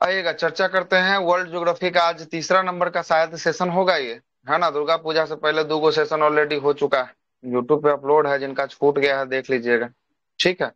आइएगा चर्चा करते हैं वर्ल्ड ज्योग्राफी का। आज तीसरा नंबर का शायद सेशन होगा ये, है ना। दुर्गा पूजा से पहले 2 सेशन ऑलरेडी हो चुका है, यूट्यूब पे अपलोड है, जिनका छूट गया है देख लीजिएगा। ठीक है,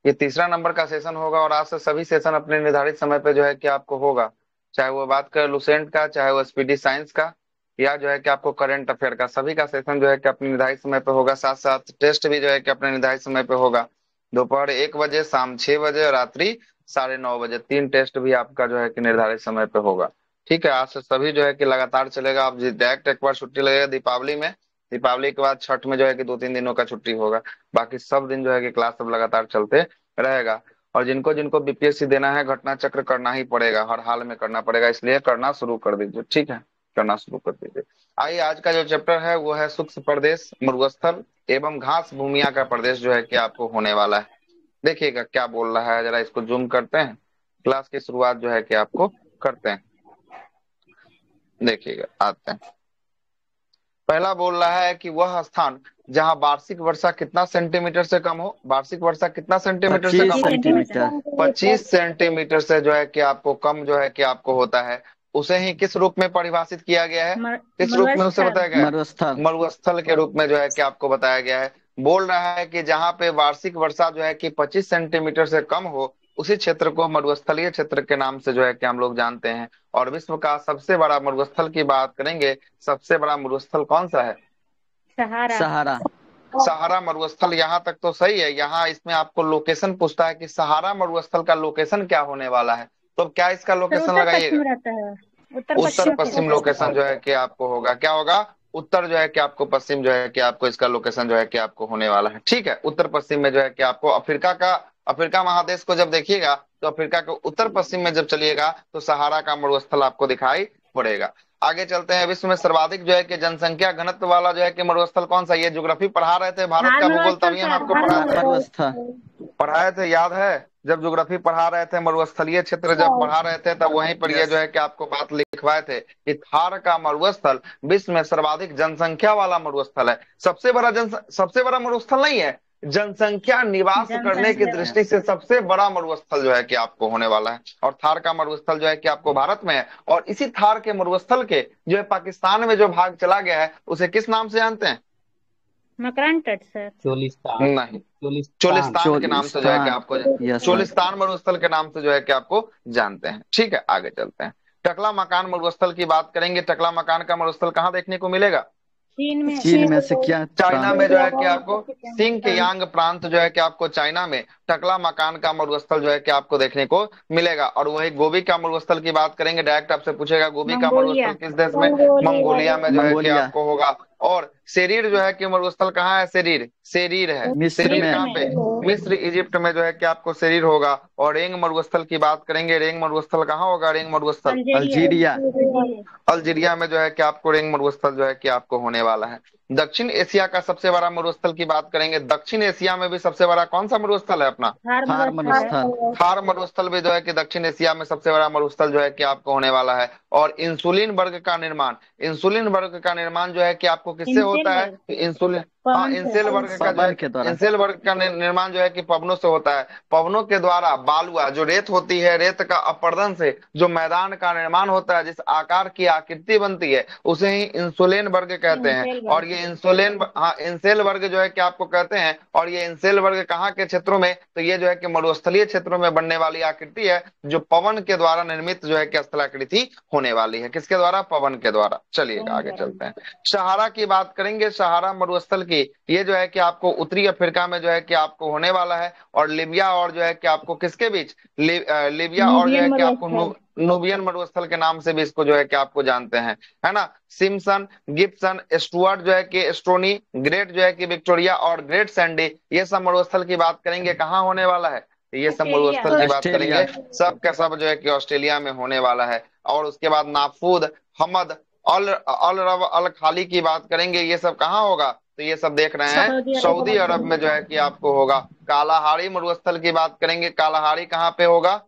ये तीसरा नंबर का सेशन होगा और आज से सभी सेशन अपने निर्धारित समय पे जो है कि आपको होगा, चाहे वो बात करें लुसेंट का, चाहे वो स्पीडी साइंस का, या जो है कि आपको करंट अफेयर का, सभी का सेशन जो है कि अपने निर्धारित समय पे होगा। साथ साथ टेस्ट भी जो है कि अपने निर्धारित समय पे होगा। दोपहर 1 बजे, शाम 6 बजे और रात्रि 9:30 बजे 3 टेस्ट भी आपका जो है कि निर्धारित समय पे होगा। ठीक है, आज से सभी जो है कि लगातार चलेगा। आप डायरेक्ट एक बार छुट्टी लगेगा दीपावली में, दीपावली के बाद छठ में जो है कि 2-3 दिनों का छुट्टी होगा। बाकी सब दिन जो है कि क्लास सब लगातार चलते रहेगा। और जिनको जिनको बीपीएससी देना है, घटना चक्र करना ही पड़ेगा, हर हाल में करना पड़ेगा, इसलिए करना शुरू कर दीजिए। ठीक है, करना शुरू कर दीजिए। आइए, आज का जो चैप्टर है वो है सूक्ष्म प्रदेश, मरुस्थल एवं घास भूमिया का प्रदेश जो है कि आपको होने वाला है। देखिएगा क्या बोल रहा है, जरा इसको जूम करते हैं, क्लास की शुरुआत जो है कि आपको करते हैं। देखिएगा, आते हैं। पहला बोल रहा है कि वह स्थान जहां वार्षिक वर्षा कितना सेंटीमीटर से कम हो, वार्षिक वर्षा कितना सेंटीमीटर से कम 25 हो, सेंटीमीटर। 25 सेंटीमीटर से जो है कि आपको कम जो है कि आपको होता है, उसे ही किस रूप में परिभाषित किया गया है, किस रूप में उसे मरुस्थल। बताया गया है, मरुस्थल। मरुस्थल के रूप में जो है कि आपको बताया गया है। बोल रहा है कि जहां पे वार्षिक वर्षा जो है कि 25 सेंटीमीटर से कम हो, उसी क्षेत्र को मरुस्थलीय क्षेत्र के नाम से जो है कि हम लोग जानते हैं। और विश्व का सबसे बड़ा मरुस्थल की बात करेंगे, सबसे बड़ा मरुस्थल कौन सा है? सहारा। सहारा। सहारा मरुस्थल। यहाँ तक तो सही है। यहाँ इसमें आपको लोकेशन पूछता है कि सहारा मरुस्थल का लोकेशन क्या होने वाला है, तो अब क्या इसका सर लोकेशन उत्तर लगाइएगा? पश्चिम रहता है, उत्तर उत्तर पश्चिम पश्चिम क्षेत्र। लोकेशन जो है कि आपको होगा, क्या होगा? उत्तर जो है कि आपको पश्चिम जो है कि आपको इसका लोकेशन जो है कि आपको होने वाला है। ठीक है, उत्तर पश्चिम में जो है कि आपको अफ्रीका महादेश को जब देखिएगा तो अफ्रीका के उत्तर पश्चिम में जब चलिएगा तो सहारा का मरुस्थल आपको दिखाई पड़ेगा। आगे चलते हैं। विश्व में सर्वाधिक जो है कि जनसंख्या घनत्व वाला जो है कि मरुस्थल कौन सा? ये ज्योग्राफी पढ़ा रहे थे, भारत थार का भूगोल, मरुस्थल तभी हम सर, आपको थार मरुस्थल। पढ़ाए थे, याद है? जब ज्योग्राफी पढ़ा रहे थे, मरुस्थलीय क्षेत्र जब पढ़ा रहे थे, तब वहीं पर ये जो है कि आपको बात लिखवाए थे कि थार का मरुस्थल विश्व में सर्वाधिक जनसंख्या वाला मरुस्थल है। सबसे बड़ा मरुस्थल नहीं है, जनसंख्या निवास करने की जनसंख्या। दृष्टि से सबसे बड़ा मरुस्थल जो है कि आपको होने वाला है। और थार का मरुस्थल जो है कि आपको भारत में है। और इसी थार के मरुस्थल के जो है पाकिस्तान में जो भाग चला गया है, उसे किस नाम से जानते हैं? मकरान तट सर। चोलिस्तान। नहीं, चोलिस्तान। चोलिस्तान के नाम से जो है कि चोलिस्तान। आपको, यस सर। चोलिस्तान मरुस्थल के नाम से जो है कि आपको जानते हैं। ठीक है, आगे चलते हैं। टकला मकान मरुस्थल की बात करेंगे। टकला मकान का मरुस्थल कहाँ देखने को मिलेगा? चीन में। चीन में से क्या चाइना प्रांत? में जो है कि आपको सिंह के यांग प्रांत जो है कि आपको चाइना में टकला मकान का मरुस्थल जो है कि आपको देखने को मिलेगा। और वही गोबी का मरुस्थल की बात करेंगे, डायरेक्ट आपसे पूछेगा गोबी का मरुस्थल मंगोलिया। किस देश में? मंगोलिया में जो है कि मंगोलिया। आपको होगा। और शरीर जो है कि मरुस्थल कहाँ है? शरीर, शरीर है। मिस्र शरीर में। कहाँ पे? मिस्र, इजिप्ट में जो है कि आपको शरीर होगा। और रेंग मरुस्थल की बात करेंगे, रेंग मरुस्थल कहाँ होगा? रेंग मरुस्थल अल्जीरिया। अल्जीरिया। अल्जीरिया में जो है कि आपको रेंग मरुस्थल जो है कि आपको होने वाला है। दक्षिण एशिया का सबसे बड़ा मरुस्थल की बात करेंगे। दक्षिण एशिया में भी सबसे बड़ा कौन सा मरुस्थल है अपना? थार थार मरुस्थल है। मरुस्थल। थार मरुस्थल भी जो है कि दक्षिण एशिया में सबसे बड़ा मरुस्थल जो है कि आपको होने वाला है। और इंसुलिन वर्ग का निर्माण, इंसुलिन वर्ग का निर्माण जो है कि आपको किससे होता है? इंसेल तो इंसुलिन, हाँ, पवन से। इंसेल वर्ग का जो पवन है, के द्वारा। इंसेल वर्ग का निर्माण जो है कि पवनों से होता है। पवनों के द्वारा बालुआ जो रेत होती है, रेत का अपरदन से जो मैदान का निर्माण होता है, जिस आकार की आकृति बनती है, उसे ही इंसुलिन वर्ग कहते हैं। इंसेल और वर्ग। ये इंसुलिन, हाँ, इंसेल वर्ग जो है कि आपको कहते हैं। और ये इंसेल वर्ग कहाँ के क्षेत्रों में? तो ये जो है कि मरुस्थलीय क्षेत्रों में बनने वाली आकृति है, जो पवन के द्वारा निर्मित जो है कि स्थलाकृति होने वाली है। किसके द्वारा? पवन के द्वारा। चलिएगा आगे चलते हैं। सहारा की बात करेंगे, सहारा मरुस्थल की। ये जो है कि आपको उत्तरी अफ्रीका में जो है कि आपको होने वाला है। और लिबिया और जो है कि आपको किसके बीच? लिबिया और जो न्यूबियन है कि आपको मरुस्थल। नूबियन मरुस्थल के नाम से भी इसको जो है कि आपको जानते हैं, है ना। सिम्सन, गिब्सन, स्टुअर्ट जो है कि स्टोनी, ग्रेट जो है कि विक्टोरिया और ग्रेट सैंडी, ये सब मरुस्थल की बात करेंगे कहाँ होने वाला है? ये सब ऑस्ट्रेलिया। मरुस्थल की बात ऑस्ट्रेलिया। करेंगे, सब का सब जो है कि ऑस्ट्रेलिया में होने वाला है। और उसके बाद नाफूद, हमद, अल अल रब अल खाली की बात करेंगे, ये सब कहाँ होगा? तो ये सब देख रहे हैं सऊदी सऊदी अरब। अरब में जो है कि आपको होगा। कालाहारी मरुस्थल की बात करेंगे, कालाहारी कहाँ पे होगा?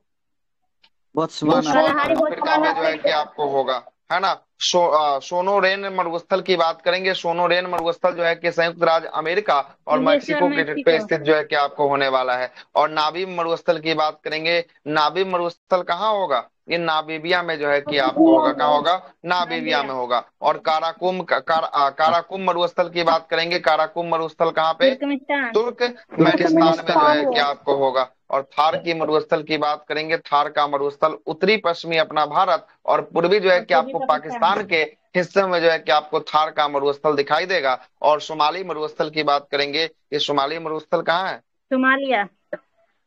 बोत्सवाना। बोत्सवाना कालाहारी अफ्रीका में जो बोत्सवाना। है कि आपको होगा, है ना। सोनोरेन मरुस्थल की बात करेंगे, सोनोरेन मरुस्थल जो है कि संयुक्त राज्य अमेरिका और युगेश्वर मैक्सिको के तट पे मेक्सिको। स्थित जो है कि आपको होने वाला है। और नाबीब मरुस्थल की बात करेंगे, नाबीब मरुस्थल कहाँ होगा, ये नामीबिया में जो है कि आपको होगा, कहाँ होगा, नामीबिया नामिबिया। में होगा। और काराकुम मरुस्थल की बात करेंगे, काराकुम मरुस्थल कहाँ पे, तुर्कमेनिस्तान। तुर्कमेनिस्तान में जो है कि आपको होगा। और थार की मरुस्थल की बात करेंगे, थार का मरुस्थल उत्तरी पश्चिमी अपना भारत और पूर्वी जो है और कि पूर्वी आपको पाकिस्तान। पाकिस्तान के हिस्से में जो है कि आपको थार का मरुस्थल दिखाई देगा। और शुमाली मरुस्थल की बात करेंगे, ये शुमाली मरुस्थल कहाँ है, सोमालिया।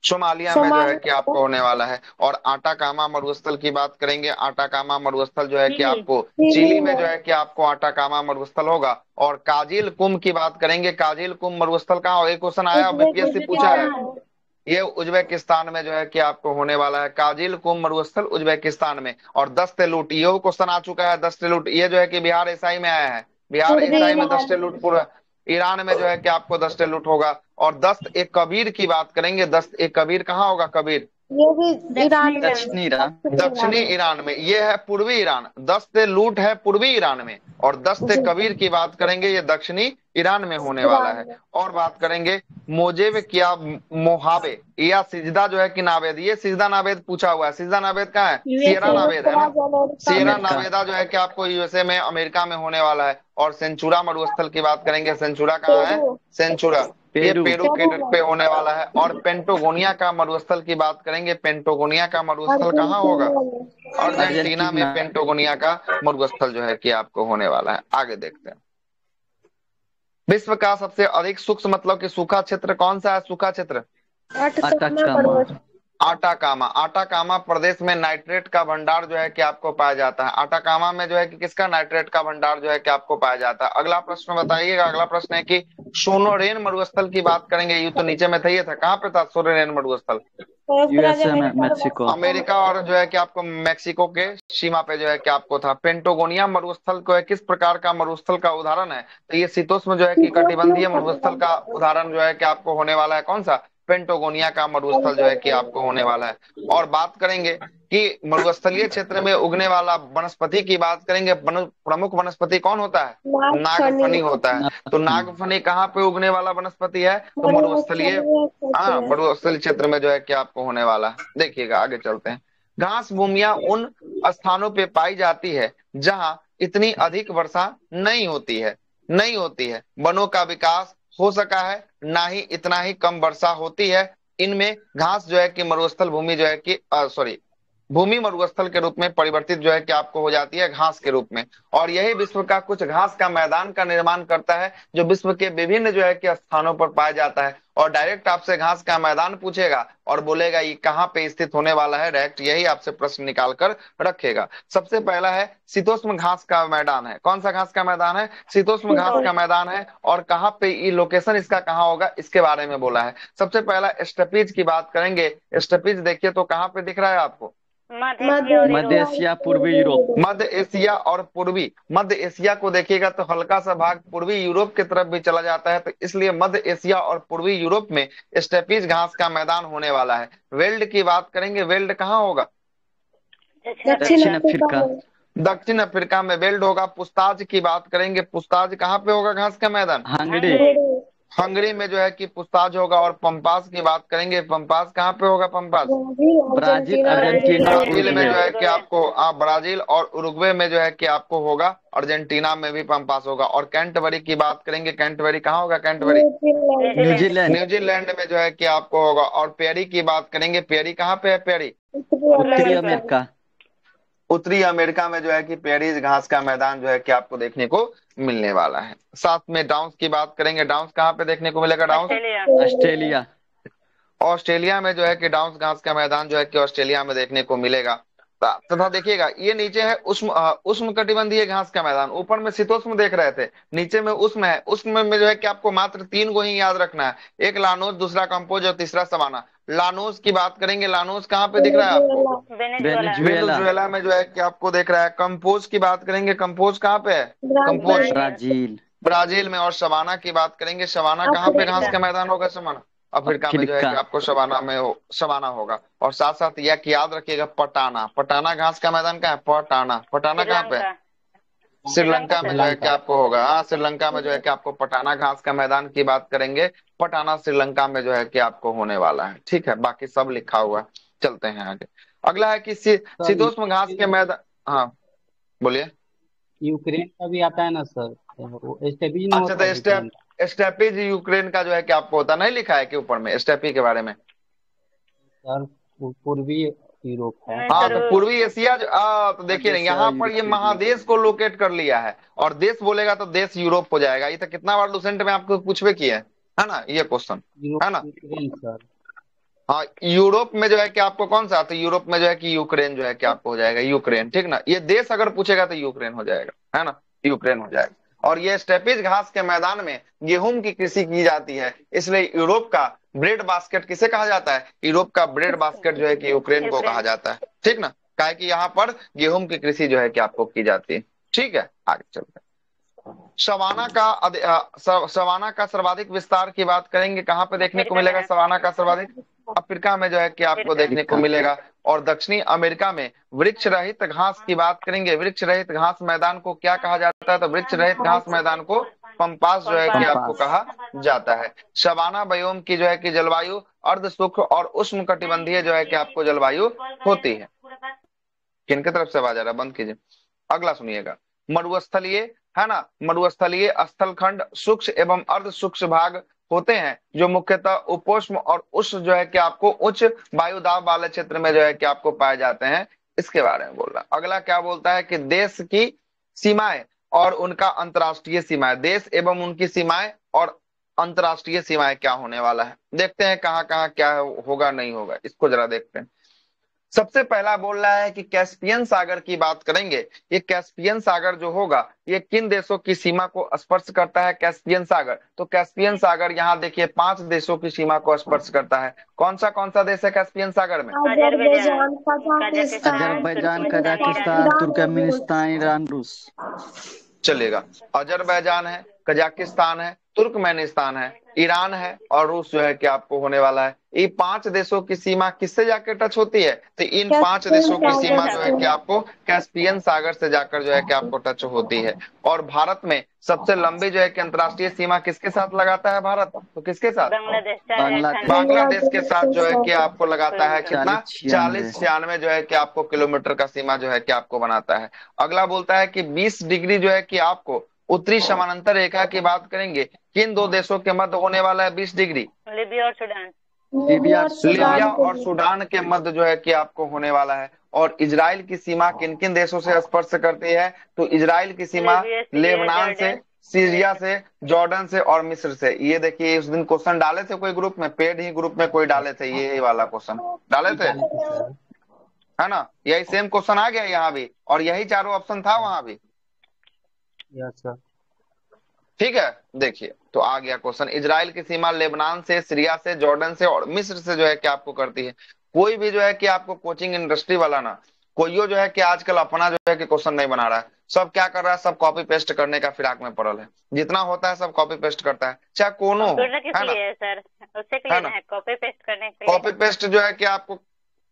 सोमालिया में जो है कि आपको होने वाला है। और आटाकामा मरुस्थल की बात करेंगे, आटाकामा मरुस्थल जो है कि चिली। आपको चिली में जो है कि आपको आटाकामा मरुस्थल होगा। और काजिल कुम की बात करेंगे, काजिल कुम मरुस्थल कहाँ हो, एक क्वेश्चन आया बीपीएससी पूछा है, उज्बेकिस्तान। ये उज्बेकिस्तान में जो है कि आपको होने वाला है, काजिल कुम मरुस्थल उज्बेकिस्तान में। और दस्त-ए-लूट, ये क्वेश्चन आ चुका है, दस्त-ए-लूट ये जो है कि बिहार एसआई में आया है, बिहार एसआई में दस्त-ए-लूट पूरा ईरान में जो है कि आपको दस्त-ए-लूट होगा। और दस्त-ए-कबीर की बात करेंगे, दस्त-ए-कबीर कहाँ होगा, कबीर, ये भी दक्षिणी ईरान में। ईरान। दक्षिणी ईरान। दक्षिणी ईरान में, ये है पूर्वी ईरान, दस्त-ए-लूट है पूर्वी ईरान में। और दस्त-ए-कबीर की बात करेंगे, ये दक्षिणी ईरान में होने वाला है। और बात करेंगे मोजेब क्या मोहाबे या सिजदा जो है कि नावेद, ये सिजदा नावेद पूछा हुआ है, सिजदा नावेद कहाँ है, सियरा यूएसए। नावेद है ना, सियरा अमेरिका। नावेदा जो है कि आपको यूएसए में, अमेरिका में होने वाला है। और सेंचुरा मरुस्थल की बात करेंगे, सेंचुरा कहाँ है, सेंचुरा, ये पेरू। पेरू के तट पे होने वाला है। और पेंटोगोनिया का मरुस्थल की बात करेंगे, पेंटोगोनिया का मरुस्थल कहाँ होगा, अर्जेंटीना में अर्जेंटीना। पेंटोगोनिया का मरुस्थल जो है कि आपको होने वाला है। आगे देखते हैं, विश्व का सबसे अधिक सूक्ष्म मतलब कि सूखा क्षेत्र कौन सा है, सूखा क्षेत्र, अटाकामा। आटाकामा। आटाकामा प्रदेश में नाइट्रेट का भंडार जो है कि आपको पाया जाता है, आटाकामा में जो है कि किसका नाइट्रेट का भंडार जो है कि आपको पाया जाता है। अगला प्रश्न बताइएगा, अगला प्रश्न है कि सोनोरेन मरुस्थल की बात करेंगे, ये तो नीचे में था, ये था, कहाँ पे था सोनोरेन मरुस्थल, यूएसए में, मेक्सिको। अमेरिका और जो है कि आपको मैक्सिको के सीमा पे जो है कि आपको था। पेंटोगोनिया मरुस्थल को है किस प्रकार का मरुस्थल का उदाहरण है, तो ये शीतोष्ण जो है कि कटिबंधीय मरुस्थल का उदाहरण जो है कि आपको होने वाला है, कौन सा, पेंटोगोनिया का मरुस्थल जो है कि आपको होने वाला है। और बात करेंगे कि मरुस्थलीय क्षेत्र में उगने वाला वनस्पति की बात करेंगे, प्रमुख वनस्पति कौन होता है, नागफनी होता है। तो नागफनी कहाँ पे उगने वाला वनस्पति है, तो मरुस्थलीय, हाँ मरुस्थलीय क्षेत्र में जो है कि आपको होने वाला है। देखिएगा आगे चलते हैं, घास भूमियां उन स्थानों पे पाई जाती है जहां इतनी अधिक वर्षा नहीं होती है, नहीं होती है, वनों का विकास हो सका है, ना ही इतना ही कम वर्षा होती है। इनमें घास जो है कि मरुस्थल भूमि जो है कि सॉरी भूमि मरुस्थल के रूप में परिवर्तित जो है कि आपको हो जाती है घास के रूप में। और यही विश्व का कुछ घास का मैदान का निर्माण करता है, जो विश्व के विभिन्न जो है कि स्थानों पर पाया जाता है। और डायरेक्ट आपसे घास का मैदान पूछेगा और बोलेगा ये कहाँ पे स्थित होने वाला है, डायरेक्ट यही आपसे प्रश्न निकाल कर रखेगा। सबसे पहला है शीतोष्ण घास का मैदान है, कौन सा घास का मैदान है, शीतोष्ण घास का मैदान है। और कहाँ पे ये लोकेशन इसका कहाँ होगा, इसके बारे में बोला है। सबसे पहला स्टेपीज की बात करेंगे, स्टेपीज देखिए तो कहाँ पे दिख रहा है आपको, मध्य एशिया, पूर्वी यूरोप। मध्य एशिया और पूर्वी, मध्य एशिया को देखिएगा तो हल्का सा भाग पूर्वी यूरोप की तरफ भी चला जाता है, तो इसलिए मध्य एशिया और पूर्वी यूरोप में स्टेपीज घास का मैदान होने वाला है। वेल्ड की बात करेंगे, वेल्ड कहाँ होगा, दक्षिण अफ्रीका। दक्षिण अफ्रीका में वेल्ड होगा। पुस्ताज की बात करेंगे, पुस्ताज कहाँ पे होगा घास का मैदान, हंगरी। हंगरी में जो है कि पुस्ताज होगा। और पंपास की बात करेंगे, पंपास कहाँ पे होगा, पंपास ब्राजील, अर्जेंटीना, ब्राजील में जो उरुग्वे। है कि आपको ब्राजील और उरुग्वे में जो है कि आपको होगा। अर्जेंटीना में भी पंपास होगा। और कैंटबरी की बात करेंगे, कैंटबरी कहाँ होगा, कैंटबरी न्यूजीलैंड। न्यूजीलैंड में जो है कि आपको होगा। और पेरी की बात करेंगे, पेरी कहाँ पे है, पेरी उत्तरी अमेरिका। उत्तरी अमेरिका में जो है कि पेरीज घास का मैदान जो है कि आपको देखने को मिलने वाला है। साथ में डाउन्स की बात करेंगे, डाउन्स कहाँ पे देखने को मिलेगा, डाउन्स ऑस्ट्रेलिया। ऑस्ट्रेलिया में जो है कि डाउन्स घास का मैदान जो है कि ऑस्ट्रेलिया में देखने को मिलेगा। तथा देखिएगा ये नीचे है उष्ण कटिबंधीय घास का मैदान, ऊपर में शीतोष्ण देख रहे थे, नीचे में उष्ण है। उष्ण में जो है कि आपको मात्र 3 को ही याद रखना है, एक लानोस, दूसरा कंपोज और तीसरा सवाना। लानोस की बात करेंगे, लानोस कहाँ पे दिख रहा है आपको, वेनेजुएला। वेनेजुएला में जो है कि आपको देख रहा है। कंपोज की बात करेंगे, कंपोज कहाँ पे है, कंपोज ब्राजील। ब्राजील में। और सवाना की बात करेंगे, सवाना कहाँ पे घास का मैदान होगा, सवाना अफ्रीका में जो है अफ्रीका। कि आपको सवाना होगा। और साथ साथ यह कि याद रखिएगा पटाना, पटाना घास का मैदान कहाँ है? पटाना, पटाना कहाँ पे है? श्रीलंका। श्रीलंका श्रीलंका में सर। जो है कि श्रीलंका। आपको होगा। हाँ, श्रीलंका में जो है कि आपको पटाना घास का मैदान की बात करेंगे। पटाना श्रीलंका में जो है कि आपको होने वाला है। ठीक है, बाकी सब लिखा हुआ है। चलते हैं आगे। अगला है कि सर शीतोष्ण घास के मैदान। हाँ, बोलिए। यूक्रेन का भी आता है ना सर, वो स्टेपीज ना अच्छा, होता है तो यूक्रेन का। स्टेपीज यूक्रेन का जो है कि आपको होता नहीं लिखा है कि ऊपर में स्टेपी के बारे में? सर पूर्वी यूरोप है। नहीं हाँ, सर, तो वो पूर्वी एशिया तो देखिए ना, मध्य यहाँ एशिया पर ये यूरोपीय यूनियन। महादेश को लोकेट कर लिया है। और देश बोलेगा तो देश यूरोप हो जाएगा। ये तो कितना बार लुसेंट में आपको पूछवे किया है ना ये क्वेश्चन, यूरोप है ना? Ukraine sir. हाँ, यूरोप में जो है कि आपको कौन सा, तो यूरोप में जो है कि यूक्रेन जो है कि आपको हो जाएगा यूक्रेन। ठीक ना, ये देश अगर पूछेगा तो यूक्रेन हो जाएगा, है ना? यूक्रेन हो जाएगा। और ये स्टेपीज घास के मैदान में गेहूं की कृषि की जाती है, इसलिए यूरोप का ब्रेड बास्केट किसे कहा जाता है? यूरोप का ब्रेड बास्केट जो है कि यूक्रेन को कहा यूक्रेन। जाता है। ठीक ना, काहे कि यहाँ पर गेहूं की कृषि जो है कि आपको की जाती है। ठीक है, आगे चलते हैं। सवाना का सर्वाधिक विस्तार की बात करेंगे, कहाँ पे देखने को अफ्रीका में मिलेगा है। सवाना का सर्वाधिक? अफ्रीका में जो है कि आपको अफ्रीका। देखने को मिलेगा। और दक्षिणी अमेरिका में वृक्ष रहित घास की बात करेंगे। वृक्ष रहित घास मैदान को क्या कहा जाता है? तो वृक्ष रहित घास मैदान को पंपास जो है कि आपको पंपास। कहा जाता है। सवाना बयोम की जो है कि जलवायु अर्ध शुष्क और उष्ण कटिबंधीय जो है कि आपको जलवायु होती है। किनके तरफ से आवाज आ रहा है? बंद कीजिए। अगला सुनिएगा। मरुस्थलीय, है ना, मरुस्थलीय स्थलखंड सूक्ष्म एवं अर्ध सूक्ष्म भाग होते हैं, जो मुख्यतः उपोष्ण और उष्ण जो है कि आपको उच्च वायु दाब वाले क्षेत्र में जो है कि आपको पाए जाते हैं। इसके बारे में बोल रहा है। अगला क्या बोलता है कि देश की सीमाएं और उनका अंतर्राष्ट्रीय सीमाएं, देश एवं उनकी सीमाएं और अंतर्राष्ट्रीय सीमाएं क्या होने वाला है। देखते हैं कहाँ कहाँ क्या होगा नहीं होगा, इसको जरा देखते हैं। सबसे पहला बोल रहा है कि कैस्पियन सागर की बात करेंगे। ये कैस्पियन सागर जो होगा ये किन देशों की सीमा को स्पर्श करता है? कैस्पियन सागर, तो कैस्पियन सागर यहाँ देखिए 5 देशों की सीमा को स्पर्श करता है। कौन सा देश है कैस्पियन सागर में? Azerbaijan, Azerbaijan, Turkmenistan, Kazakhstan, Iran. Turkmenistan, Iran, रूस। चलेगा। अजरबैजान है, कजाकिस्तान है, तुर्कमेनिस्तान है, ईरान है और रूस जो है कि आपको होने वाला है। ये 5 देशों की सीमा किससे जाकर टच होती है? तो इन 5 देशों की सीमा जो है कि आपको कैस्पियन सागर से जाकर जो है कि आपको टच होती है। और भारत में सबसे लंबी जो है कि अंतर्राष्ट्रीय सीमा किसके साथ लगाता है भारत? तो किसके साथ? बांग्लादेश। बांग्लादेश। बांग्लादेश के साथ जो है कि आपको लगाता है कितना? 40-96। 40-96 जो है कि आपको किलोमीटर का सीमा जो है कि आपको बनाता है। अगला बोलता है कि 20 डिग्री जो है कि आपको उत्तरी समानांतर रेखा की बात करेंगे, किन 2 देशों के मध्य होने वाला है 20 डिग्री? लीबिया और सूडान। लीबिया, लीबिया और सूडान के मध्य जो है कि आपको होने वाला है। और इजराइल की सीमा किन किन देशों से स्पर्श करती है? तो इजराइल की सीमा लीबिया, सीरिया, लेबनान से, जॉर्डन। सीरिया से, जॉर्डन से और मिस्र से। ये देखिए उस दिन क्वेश्चन डाले थे कोई ग्रुप में, पेड ही ग्रुप में कोई डाले थे, ये वाला क्वेश्चन डाले थे, डाले थे सर। है ना? यही सेम क्वेश्चन आ गया यहाँ भी और यही चारों ऑप्शन था वहां भी। Yes sir. ठीक है, देखिए तो आ गया क्वेश्चन। इजराइल की सीमा लेबनान से, सीरिया से, जॉर्डन से और मिस्र से जो है कि आपको करती है। कोई भी जो है कि आपको कोचिंग इंडस्ट्री वाला ना, कोई जो है कि आजकल अपना जो है कि क्वेश्चन नहीं बना रहा है। सब क्या कर रहा है? सब कॉपी पेस्ट करने का फिराक में पड़ल है। जितना होता है सब कॉपी पेस्ट करता है, चाहे कोनो हो, कंप्यूटर किस है ना? लिए है सर? उससे के है लिए ना? है, कॉपी पेस्ट करने के लिए। कॉपी पेस्ट जो है कि आपको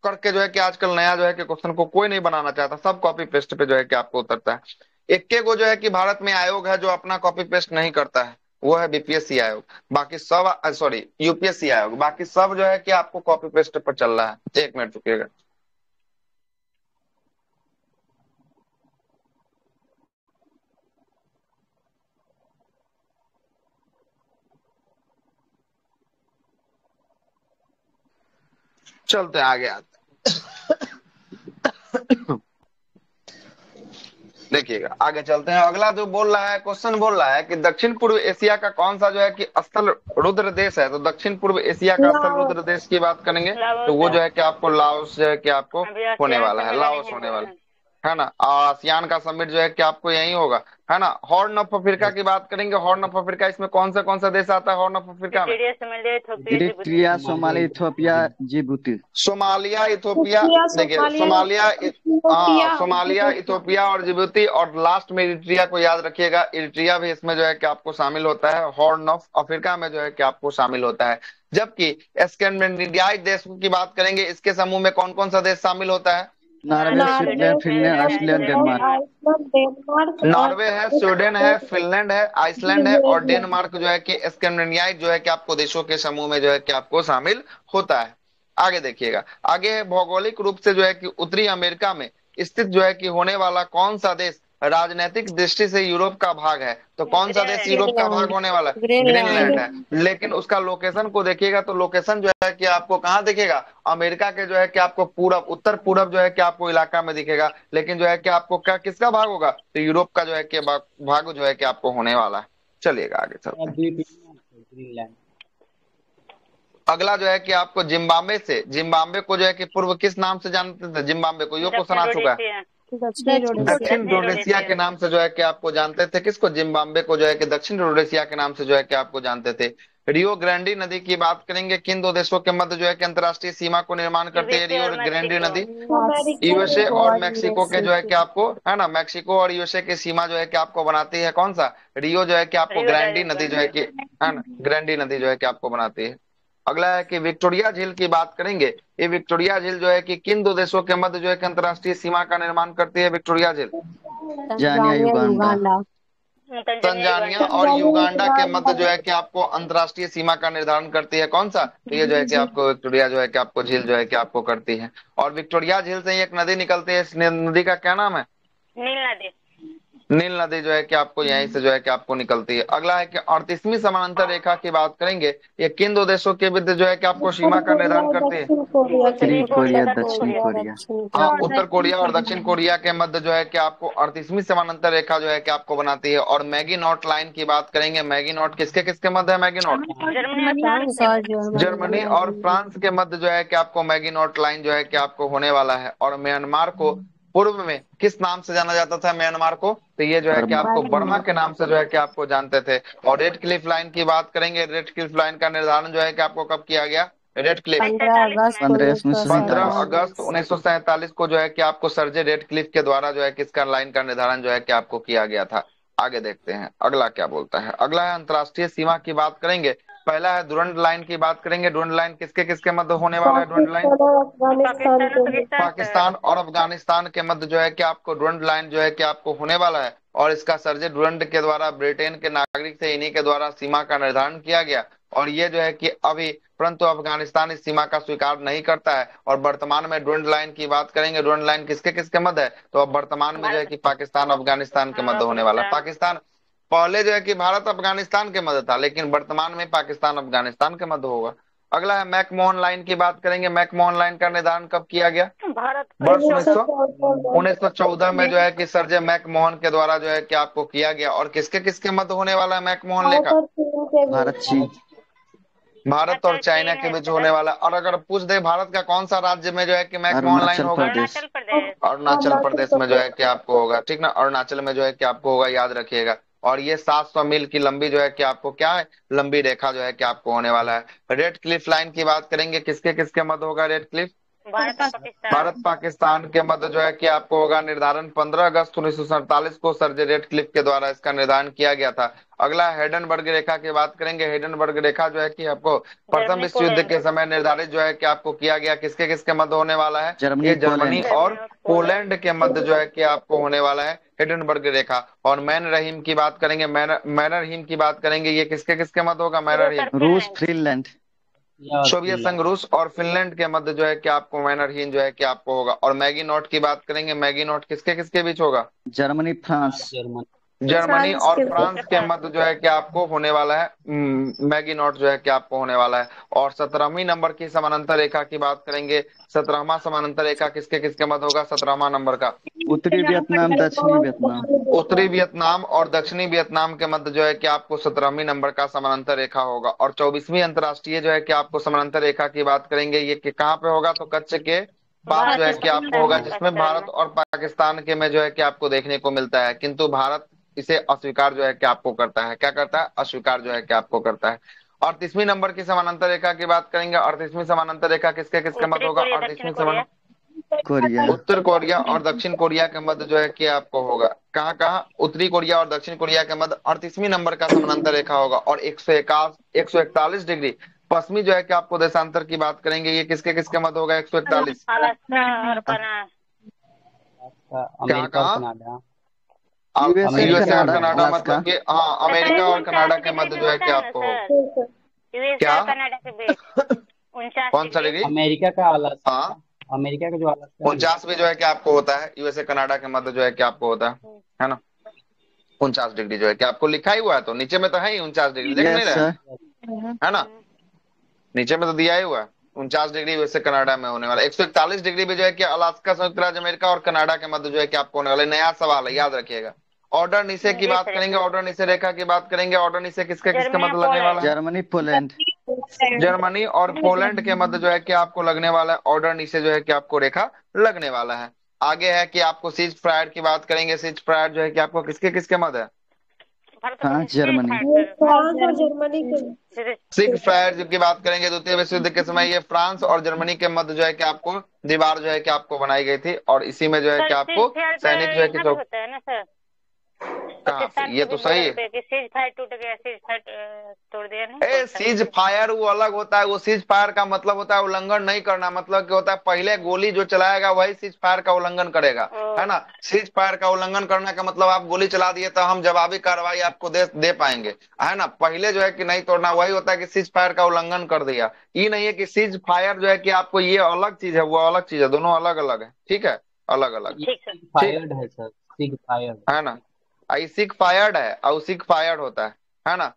करके जो है कि आजकल नया जो है कि क्वेश्चन को कोई नहीं बनाना चाहता, सब कॉपी पेस्ट पे जो है कि आपको उतरता है। इक्के को जो है कि भारत में आयोग है जो अपना कॉपी पेस्ट नहीं करता है, वो है बीपीएससी आयोग। बाकी सब, सॉरी, यूपीएससी आयोग। बाकी सब जो है कि आपको कॉपी पेस्ट पर चल रहा है। 1 मिनट रुकिएगा। चलते हैं आगे आते देखिएगा, आगे चलते हैं। अगला जो बोल रहा है क्वेश्चन बोल रहा है कि दक्षिण पूर्व एशिया का कौन सा जो है कि स्थल रुद्र देश है? तो दक्षिण पूर्व एशिया का स्थल रुद्र देश की बात करेंगे तो लाओस वो है। जो है कि आपको लाओस जो है कि आपको अभी होने ASEAN वाला से है, मिला लाओस नहीं होने वाला है। है ना। आसियान का समिट जो है कि आपको यही होगा, है ना। हॉर्न ऑफ अफ्रीका की बात करेंगे, हॉर्न ऑफ अफ्रीका, इसमें कौन सा देश आता है हॉर्न ऑफ अफ्रीका में? Eritrea, Somalia, Ethiopia, Djibouti. Eritrea Somali Ethiopia Djibouti. Somalia, Ethiopia, Ethiopia देखिए सोमालिया हाँ, इथियोपिया सोमालिया, इथोपिया और जिबूती, और लास्ट में इरिट्रिया को याद रखिएगा। इरिट्रिया भी इसमें जो है कि आपको शामिल होता है, हॉर्न ऑफ अफ्रीका में जो है कि आपको शामिल होता है। जबकि स्कैंडिनेवियाई देशों की बात करेंगे, इसके समूह में कौन कौन सा देश शामिल होता है? Norway Switzerland Finland Iceland Denmark. Iceland Denmark और नॉर्वे है, स्वीडन है, फिनलैंड है, आइसलैंड है और डेनमार्क जो है कि स्कैंडिनेवियाई जो है कि आपको देशों के समूह में जो है कि आपको शामिल होता है। आगे देखिएगा, आगे है भौगोलिक रूप से जो है कि उत्तरी अमेरिका में स्थित जो है कि होने वाला कौन सा देश राजनीतिक दृष्टि से यूरोप का भाग है? तो कौन सा देश यूरोप का भाग होने वाला है? ग्रीनलैंड है। लेकिन उसका लोकेशन को देखिएगा तो लोकेशन जो है कि आपको कहाँ दिखेगा? अमेरिका के जो है कि आपको पूरब, उत्तर पूरब जो है कि आपको इलाका में दिखेगा। लेकिन जो है कि आपको क्या, किसका भाग होगा? तो यूरोप का जो है कि भाग जो है कि आपको होने वाला है। चलिएगा आगे चलते हैं। द्वीप ग्रीनलैंड। अगला जो है कि आपको जिम्बाब्वे से, जिम्बाब्वे को जो है कि पूर्व किस नाम से जानते थे? जिम्बाब्वे को यो क्वेश्चन आ चुका है। दक्षिण रोडेशिया के नाम से जो है कि आपको जानते थे। किसको? जिम्बाब्वे को जो है कि दक्षिण रोडेशिया के नाम से जो है कि आपको जानते थे। रियो ग्रांडी नदी की बात करेंगे, किन दो देशों के मध्य जो है कि अंतर्राष्ट्रीय सीमा को निर्माण करती है रियो ग्रांडी नदी? यूएसए और मेक्सिको के जो है कि आपको, है ना, मेक्सिको और यूएसए की सीमा जो है कि आपको बनाती है कौन सा? रियो जो है कि आपको ग्रांडी नदी जो है कि, है ना, ग्रांडी नदी जो है कि आपको बनाती है। अगला है कि विक्टोरिया झील की बात करेंगे। ये विक्टोरिया झील जो है कि किन दो देशों के मध्य जो है कि अंतर्राष्ट्रीय सीमा का निर्माण करती है विक्टोरिया झील? जानिया युगांडा। तंजानिया और युगांडा के मध्य जो है कि आपको अंतर्राष्ट्रीय सीमा का निर्धारण करती है कौन सा? तो ये जो है कि आपको विक्टोरिया जो है कि आपको झील जो है कि आपको करती है। और विक्टोरिया झील से ही एक नदी निकलती है, इस नदी का क्या नाम है? नील नदी। नील नदी जो है कि आपको यहीं से जो है कि आपको निकलती है। अगला है कि 38वीं समानांतर रेखा की बात करेंगे, ये किन दो देशों के बीच जो है कि आपको सीमा का निर्धारण करती है? उत्तरी कोरिया दक्षिण कोरिया। हाँ, उत्तर कोरिया और दक्षिण कोरिया के मध्य जो है कि आपको 38वीं समानांतर रेखा जो है कि आपको बनाती है। और मैगी नॉट लाइन की बात करेंगे, मैगी नॉट किसके किसके मध्य है? मैगी नॉट जर्मनी और फ्रांस के मध्य जो है कि आपको मैगी नॉट लाइन जो है कि आपको होने वाला है। और म्यांमार को पूर्व में किस नाम से जाना जाता था? म्यांमार को तो ये जो है कि आपको बर्मा के नाम से जो है कि आपको जानते थे। और रेड क्लिफ लाइन की बात करेंगे, रेड क्लिफ लाइन का निर्धारण जो है कि आपको कब किया गया? रेड क्लिफ 15 अगस्त 1947 को जो है कि आपको सर जे रेड क्लिफ के द्वारा जो है कि इसका लाइन का निर्धारण जो है कि आपको किया गया था। आगे देखते हैं अगला क्या बोलता है। अगला है अंतर्राष्ट्रीय सीमा की बात करेंगे। पहला है डुरंड लाइन की बात करेंगे। डुरंड लाइन किसके किसके मध्य होने वाला है? डुरंड लाइन पाकिस्तान और अफगानिस्तान के मध्य जो है कि आपको डुरंड लाइन जो है कि आपको होने वाला है। और इसका सर्जे डुरंड के द्वारा ब्रिटेन के नागरिक थे, इन्हीं के द्वारा सीमा का निर्धारण किया गया। और ये जो है कि अभी, परंतु अफगानिस्तान इस सीमा का स्वीकार नहीं करता है। और वर्तमान में डुरंड लाइन की बात करेंगे, डुरंड लाइन किसके किसके मध्य है? तो अब वर्तमान में जो है कि पाकिस्तान अफगानिस्तान के मध्य होने वाला है। पाकिस्तान पहले जो है कि भारत अफगानिस्तान के मध्य था, लेकिन वर्तमान में पाकिस्तान अफगानिस्तान के मध्य होगा। अगला है मैकमोहन लाइन की बात करेंगे। मैकमोहन लाइन का निर्धारण कब किया गया? वर्ष 1914 में जो है कि सर जे मैकमोहन के द्वारा जो है कि आपको किया गया। और किसके किसके मध्य होने वाला है मैकमोहन लेखा? भारत चीन। भारत और चाइना के बीच होने वाला। और अगर पूछ दे भारत का कौन सा राज्य में जो है कि मैकमोहन लाइन होगा? अरुणाचल प्रदेश में जो है कि आपको होगा, ठीक ना, अरुणाचल में जो है कि आपको होगा, याद रखिएगा। और ये 700 मील की लंबी जो है कि आपको क्या है? लंबी रेखा जो है कि आपको होने वाला है। रेड क्लिफ लाइन की बात करेंगे, किसके किसके मध्य होगा रेड क्लिफ? भारत पाकिस्तान के मध्य जो है कि आपको होगा निर्धारण 15 अगस्त 1947 को सर जे रेड क्लिफ के द्वारा इसका निर्धारण किया गया था। अगला हेडनबर्ग रेखा की बात करेंगे। हेडनबर्ग रेखा जो है कि आपको प्रथम विश्व युद्ध के समय निर्धारित जो है कि आपको किया गया, किसके किसके मध्य होने वाला है? ये जर्मनी और पोलैंड के मध्य जो है कि आपको होने वाला है हिडनबर्ग रेखा। और मैन रहीम की बात करेंगे, मैनर हिम की बात करेंगे, ये किसके किसके मध्य होगा? मैनर हिम रूस फिनलैंड। सोवियत संघ रूस और फिनलैंड के मध्य जो है कि आपको मैनर हिम जो है कि आपको होगा। और मैगी नोट की बात करेंगे, मैगी नोट किसके किसके बीच होगा? Germany France. जर्मनी और फ्रांस के मध्य जो है कि आपको होने वाला है मैगी नॉट जो है कि आपको होने वाला है। और 17वीं नंबर की समानांतर रेखा की बात करेंगे। 17वां समानांतर रेखा किसके किसके मध्य होगा? 17वां नंबर का उत्तरी वियतनाम दक्षिणी वियतनाम। उत्तरी वियतनाम और दक्षिणी वियतनाम के मध्य जो है कि आपको 17वीं नंबर का समानांतर रेखा होगा। और 24वीं अंतर्राष्ट्रीय जो है कि आपको समानांतर रेखा की बात करेंगे, ये कहाँ पे होगा? तो कच्छ के बात जो है भारत कि आपको होगा, पाकिस्तान जिसमें भारत और पाकिस्तान के में जो है कि आपको देखने को मिलता है, किंतु भारत इसे अस्वीकार जो है कि आपको करता है। क्या करता है? अस्वीकार जो है कि आपको करता है। 38वीं नंबर की समानांतर रेखा की बात करेंगे। 38वीं समानांतर रेखा किसके किसके मध्य उत्तरी होगा? कोरिया, दक्षिण 38वीं कोरिया। कोरिया। उत्तर कोरिया और दक्षिण कोरिया के मध्य जो है कि आपको होगा। कहाँ कहाँ? उत्तरी कोरिया और दक्षिण कोरिया के मध्य 38वीं नंबर का समानांतर रेखा होगा। और 141 डिग्री पश्चिमी जो है कि आपको देशांतर की बात करेंगे, ये किसके किसके मध्य होगा? 141। अलास्का और कनाडा। कहाँ अमेरिका और कहाँ? कनाडा। यूएसए यूएसए और अमेरिका कनाडा, अलास्का। मतलब कि हाँ, अमेरिका और कनाडा के मध्य जो है कि आपको होगा। यूएस क्या? और कनाडा के बीच 49 कौन सा डिग्री। डिग्री? अमेरिका का अलास्का। हाँ, अमेरिका का जो अलास्का है ना। 49 भी जो है कि आपको होता है। यूएसए कनाडा के मध्य जो है कि आपको होता है ना? 49 डिग्री जो है कि आपको लिखा ही हुआ है, तो नीचे में तो है ही 49 डिग्री, देख नहीं यस रहे? सर। है ना? नीचे में तो दिया ही हुआ है 49 डिग्री वैसे कनाडा में होने वाला। 141 डिग्री भी जो है कि अलास्का, संयुक्त राज्य अमेरिका और कनाडा के मध्य जो है कि आपको होने वाला। नया सवाल है, याद रखिएगा। ऑर्डर नीचे की जी बात सर। करेंगे, ऑर्डर नीचे रेखा की बात करेंगे। ऑर्डर नीचे किसके किसके जर्मनी, मध्य लगने वाला है? Germany Poland. जर्मनी और पोलैंड के मध्य जो है कि आपको लगने वाला है। ऑर्डर नीचे जो है कि आपको रेखा लगने वाला है। आगे है कि आपको सीज फायर की बात करेंगे। सीज फायर जो है कि आपको किसके किसके मध्य है? France Germany. फ्रांस और जर्मनी के सिग फायर की बात करेंगे। द्वितीय विश्व युद्ध के समय ये फ्रांस और जर्मनी के मध्य जो है कि आपको दीवार जो है कि आपको बनाई गई थी, और इसी में जो है कि आपको सैनिक जो है कि यहाँ पे होता है ना सर, कहाँ से? पाकिस्तान ये के तो भी सही बॉर्डर है। पे कि सीज फायर टूट गया, सीज फायर तोड़ दिया, नहीं ए, बोलता है। सीज फायर वो अलग होता है। वो सीज फायर का मतलब होता है उल्लंघन नहीं करना। मतलब क्या होता है? पहले गोली जो चलाएगा वही सीज फायर का उल्लंघन करेगा, है ना? सीज फायर का उल्लंघन करने का मतलब आप गोली चला दिए तो हम जवाबी कार्रवाई आपको दे पाएंगे, है ना? पहले जो है कि नहीं तोड़ना, वही होता है कि सीज फायर का उल्लंघन कर दिया। ये नहीं है कि सीज फायर जो है कि आपको ये अलग चीज है, वो अलग चीज है, दोनों अलग अलग है। ठीक है, अलग अलग। ये ठीक सर। सिग ठीक, फायर्ड है सर, सिग फायर्ड। है ना? आइसिक फायर्ड है, आउसिक फायर्ड होता है ना?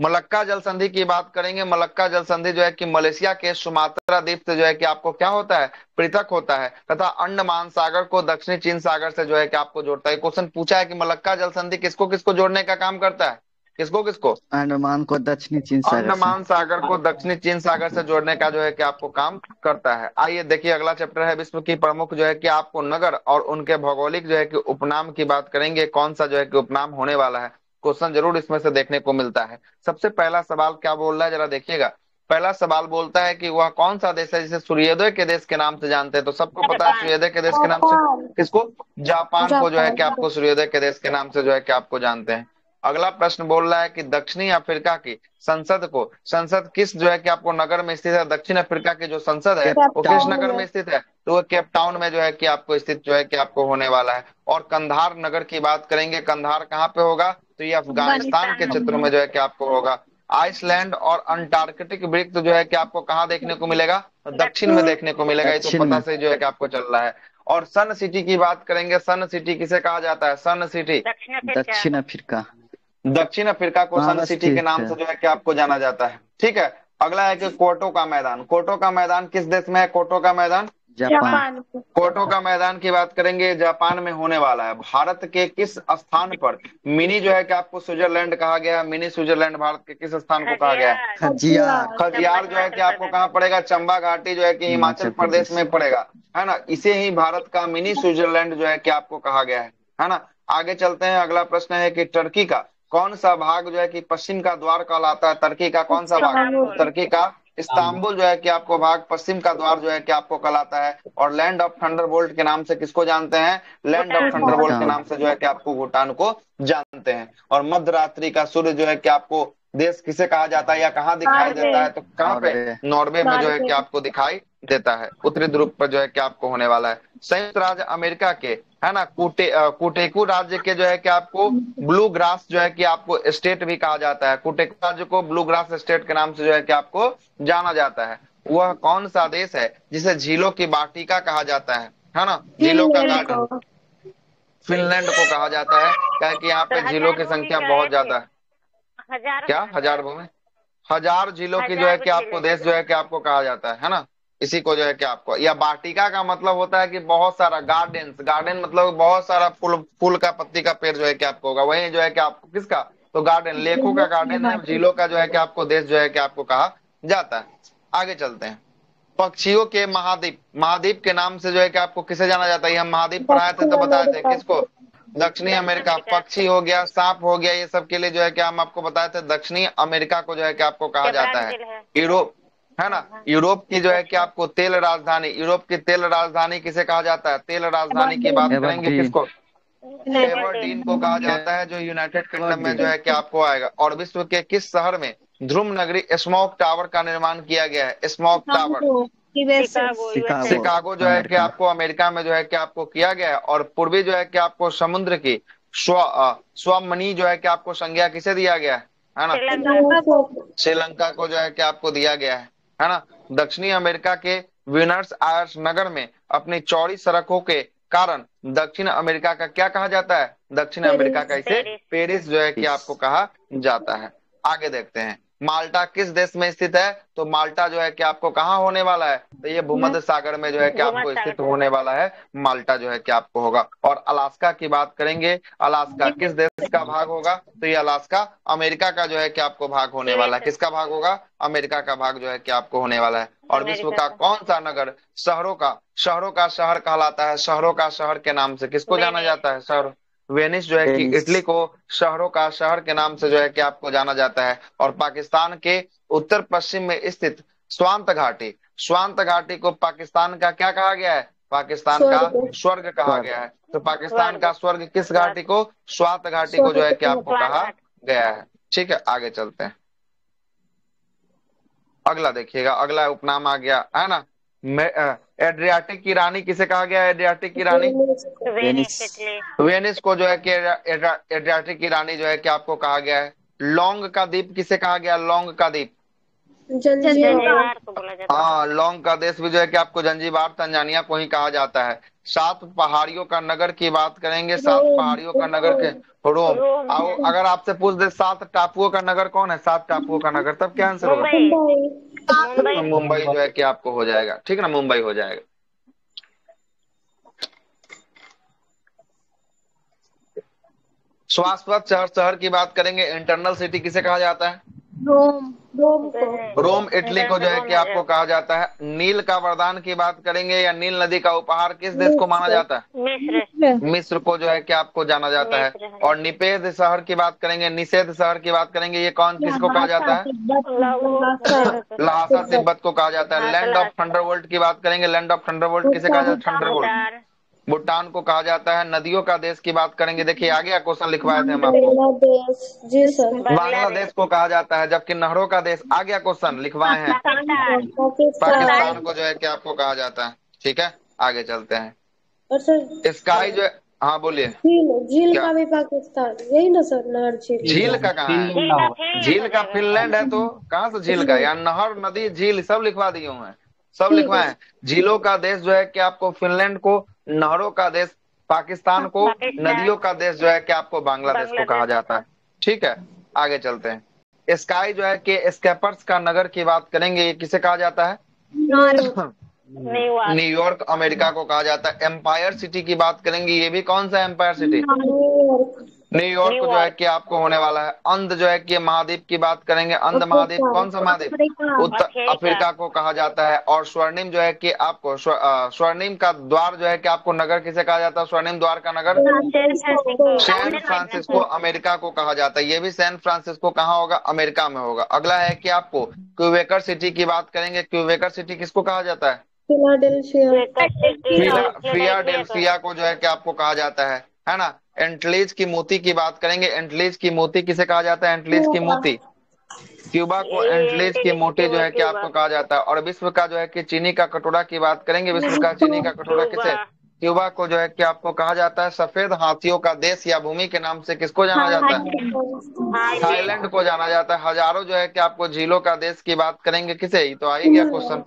मलक्का जल संधि की बात करेंगे। मलक्का जल संधि जो है कि मलेशिया के सुमात्रा द्वीप से जो है कि आपको क्या होता है? पृथक होता है, तथा अंडमान सागर को दक्षिणी चीन सागर से जो है कि आपको जोड़ता है। क्वेश्चन पूछा है कि मलक्का जल संधि किसको किसको जोड़ने का काम करता है? किसको किसको? अंडमान को दक्षिणी चीन सागर से। अंडमान सागर को दक्षिणी चीन सागर से जोड़ने का जो है कि आपको काम करता है। आइए देखिए, अगला चैप्टर है विश्व की प्रमुख जो है कि आपको नगर और उनके भौगोलिक जो है कि उपनाम की बात करेंगे। कौन सा जो है कि उपनाम होने वाला है? क्वेश्चन जरूर इसमें से देखने को मिलता है। सबसे पहला सवाल क्या बोल रहा है, जरा देखिएगा। पहला सवाल बोलता है कि वह कौन सा देश है जिसे सूर्योदय के देश के नाम से जानते हैं? तो सबको पता है जापान। सूर्योदय के देश के नाम से। जापान। किसको? जापान को जो है कि जापान। आपको सूर्योदय के देश के नाम से जो है कि आपको जानते हैं। अगला प्रश्न बोल रहा है कि दक्षिणी अफ्रीका की संसद किस जो है कि आपको नगर में स्थित है? दक्षिण अफ्रीका की जो संसद है केप वो किस टाउन। नगर में स्थित है? तो वो केप टाउन में जो है कि आपको स्थित जो है कि आपको होने वाला है। और कंधार नगर की बात करेंगे। कंधार कहाँ पे होगा? तो ये अफगानिस्तान के क्षेत्र में जो है कि आपको होगा। आइसलैंड और अंटार्कटिक वृत्त जो है कि आपको कहाँ देखने को मिलेगा? दक्षिण में देखने को मिलेगा। ये तो दक्षिण पता में। से जो है कि आपको चल रहा है। और सन सिटी की बात करेंगे। सन सिटी किसे कहा जाता है? सन सिटी दक्षिण अफ्रीका। दक्षिण अफ्रीका। दक्षिण अफ्रीका को वहां सन बस सिटी के स्थित नाम है। से जो है कि आपको जाना जाता है। ठीक है। अगला है कि कोटो का मैदान। कोटो का मैदान किस देश में है? कोटो का मैदान, जापान। जापान। कोटो का मैदान की बात करेंगे, जापान में होने वाला है। भारत के किस स्थान पर मिनी जो है कि आपको स्विट्जरलैंड कहा गया है? मिनी स्विट्जरलैंड भारत के किस स्थान को कहा गया है? खजियार। खजियार जो है कि आपको कहाँ पड़ेगा? चंबा घाटी जो है कि हिमाचल हिमाचल प्रदेश प्रदेश। में पड़ेगा, है ना? इसे ही भारत का मिनी स्विट्जरलैंड जो है कि आपको कहा गया है ना? आगे चलते हैं। अगला प्रश्न है कि टर्की का कौन सा भाग जो है कि पश्चिम का द्वार कहलाता है? टर्की का कौन सा भाग? तो टर्की का इस्तांबुल जो है कि आपको भाग पश्चिम का द्वार जो है कि आपको कहलाता है। और लैंड ऑफ थंडरबोल्ट के नाम से किसको जानते हैं? लैंड ऑफ थंडरबोल्ट के नाम से जो है कि आपको भूटान को जानते हैं। और मध्य रात्रि का सूर्य जो है कि आपको देश किसे कहा जाता है या कहाँ दिखाई नॉर्वे। देता है? तो कहाँ पे? नॉर्वे। नॉर्वे में जो है नॉर्वे। कि आपको दिखाई देता है। उत्तरी ध्रुव पर जो है कि आपको होने वाला है। संयुक्त राज्य अमेरिका के, है ना, कुटेकू राज्य के जो है कि आपको ब्लू ग्रास जो है कि आपको स्टेट भी कहा जाता है। कुटेकू राज्य को ब्लू ग्रास स्टेट के नाम से जो है कि आपको जाना जाता है। वह कौन सा देश है जिसे झीलों की वाटिका कहा जाता है ना? झीलों का फिनलैंड गार्डन। को। फिनलैंड को कहा जाता है, क्या कि यहाँ पे झीलों हजार की भूमि संख्या का बहुत है कि ज्यादा है। हजारों क्या? में हजार भूमि, हजार झीलों की जो है हजार कि आपको झीलें। देश जो है कि आपको कहा जाता है ना? इसी को जो है कि आपको, या वाटिका का मतलब होता है कि बहुत सारा गार्डन। गार्डन मतलब बहुत सारा फूल, फूल का, पत्ती का पेड़ जो है कि आपको होगा। वही जो है कि आपको किसका? तो गार्डन, लेखों का गार्डन है। झीलों का जो है कि आपको देश जो है कि आपको कहा जाता है। आगे चलते हैं। पक्षियों के महाद्वीप, महाद्वीप के नाम से जो है कि आपको किसे जाना जाता है? हम महाद्वीप पढ़ाए थे तो बताए थे किसको? दक्षिणी अमेरिका। पक्षी हो गया, सांप हो गया, ये सब के लिए जो है कि हम आपको बताए थे दक्षिणी अमेरिका को जो है कि आपको कहा जाता है। यूरोप है ना, यूरोप की जो है कि आपको तेल राजधानी, यूरोप की तेल राजधानी किसे कहा जाता है? तेल राजधानी की बात करेंगे किसको? एबरडीन को कहा जाता है, जो यूनाइटेड किंगडम में जो है कि आपको आएगा। और विश्व के किस शहर में ध्रुव नगरी स्मोक टावर का निर्माण किया गया है? स्मोक टावर शिकागो जो है कि आपको अमेरिका में जो है कि आपको किया गया है। और पूर्वी जो है कि आपको समुद्र की स्वमनी जो है कि आपको संज्ञा किसे दिया गया है ना? श्रीलंका को जो है कि आपको दिया गया है ना? दक्षिणी अमेरिका के विनर्स आयर्स नगर में अपनी चौड़ी सड़कों के कारण दक्षिण अमेरिका का क्या कहा जाता है? दक्षिण अमेरिका का इसे पेरिस जो है कि आपको कहा जाता है। आगे देखते हैं, माल्टा किस देश में स्थित है? तो माल्टा जो है कि आपको कहाँ होने वाला है? तो ये भूमध्य सागर में जो है कि आपको स्थित होने वाला है माल्टा जो है कि आपको होगा। और अलास्का की बात करेंगे, अलास्का किस देश का भाग होगा? तो ये अलास्का अमेरिका का जो है कि आपको भाग होने वाला है। किसका भाग होगा? अमेरिका का भाग जो है कि आपको होने वाला है। और विश्व का कौन सा नगर शहरों का शहर कहलाता है? शहरों का शहर के नाम से किसको जाना जाता है? शहर वेनिस जो है कि इटली को शहरों का शहर के नाम से जो है कि आपको जाना जाता है। और पाकिस्तान के उत्तर पश्चिम में स्थित स्वांत घाटी को पाकिस्तान का क्या कहा गया है? पाकिस्तान का स्वर्ग कहा गया है। तो पाकिस्तान का स्वर्ग किस घाटी को? स्वांत घाटी को जो है कि आपको कहा गया है। ठीक है, आगे चलते हैं। अगला देखिएगा, अगला उपनाम आ गया है ना, एड्रियाटिक की रानी किसे कहा गया है? एड्रियाटिक की रानी वेनिस को जो है कि एड्रियाटिक की रानी जो है कि आपको कहा गया है। लौंग का द्वीप किसे कहा गया? लौंग का द्वीप हाँ, लौंग का देश भी जो है कि आपको जंजीबार तंजानिया को ही कहा जाता है। 7 पहाड़ियों का नगर की बात करेंगे, 7 पहाड़ियों का नगर के रोम। आओ अगर आपसे पूछ दे 7 टापुओं का नगर कौन है? 7 टापुओं का नगर, तब क्या आंसर होगा? मुंबई जो है कि आपको हो जाएगा। ठीक है ना, मुंबई हो जाएगा। शाश्वत शहर की बात करेंगे, इंटरनल सिटी किसे कहा जाता है? रोम इटली को जो है कि आपको कहा जाता है। नील का वरदान की बात करेंगे या नील नदी का उपहार किस देश को माना जाता है? मिस्र को जो है कि आपको जाना जाता है। और निषेध शहर की बात करेंगे, निषेध शहर की बात करेंगे, ये कौन किसको कहा जाता है? लहासा तिब्बत को कहा जाता है। लैंड ऑफ थंडरबोल्ट की बात करेंगे, लैंड ऑफ थंडरबोल्ट किसे कहा जाता है? थंडरबोल्ट भूटान को कहा जाता है। नदियों का देश की बात करेंगे, देखिए आ गया क्वेश्चन लिखवाए थे हम आपको, जी सर। बांग्लादेश को कहा जाता है। जबकि नहरों का देश आ गया क्वेश्चन लिखवाए हैं, पाकिस्तान को जो है कि आपको कहा जाता है। ठीक है, आगे चलते हैं। और सर स्काई जो है, हाँ बोलिए। झील का भी पाकिस्तान, यही ना सर? नहर झील का कहाँ है? झील का फिनलैंड है, तो कहाँ से झील का? यहाँ नहर नदी झील सब लिखवा दिए हुए हैं, सब लिखवाए हैं। झीलों का देश जो है कि आपको फिनलैंड को, नहरों का देश पाकिस्तान को, नदियों का देश जो है कि आपको बांग्लादेश को कहा जाता है। ठीक है, आगे चलते हैं। स्काई जो है कि स्केपर्स का नगर की बात करेंगे, ये किसे कहा जाता है? न्यूयॉर्क अमेरिका को कहा जाता है। एम्पायर सिटी की बात करेंगे, ये भी कौन सा एम्पायर सिटी? न्यूयॉर्क जो है कि आपको होने वाला है। अंध जो है कि महाद्वीप की बात करेंगे, अंध महाद्वीप कौन सा महाद्वीप? उत्तर अफ्रीका को कहा जाता है। और स्वर्णिम जो है कि आपको स्वर्णिम का द्वार जो है कि आपको नगर किसे कहा जाता है? स्वर्णिम द्वार का नगर सैन फ्रांसिस्को अमेरिका को कहा जाता है। ये भी सैन फ्रांसिस्को कहाँ होगा? अमेरिका में होगा। अगला है कि आपको क्यूबेकर सिटी की बात करेंगे, क्यूबेकर सिटी किसको कहा जाता है? फिलाडेल्फिया को जो है कि आपको कहा जाता है ना। एंटलीज की मोती की बात करेंगे, एंटलीज की मोती किसे कहा जाता है? एंटलीज की मोती क्यूबा को एंटलीज की मोती जो है कि आपको कहा जाता है। और विश्व का जो है कि चीनी का कटोरा की बात करेंगे, विश्व का चीनी का कटोरा किसे? क्यूबा को जो है कि आपको कहा जाता है। सफेद हाथियों का देश या भूमि के नाम से किसको जाना जाता है? थाईलैंड को जाना जाता है। हजारों जो है कि आपको झीलों का देश की बात करेंगे, किसे? तो आ ही गया क्वेश्चन,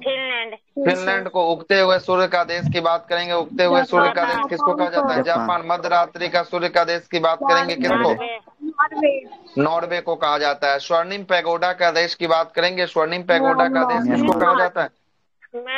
फिनलैंड को। उगते हुए सूर्य का देश की बात करेंगे, उगते हुए सूर्य का देश किसको कहा जाता है? जापान। मध्य रात्रि का सूर्य का देश की बात करेंगे, किसको? नॉर्वे को कहा जाता है। स्वर्णिम पैगोडा का देश की बात करेंगे, स्वर्णिम पैगोडा का देश किसको कहा जाता है?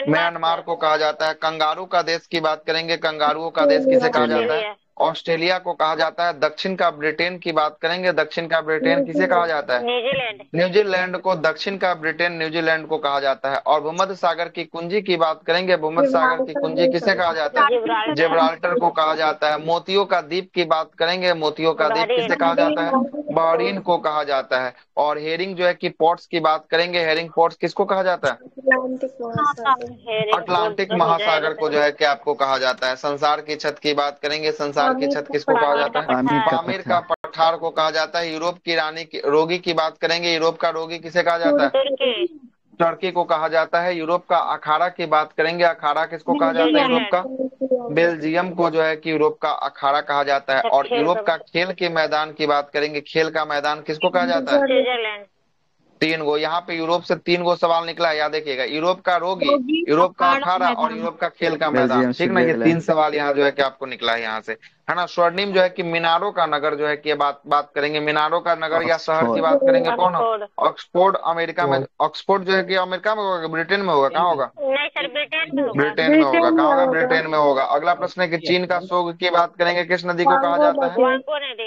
म्यांमार को कहा जाता है। कंगारू का देश की बात करेंगे, कंगारुओं का देश किसे कहा जाता है? ऑस्ट्रेलिया को कहा जाता है। दक्षिण का ब्रिटेन की बात करेंगे, दक्षिण का ब्रिटेन किसे कहा जाता है? न्यूजीलैंड। न्यूजीलैंड को, दक्षिण का ब्रिटेन न्यूजीलैंड को कहा जाता है। और भूमध्य सागर की कुंजी की बात करेंगे, भूमध्य सागर की कुंजी किसे कहा जाता है? जिब्राल्टर। जिब्राल्टर को कहा जाता है। मोतियों का द्वीप की बात करेंगे, मोतियों का द्वीप किसे कहा जाता है? बहरीन को कहा जाता है। और हेरिंग जो है कि पोर्ट्स की बात करेंगे, हेरिंग पोर्ट्स किसको कहा जाता है? अटलांटिक महासागर। अटलांटिक महासागर को जो है कि आपको कहा जाता है। संसार की छत की बात करेंगे, संसार की छत किसको कहा जाता है? पामीर का पठार को कहा जाता है। यूरोप की रानी की रोगी की बात करेंगे, यूरोप का रोगी किसे कहा जाता है? तुर्की। टर्की को कहा जाता है। यूरोप का अखाड़ा की बात करेंगे, अखाड़ा किसको कहा जाता है? यूरोप का बेल्जियम को जो है कि यूरोप का अखाड़ा कहा जाता है। और यूरोप का खेल के मैदान की बात करेंगे, खेल का मैदान किसको कहा जाता है? स्विट्जरलैंड। 3 गो, यहाँ पे यूरोप से 3 गो सवाल निकला है, याद देखिएगा। यूरोप का रोगी, यूरोप का अखाड़ा और यूरोप का खेल का मैदान, ठीक ना। ये 3 सवाल यहाँ जो है कि आपको निकला है यहाँ से, है ना। स्वर्णिम जो है कि मीनारों का नगर जो है कि बात करेंगे, मीनारों का नगर या शहर की बात करेंगे, कौन हो? ऑक्सफोर्ड अमेरिका में। ऑक्सफोर्ड जो है कि अमेरिका में होगा, ब्रिटेन में होगा, कहाँ होगा? नहीं सर, ब्रिटेन में होगा। ब्रिटेन में होगा। कहाँ होगा? ब्रिटेन में होगा। अगला प्रश्न है कि चीन का सोग की बात करेंगे, किस नदी को कहा जाता है?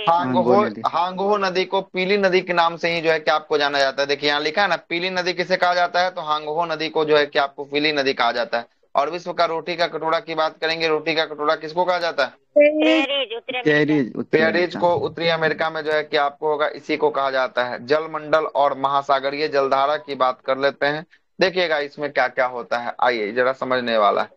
वांगो नदी। हांगहो नदी को पीली नदी के नाम से ही जो है कि आपको जाना जाता है। देखिए यहाँ लिखा है ना, पीली नदी किसे कहा जाता है? तो हांगहो नदी को जो है कि आपको पीली नदी कहा जाता है। और विश्व का रोटी का कटोरा की बात करेंगे, रोटी का कटोरा किसको कहा जाता है? पेरिस को उत्तरी अमेरिका में जो है कि आपको होगा, इसी को कहा जाता है। जलमंडल और महासागरीय जलधारा की बात कर लेते हैं। देखिएगा इसमें क्या क्या होता है, आइए जरा समझने वाला है।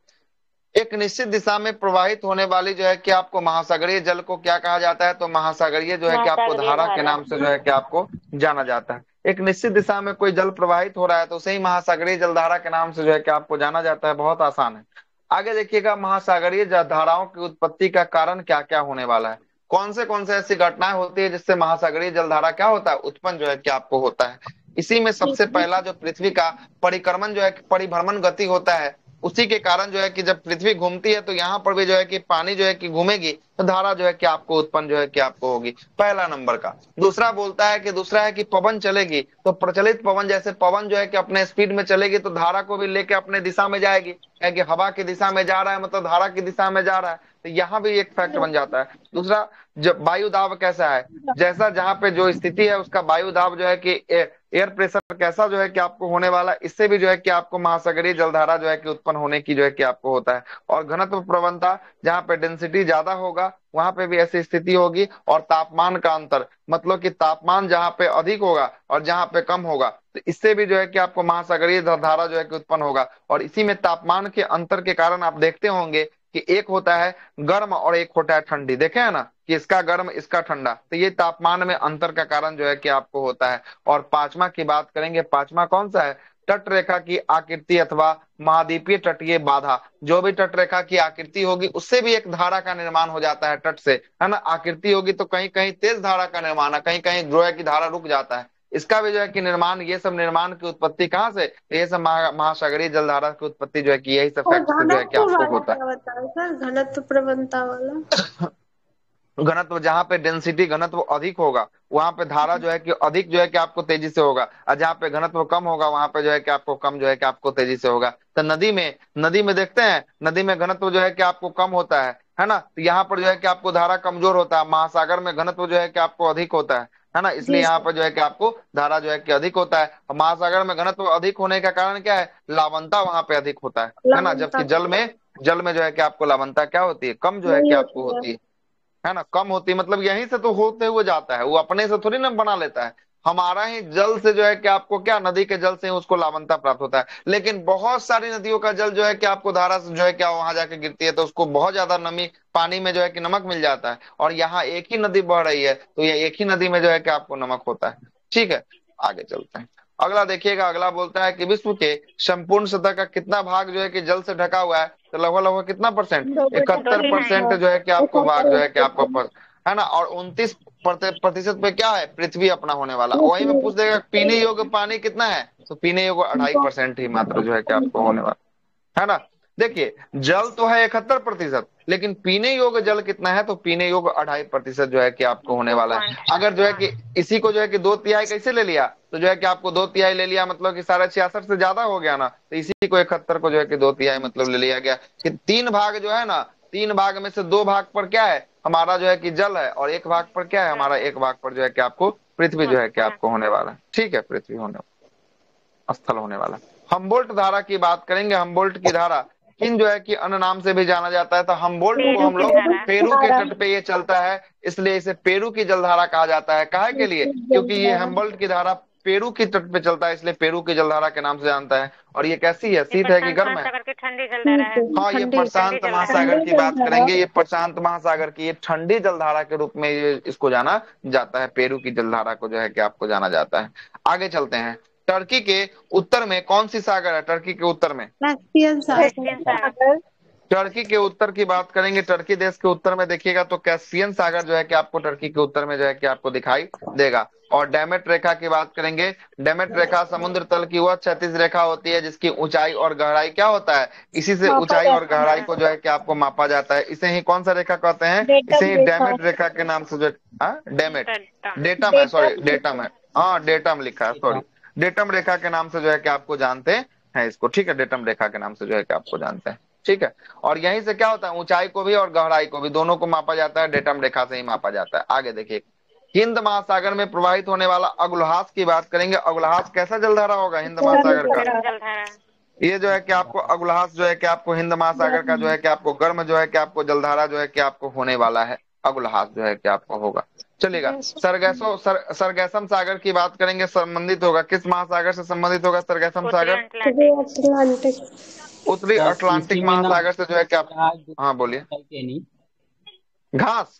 एक निश्चित दिशा में प्रवाहित होने वाली जो है कि आपको महासागरीय जल को क्या कहा जाता है? तो महासागरीय जो है कि आपको धारा के नाम से जो है कि आपको जाना जाता है। एक निश्चित दिशा में कोई जल प्रवाहित हो रहा है तो उसे ही महासागरीय जलधारा के नाम से जो है कि आपको जाना जाता है। बहुत आसान है। आगे देखिएगा, महासागरीय धाराओं की उत्पत्ति का कारण क्या क्या होने वाला है। कौन से ऐसी घटनाएं होती है जिससे महासागरीय जलधारा क्या होता है? उत्पन्न जो है कि आपको होता है। इसी में सबसे पहला जो पृथ्वी का परिक्रमण जो है, परिभ्रमण गति होता है, उसी के कारण जो है कि जब पृथ्वी घूमती है तो यहाँ पर भी जो है कि पानी जो है कि घूमेगी तो धारा जो है कि आपको उत्पन्न जो है कि आपको होगी, पहला नंबर का। दूसरा है कि पवन चलेगी तो प्रचलित पवन, जैसे पवन जो है कि अपने स्पीड में चलेगी तो धारा को भी लेके अपने दिशा में जाएगी, है कि हवा की दिशा में जा रहा है मतलब धारा की दिशा में जा रहा है, तो यहाँ भी एक फैक्ट बन जाता है। दूसरा, जब वायु दाब कैसा है, जैसा जहाँ पे जो स्थिति है उसका वायु दाब जो है कि एयर प्रेशर कैसा जो है कि आपको होने वाला, इससे भी जो है कि आपको महासागरीय जलधारा जो है कि उत्पन्न होने की जो है कि आपको होता है। और घनत्व प्रवणता, जहाँ पे डेंसिटी ज्यादा होगा वहां पे भी ऐसी स्थिति होगी। और तापमान का अंतर, मतलब कि तापमान जहाँ पे अधिक होगा और जहाँ पे कम होगा तो इससे भी जो है कि आपको महासागरीय धारा जो है कि उत्पन्न होगा। और इसी में तापमान के अंतर के कारण आप देखते होंगे कि एक होता है गर्म और एक होता है ठंडी, देखे है ना कि इसका गर्म इसका ठंडा, तो ये तापमान में अंतर का कारण जो है कि आपको होता है। और पांचवा की बात करेंगे, पांचवा कौन सा है? तट रेखा की आकृति अथवा महाद्वीपीय तटीय बाधा। जो भी तट रेखा की आकृति होगी उससे भी एक धारा का निर्माण हो जाता है तट से, है ना। आकृति होगी तो कहीं कहीं तेज धारा का निर्माण है, कहीं कहीं जो है की धारा रुक जाता है, इसका भी जो है कि निर्माण, ये सब निर्माण की उत्पत्ति कहाँ से? ये सब महासागरीय जलधारा की उत्पत्ति जो है कि यही सब फैक्ट जो है कि आपको होता है। सर घनत्व प्रवणता वाला, घनत्व जहाँ पे डेंसिटी घनत्व अधिक होगा वहां पे धारा जो है कि अधिक जो है कि आपको तेजी से होगा, और जहाँ पे घनत्व कम होगा वहां पे जो है कि आपको कम जो है कि आपको तेजी से होगा। तो नदी में देखते हैं, नदी में घनत्व जो है कि आपको कम होता है ना, तो यहाँ पर जो है कि आपको धारा कमजोर होता है। महासागर में घनत्व जो है कि आपको अधिक होता है ना, इसलिए यहाँ पर जो है कि आपको धारा जो है कि अधिक होता है। और महासागर में घनत्व अधिक होने का कारण क्या है? लवणता वहां पे अधिक होता है ना, जबकि जल में जो है कि आपको लवणता क्या होती है? कम जो है कि आपको होती है ना, कम होती है। मतलब यहीं से तो होते हुए जाता है, वो अपने से थोड़ी ना बना लेता है। हमारा ही जल से जो है कि आपको क्या, नदी के जल से उसको लवणता प्राप्त होता है। लेकिन बहुत सारी नदियों का जल जो है कि आपको धारा से जो है क्या वहां जाके गिरती है तो उसको बहुत ज्यादा नमी, पानी में जो है कि नमक मिल जाता है। और यहाँ एक ही नदी बह रही है तो ये एक ही नदी में जो है कि आपको नमक होता है। ठीक है, आगे चलते हैं। अगला देखिएगा, अगला बोलता है कि विश्व के संपूर्ण सतह का कितना भाग जो है कि जल से ढका हुआ है? तो लगभग कितना परसेंट? 71% जो है कि आपको भाग जो है कि आपको है ना। और 29% पे क्या है? पृथ्वी अपना होने वाला। वही में पूछ देगा पीने योग्य पानी कितना है? तो पीने योग्य 2.5% ही मात्र जो है कि आपको होने वाला, है ना। देखिए जल तो है 71%, लेकिन पीने योग्य जल कितना है? तो पीने योग्य 2.5% जो है कि आपको होने वाला है। अगर जो है कि इसी को जो है कि 2/3 कैसे ले लिया? तो जो है कि आपको 2/3 ले लिया, मतलब कि 66.5 से ज्यादा हो गया ना, तो इसी को 71 को जो है कि 2/3 मतलब ले लिया गया कि 3 भाग जो है ना, 3 भाग में से 2 भाग पर क्या है? हमारा जो है कि जल है, और एक भाग पर क्या है हमारा, एक भाग पर जो है कि आपको पृथ्वी जो है कि आपको होने वाला है। ठीक है, पृथ्वी होने स्थल होने वाला। हमबोल्ट धारा की बात करेंगे। हमबोल्ट की धारा किन जो है कि अन्य नाम से भी जाना जाता है। तो हमबोल्ट को हम लोग पेरू के तट पे ये चलता है, इसलिए इसे पेरू की जलधारा कहा जाता है। काहे के लिए? क्योंकि ये हमबोल्ट की धारा पेरू की तट पे चलता है, इसलिए पेरू की जलधारा के नाम से जानता है। और ये कैसी है, शीत है कि गर्म है? ठंडी जलधारा है। हाँ, ये प्रशांत महासागर की बात करेंगे। ये प्रशांत महासागर की ये ठंडी जलधारा के रूप में ये इसको जाना जाता है। पेरू की जलधारा को जो है कि आपको जाना जाता है। आगे चलते हैं। टर्की के उत्तर में कौन सी सागर है? टर्की के उत्तर में कैस्पियन सागर। टर्की के उत्तर की बात करेंगे। टर्की देश के उत्तर में देखिएगा तो कैस्पियन सागर जो है कि आपको टर्की के उत्तर में जो है कि आपको दिखाई देगा। और डेमेट रेखा की बात करेंगे। डेमेट रेखा समुद्र तल की वह क्षैतिज रेखा होती है जिसकी ऊंचाई और गहराई क्या होता है, इसी से ऊंचाई और गहराई को जो है कि आपको मापा जाता है। इसे ही कौन सा रेखा कहते हैं? इसे ही डेमेट रेखा के नाम से जो डेमेट डेटम है, सॉरी डेटम है, हाँ डेटम लिखा है, सॉरी डेटम रेखा के नाम से जो है कि आपको जानते हैं इसको। ठीक है, डेटम रेखा के नाम से जो है कि आपको जानते हैं। ठीक है, और यहीं से क्या होता है, ऊंचाई को भी और गहराई को भी दोनों को मापा जाता है, डेटम रेखा से ही मापा जाता है। आगे देखिए, हिंद महासागर में प्रवाहित होने वाला अगुलहास की बात करेंगे। अगुलहास कैसा जलधारा होगा हिंद महासागर का? ये जो है कि आपको अगुलहास जो है कि आपको हिंद महासागर का जो है कि आपको गर्म जो है कि आपको जलधारा जो है कि आपको होने वाला है। अगुलहास जो है कि आपको होगा। चलेगा, सरगैसम सागर की बात करेंगे। संबंधित होगा किस महासागर से संबंधित होगा सरगैसम सागर? उत्तरी अटलांटिक महासागर से जो है क्या? हाँ बोलिए। घास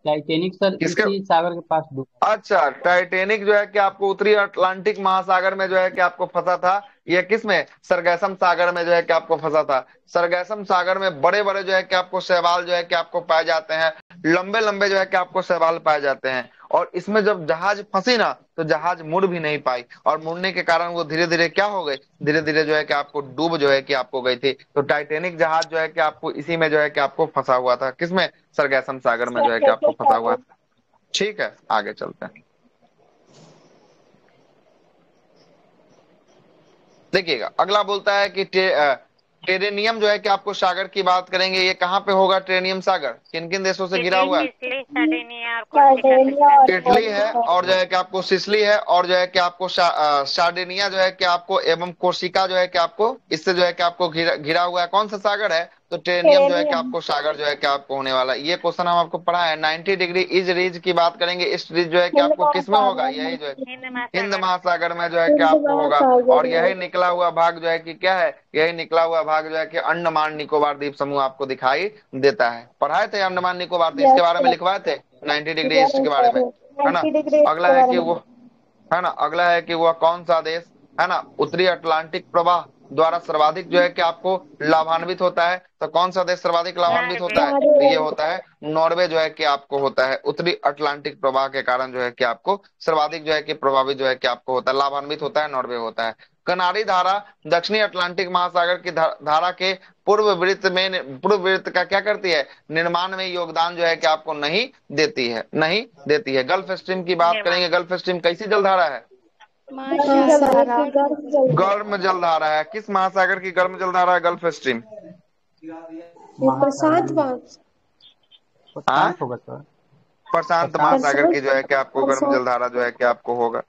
टाइटेनिक सर किसके? इसी सागर के पास डूबा। अच्छा, टाइटेनिक जो है कि आपको उत्तरी अटलांटिक महासागर में जो है कि आपको फंसा था। ये किस में? सरगैसम सागर में जो है कि आपको फंसा था। सरगैसम सागर में बड़े बड़े जो है कि आपको शैवाल जो है कि आपको पाए जाते हैं, लंबे लंबे जो है कि आपको शैवाल पाए जाते हैं। और इसमें जब जहाज फंसी ना तो जहाज मुड़ भी नहीं पाई, और मुड़ने के कारण वो धीरे धीरे क्या हो गई, धीरे धीरे जो है कि आपको डूब जो है कि आपको गई थी। तो टाइटेनिक जहाज जो है कि आपको इसी में जो है कि आपको फंसा हुआ था। किसमें? सरगैसम सागर में जो है कि आपको फंसा हुआ था। ठीक है, आगे चलते हैं। देखिएगा, अगला बोलता है कि टेरेनियम जो है कि आपको सागर की बात करेंगे। ये कहाँ पे होगा टेरेनियम सागर? किन किन देशों से घिरा हुआ है? इटली है, और जो है कि आपको सिसली है, और जो है कि आपको सार्डिनिया जो है कि आपको एवं कोर्सिका जो है कि आपको इससे जो है कि आपको घिरा हुआ है। कौन सा सागर है? तो टेरेनियम जो है कि आपको सागर जो है कि आपको होने वाला है। ये क्वेश्चन हम आपको पढ़ा है। 90 डिग्री ईज रीज की बात करेंगे। इस रीज जो है कि आपको किस में होगा? यही जो है हिंद महासागर में जो है कि आपको होगा। और यही निकला हुआ भाग जो है कि क्या है? यही निकला हुआ भाग जो है कि अंडमान निकोबार द्वीप समूह आपको दिखाई देता है। पढ़ाए थे अंडमान निकोबार द्वीप के बारे में, लिखवाए थे 90 डिग्री ईस्ट के बारे में, है ना। अगला है कि वो, है ना, अगला है कि वह कौन सा देश, है ना, उत्तरी अटलांटिक प्रवाह द्वारा सर्वाधिक जो है कि आपको लाभान्वित होता है। तो कौन सा देश सर्वाधिक लाभान्वित होता है? तो ये होता है नॉर्वे जो है कि आपको होता है। उत्तरी अटलांटिक प्रवाह के कारण जो है कि आपको सर्वाधिक जो है कि प्रभावित जो है कि आपको होता है, लाभान्वित होता है, नॉर्वे होता है। कनारी धारा दक्षिणी अटलांटिक महासागर की धारा के पूर्व वृत्त का क्या करती है? निर्माण में योगदान जो है कि आपको नहीं देती है। गल्फ स्ट्रीम की बात करेंगे। गल्फ स्ट्रीम कैसी जलधारा है? गर्म जलधारा है। किस महासागर की गर्म जलधारा है गल्फ स्ट्रीम? प्रशांत महासागर की जो है कि आपको गर्म जलधारा जो है कि आपको होगा।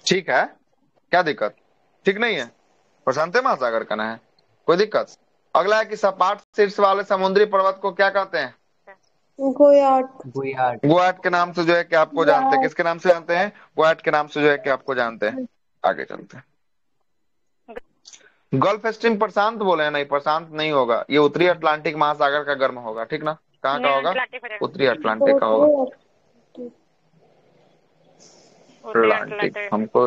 ठीक है, क्या दिक्कत? ठीक नहीं है? प्रशांत महासागर का ना है, कोई दिक्कत? अगला है कि सपाट शीर्ष वाले समुद्री पर्वत को क्या कहते हैं? गोयाट के नाम से जो है कि आपको जानते हैं। किसके नाम से जानते हैं? गोयाट के नाम से जो है कि आपको जानते हैं। आगे चलते हैं। गल्फ स्ट्रीम प्रशांत बोले हैं? नहीं, प्रशांत नहीं होगा। ये उत्तरी अटलांटिक महासागर का गर्म होगा। ठीक ना, कहाँ का होगा? उत्तरी अटलांटिक का होगा। अटलांटिक, हमको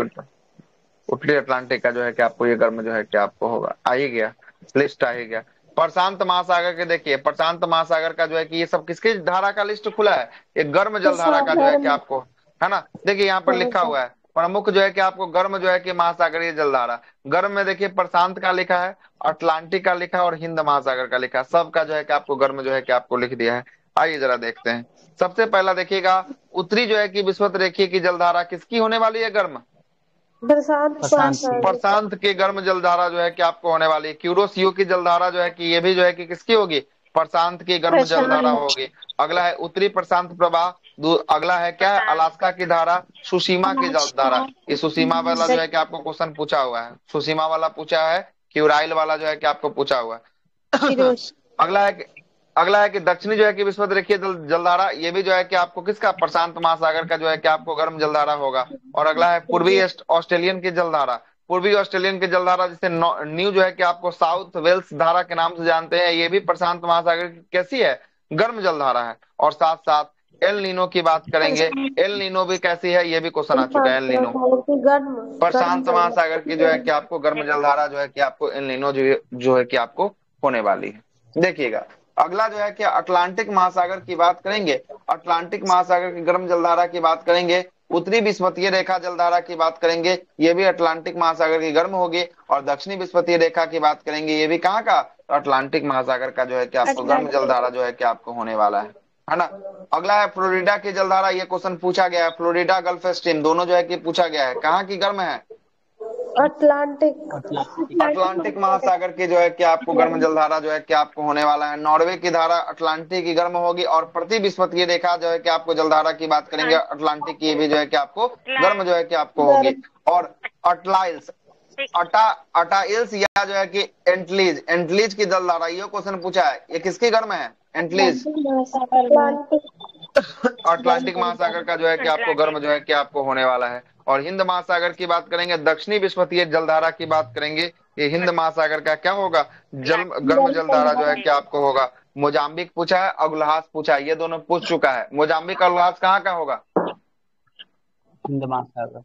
उत्तरी अटलांटिक का जो है कि आपको ये गर्म जो है कि आपको होगा। आ ही गया, लिस्ट आ ही गया। प्रशांत महासागर के देखिए, प्रशांत महासागर का जो है कि ये सब किसकी धारा का लिस्ट खुला है? ये गर्म जलधारा का जो है कि आपको, है ना। देखिए यहाँ पर लिखा हुआ है प्रमुख जो है कि आपको गर्म जो है कि महासागरीय जलधारा। गर्म में देखिए प्रशांत का लिखा है, अटलांटिक का लिखा है, और हिंद महासागर का लिखा है। सबका जो है कि आपको गर्म जो है कि आपको लिख दिया है। आइए जरा देखते हैं। सबसे पहला देखिएगा, उत्तरी जो है कि विषुवत रेखीय की जलधारा किसकी होने वाली है? गर्म प्रशांत प्रशांत की। प्रशांत की गर्म जलधारा जो है कि आपको होने वाली है। क्यूरोसियो की जलधारा जो है कि ये भी जो है कि किसकी होगी, प्रशांत की गर्म जलधारा होगी। अगला है उत्तरी प्रशांत प्रवाह। अगला है क्या है, अलास्का की धारा, सुसीमा की जलधारा। ये सुसीमा वाला जो है कि आपको क्वेश्चन पूछा हुआ है, सुसीमा वाला पूछा है, क्यूराइल वाला जो है कि आपको पूछा हुआ है। अगला है कि दक्षिणी जो है कि विषुवत-रेखीय जलधारा, ये भी जो है कि आपको किसका, प्रशांत महासागर का जो है कि आपको गर्म जलधारा होगा। और अगला है पूर्वी ऑस्ट्रेलियन की जलधारा। पूर्वी ऑस्ट्रेलियन की जलधारा जिसे न्यू जो है कि आपको साउथ वेल्स धारा के नाम से जानते हैं, ये भी प्रशांत महासागर की कैसी है, गर्म जलधारा है। और साथ साथ एल नीनो की बात करेंगे, एल नीनो भी कैसी है, ये भी क्वेश्चन आ चुका है। एल नीनो प्रशांत महासागर की जो है कि आपको गर्म जलधारा जो है कि आपको एल नीनो जो है कि आपको होने वाली है। देखिएगा अगला जो है कि अटलांटिक महासागर की बात करेंगे। अटलांटिक महासागर की गर्म जलधारा की बात करेंगे। उत्तरी विषुवतीय रेखा जलधारा की बात करेंगे, ये भी अटलांटिक महासागर की गर्म होगी। और दक्षिणी विषुवतीय रेखा की बात करेंगे, ये भी कहाँ का, अटलांटिक महासागर का जो है कि आपको गर्म जलधारा जो है कि आपको होने वाला है ना। अगला है फ्लोरिडा की जलधारा। ये क्वेश्चन पूछा गया है, फ्लोरिडा गल्फ स्ट्रीम दोनों जो है कि पूछा गया है, कहाँ की गर्म है, अटलांटिक महासागर की जो है कि आपको गर्म जलधारा जो है कि आपको होने वाला है। नॉर्वे की धारा अटलांटिक की गर्म होगी। और प्रति विषुवतीय रेखा जो है कि आपको जलधारा की बात करेंगे, अटलांटिक की भी जो है कि आपको गर्म जो है कि आपको होगी। और अटलाइल्स अटाइल्स या जो है कि एंटलीज, एंटलीज की जलधारा, ये क्वेश्चन पूछा है, ये किसकी गर्म है, एंटलीज, अटलांटिक महासागर का जो है कि आपको गर्म जो है कि आपको होने वाला है। और हिंद महासागर की बात करेंगे, दक्षिणी विषुवतीय जलधारा की बात करेंगे, ये हिंद महासागर का क्या होगा, गर्म जलधारा जो है कि आपको होगा। मोजाम्बिक पूछा है, अगुलहास पूछा है, ये दोनों पूछ चुका है। मोजाम्बिक अगुलहास कहाँ का होगा, हिंद महासागर।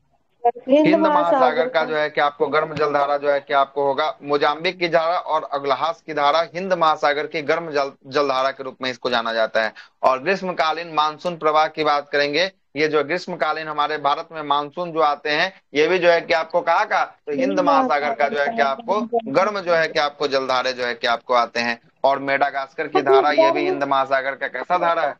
हिंद महासागर का जो है कि आपको गर्म जलधारा जो है कि आपको होगा। मोजाम्बिक की धारा और अगलहास की धारा हिंद महासागर की गर्म जलधारा के रूप में इसको जाना जाता है। और ग्रीष्मकालीन मानसून प्रवाह की बात करेंगे, ये जो ग्रीष्मकालीन हमारे भारत में मानसून जो आते हैं, ये भी जो है कि आपको कहा का, तो हिंद महासागर का जो है कि आपको गर्म जो है कि आपको जलधारे जो है कि आपको आते हैं। और मेडागास्कर की धारा, ये भी हिंद महासागर का कैसा धारा है,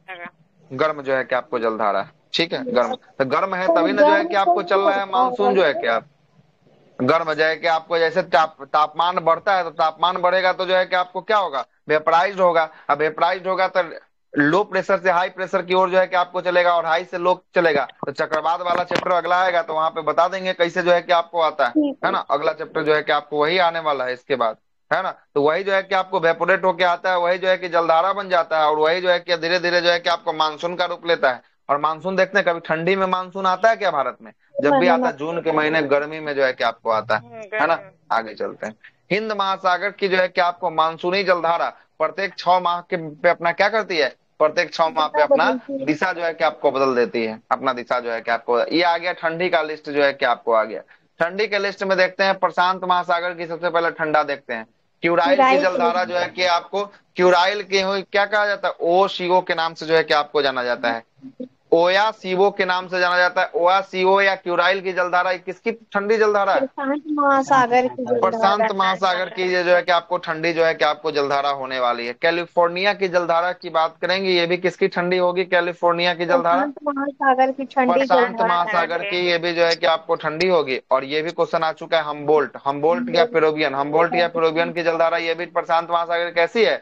गर्म जो है कि आपको जलधारा है। ठीक है, गर्म तो गर्म है तभी ना जो है कि आपको चल रहा है मानसून जो है कि आप गर्म जो है कि आपको जैसे तापमान बढ़ता है, तो तापमान बढ़ेगा तो जो है कि आपको क्या होगा, वेपराइज्ड होगा। अब वेपराइज्ड होगा तो लो प्रेशर से हाई प्रेशर की ओर जो है कि आपको चलेगा, और हाई से लो चलेगा। तो चक्रवात वाला चैप्टर अगला आएगा तो वहां पे बता देंगे कैसे जो है कि आपको आता है ना। अगला चैप्टर जो है कि आपको वही आने वाला है इसके बाद, है ना। तो वही जो है कि आपको वेपोरेट होके आता है, वही जो है कि जलधारा बन जाता है, और वही जो है कि धीरे धीरे जो है कि आपको मानसून का रूप लेता है। और मानसून देखते हैं, कभी ठंडी में मानसून आता है क्या भारत में, जब भी आता है जून के महीने गर्मी में जो है कि आपको आता है ना। आगे चलते हैं, हिंद महासागर की जो है कि आपको मानसूनी जलधारा प्रत्येक 6 माह के पे अपना क्या करती है, प्रत्येक 6 माह पे अपना दिशा जो है कि आपको बदल देती है, अपना दिशा जो है कि आपको। ये आ गया ठंडी का लिस्ट जो है कि आपको आ गया। ठंडी के लिस्ट में देखते हैं, प्रशांत महासागर की सबसे पहले ठंडा देखते हैं। क्यूराइल की जलधारा जो है कि आपको, क्यूराइल के क्या कहा जाता है, ओ सीओ के नाम से जो है कि आपको जाना जाता है, ओया सीओ के नाम से जाना जाता है। ओया सीओ या क्यूराइल की जलधारा किसकी ठंडी जलधारा है, प्रशांत महासागर की ये जो है कि आपको ठंडी जो है कि आपको जलधारा होने वाली है। कैलिफोर्निया की जलधारा की बात करेंगे, ये भी किसकी ठंडी होगी, कैलिफोर्निया की जलधारा प्रशांत महासागर की, ये भी जो है कि आपको ठंडी होगी। और ये भी क्वेश्चन आ चुका है, हमबोल्ट या पेरुवियन की जलधारा, ये भी प्रशांत महासागर कैसी है,